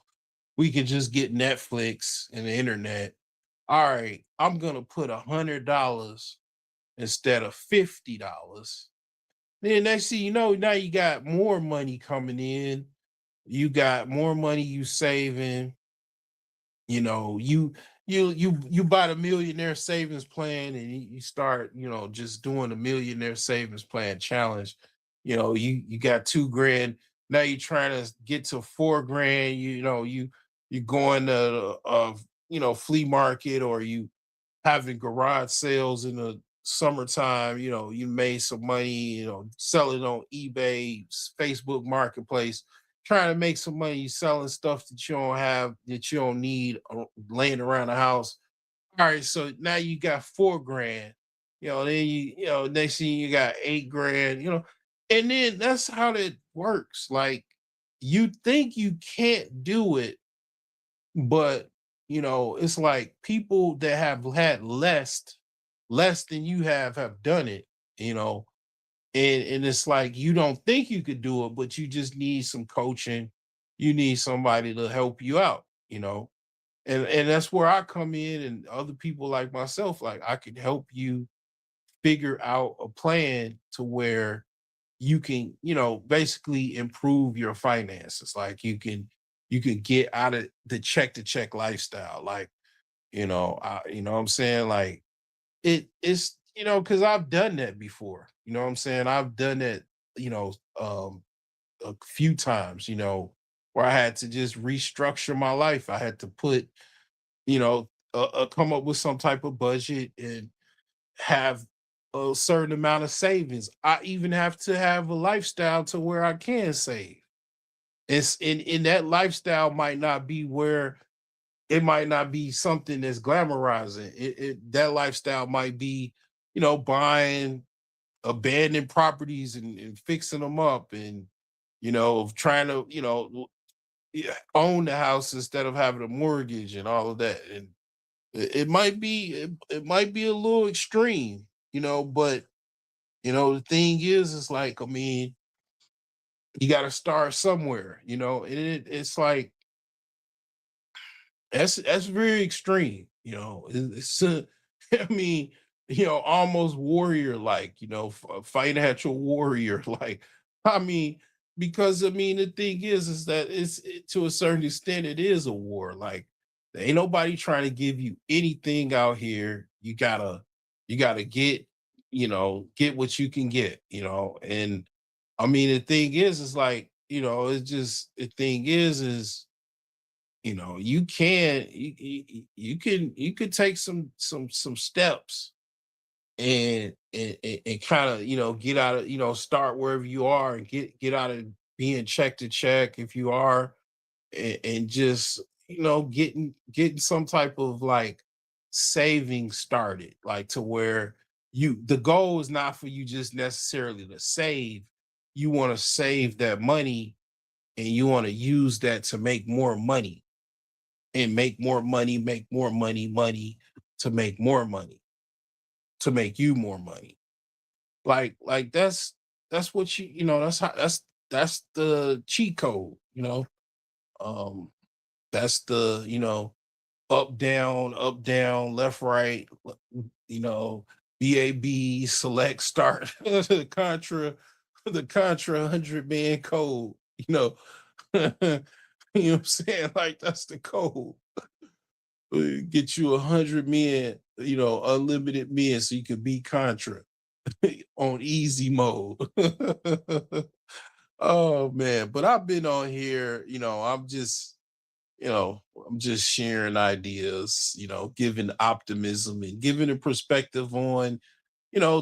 We can just get Netflix and the internet. All right, I'm gonna put $100 instead of $50. Then next thing you know, now you got more money coming in. You got more money you saving. You buy the millionaire savings plan, and you start, just doing the millionaire savings plan challenge. You got 2 grand. Now you're trying to get to 4 grand. You going to flea market, or you having garage sales in the summertime. You made some money, selling on eBay, Facebook Marketplace, trying to make some money selling stuff that you don't have, that you don't need, laying around the house. All right, so now you got 4 grand. Then next thing you got 8 grand. And then that's how that works. Like you think you can't do it, but it's like people that have had less than you have done it. you know and it's like you don't think you could do it, but you just need some coaching. You need somebody to help you out. And that's where I come in, and other people like myself, like I can help you figure out a plan to where you can, basically improve your finances. Like you can get out of the check to check lifestyle. Like, what I'm saying? Like it's, because I've done that before. You know what I'm saying? I've done that, you know, um a few times, where I had to just restructure my life. I had to put, come up with some type of budget and have a certain amount of savings. I even have to have a lifestyle to where I can save. It's in that lifestyle might not be where, it might not be something that's glamorizing. That lifestyle might be, buying abandoned properties and fixing them up, and trying to, yeah, own the house instead of having a mortgage and all of that. And it might be it might be a little extreme, but the thing is like, I mean, you got to start somewhere, it's like that's very extreme, It's I mean, almost warrior like, financial warrior like. I mean, because I mean, the thing is that to a certain extent it is a war. Like, there ain't nobody trying to give you anything out here. You gotta get what you can get, and I mean, the thing is like, it's just the thing is you can you could take some steps and kind of get out of start wherever you are and get out of being check to check if you are, and just getting some type of like saving started, like to where the goal is not for you just necessarily to save. You want to save that money and you want to use that to make more money and make more money to make more money, to make you more money. Like that's what that's how that's the cheat code, Um that's the, up down, left, right, you know, BAB, select, start, the contra 100 man code, you know what I'm saying? Like that's the code. Get you 100 men, unlimited men, so you can be Contra on easy mode. Oh man, but I've been on here, I'm just sharing ideas, giving optimism and giving a perspective on,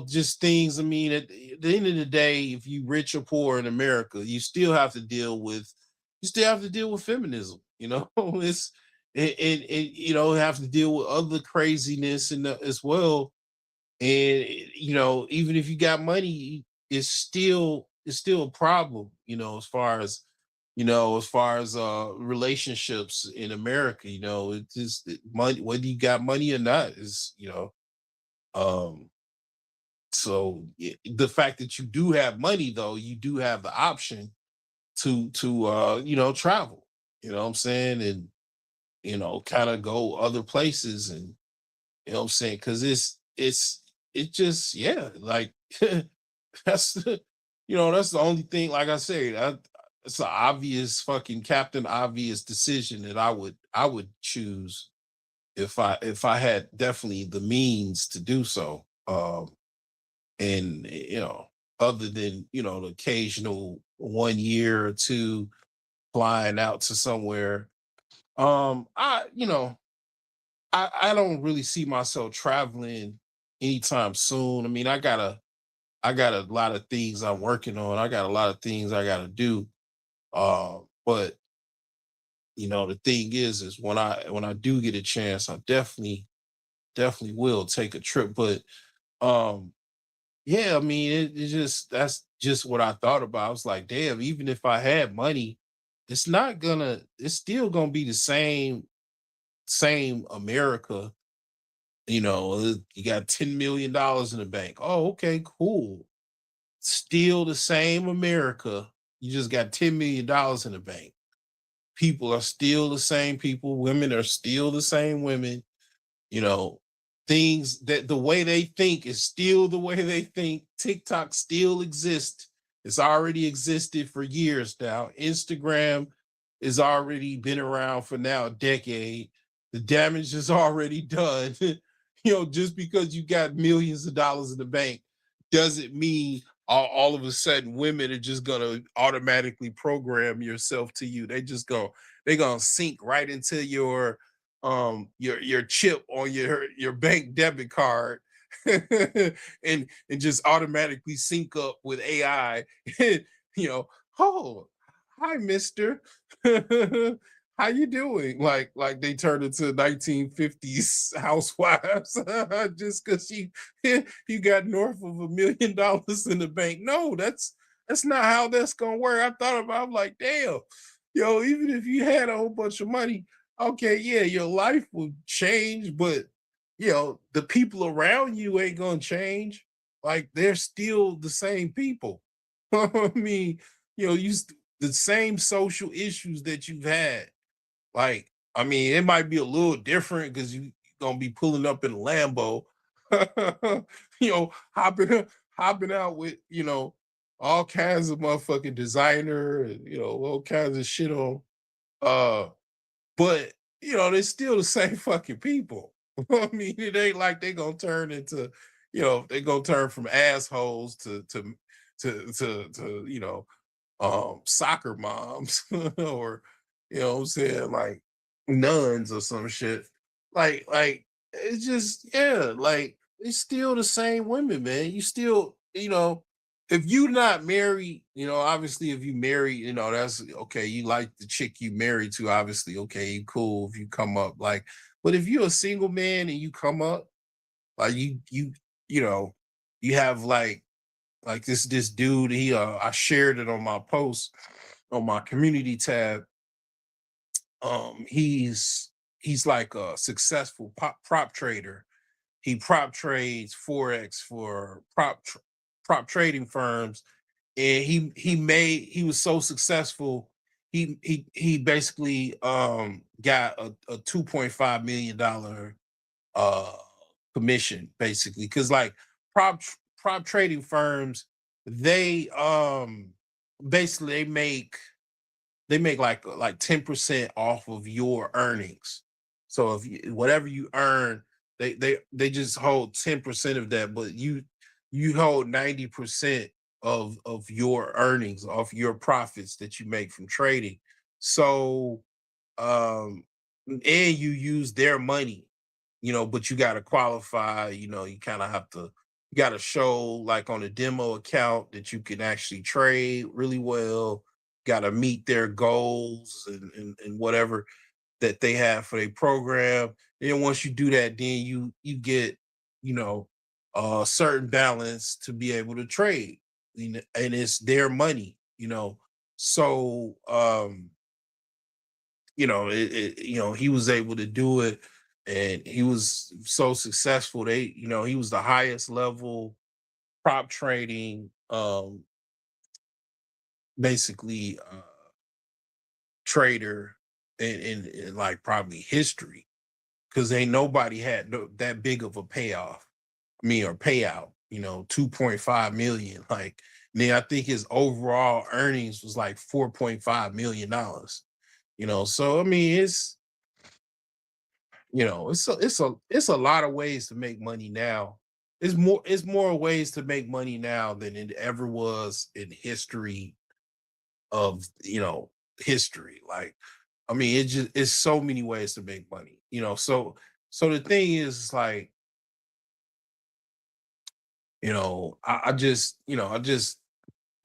just things. I mean, at the end of the day, if you rich or poor in America, you still have to deal with feminism. It's and have to deal with other craziness as well. And even if you got money, it's still a problem. As far as relationships in America, money, whether you got money or not, is um so the fact that you do have money, though, you do have the option to travel, what I'm saying, and kind of go other places, and what I'm saying, because it just, yeah, like that's that's the only thing, like I said, it's an obvious fucking Captain Obvious decision that I would choose if I had definitely the means to do so. And other than the occasional 1 year or two flying out to somewhere, I don't really see myself traveling anytime soon. I mean, I got a lot of things I'm working on. I got a lot of things I got to do. But the thing is when I do get a chance, I definitely will take a trip. But um, yeah, I mean, it's just that's just what I thought about. I was like, damn, even if I had money, it's still gonna be the same America. You got $10 million in the bank. Oh, okay, cool. Still the same America. You just got $10 million in the bank. People are still the same people. Women are still the same women. you know Things that the way they think is still the way they think. TikTok still exists. It's already existed for years now. Instagram has already been around for now a decade. The damage is already done. Just because you got millions of dollars in the bank doesn't mean all of a sudden women are just gonna automatically program yourself to you. They're gonna sink right into your chip on your bank debit card, and just automatically sync up with AI. you know, oh, hi, mister. How you doing? Like they turned into 1950s housewives just because you got north of $1 million in the bank. No, that's not how that's gonna work. I thought about, I'm like, damn, even if you had a whole bunch of money, Okay, yeah, your life will change, but the people around you ain't gonna change. Like they're still the same people. I mean, the same social issues that you've had. Like, I mean, it might be a little different because you gonna be pulling up in a Lambo, hopping out with all kinds of motherfucking designer and all kinds of shit on. Uh, but they're still the same fucking people. I mean, it ain't like they gonna turn into, they gonna turn from assholes to soccer moms or what I'm saying, like nuns or some shit. Like it's just, yeah, like it's still the same women, man. You still, if you not married, obviously if you married, that's okay. You like the chick you married to, obviously, okay, you cool if you come up like, but if you're a single man and you come up, like you know, you have like this dude, I shared it on my post on my community tab. He's like a successful prop trader. He prop trades forex for prop trading firms, and he was so successful. He basically got a $2.5 million uh commission, basically, because like prop prop trading firms, they basically they make like 10% off of your earnings. So if whatever you earn, they just hold 10% of that, but you hold 90% of your earnings, off your profits that you make from trading. So and you use their money, but you got to qualify. You kind of have to, you got to show like on a demo account that you can actually trade really well. Got to meet their goals and whatever that they have for their program. And once you do that, then you get, you know a certain balance to be able to trade. And it's their money. So he was able to do it, and he was so successful. He was the highest level prop trading, basically, trader in like probably history, because ain't nobody had that big of a payoff. I mean, or payout. 2.5 million. Like, then I think his overall earnings was like $4.5 million. So I mean, it's a lot of ways to make money now. It's more ways to make money now than it ever was in history of history. Like, I mean, it's so many ways to make money. So the thing is, like, I just it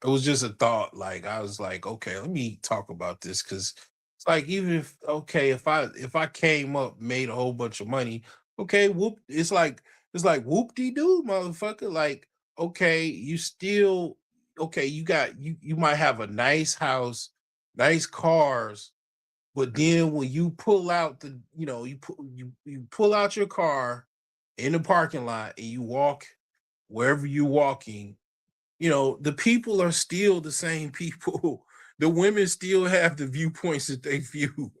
was just a thought. Like, I was like, okay, let me talk about this, because it's like, even if, okay, if I came up, made a whole bunch of money, okay, whoop, it's like whoop de doo, motherfucker. Like, okay, you still, okay, you might have a nice house, nice cars, but then when you pull out you pull out your car in the parking lot and you walk wherever you're walking, the people are still the same people. The women still have the viewpoints that they view.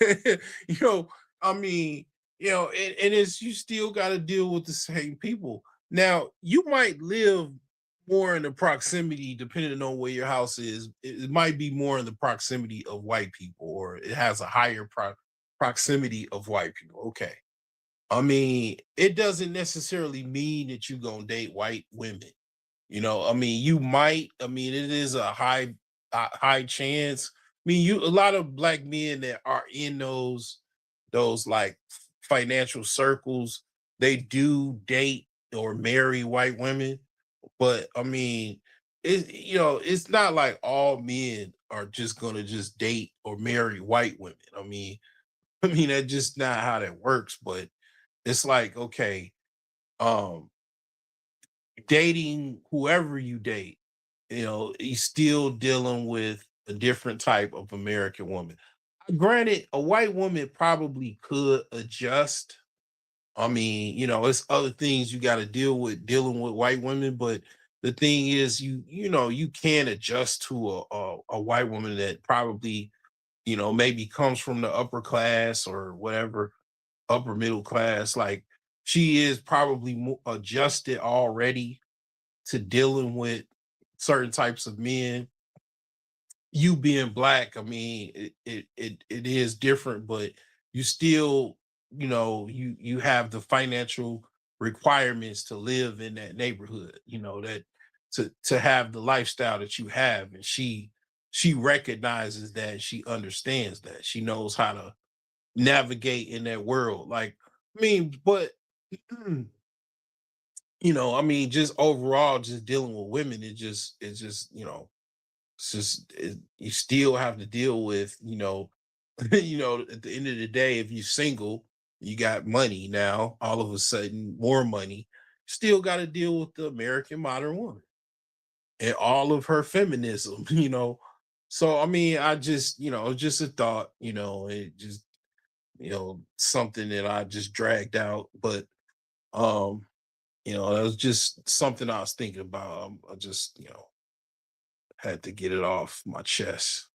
you know, I mean, and it's, you still got to deal with the same people. Now, you might live more in the proximity, depending on where your house is. It might be more in the proximity of white people, or it has a higher proximity of white people. Okay. I mean, it doesn't necessarily mean that you're going to date white women. I mean, you might. I mean, it is a high chance. I mean, a lot of black men that are in those like financial circles, they do date or marry white women. But I mean, it's not like all men are just gonna just date or marry white women. I mean, that's just not how that works. But it's like, okay, um, dating whoever you date, he's still dealing with a different type of American woman. Granted, a white woman probably could adjust. I mean, it's other things you got to deal with dealing with white women, but the thing is, you can adjust to a white woman that probably, maybe comes from the upper class or whatever, upper middle class. Like, she is probably adjusted already to dealing with certain types of men. You being black, I mean, it is different, but you still, you have the financial requirements to live in that neighborhood, that to have the lifestyle that you have. And she recognizes that, she understands that, she knows how to navigate in that world. Like, I mean, but I mean, just overall, just dealing with women, it's just, you still have to deal with, at the end of the day, if you're single, you got money now, all of a sudden, more money, still got to deal with the American modern woman and all of her feminism, So, I mean, I just, just a thought, it just, something that I just dragged out. But, um, that was just something I was thinking about. I just, had to get it off my chest.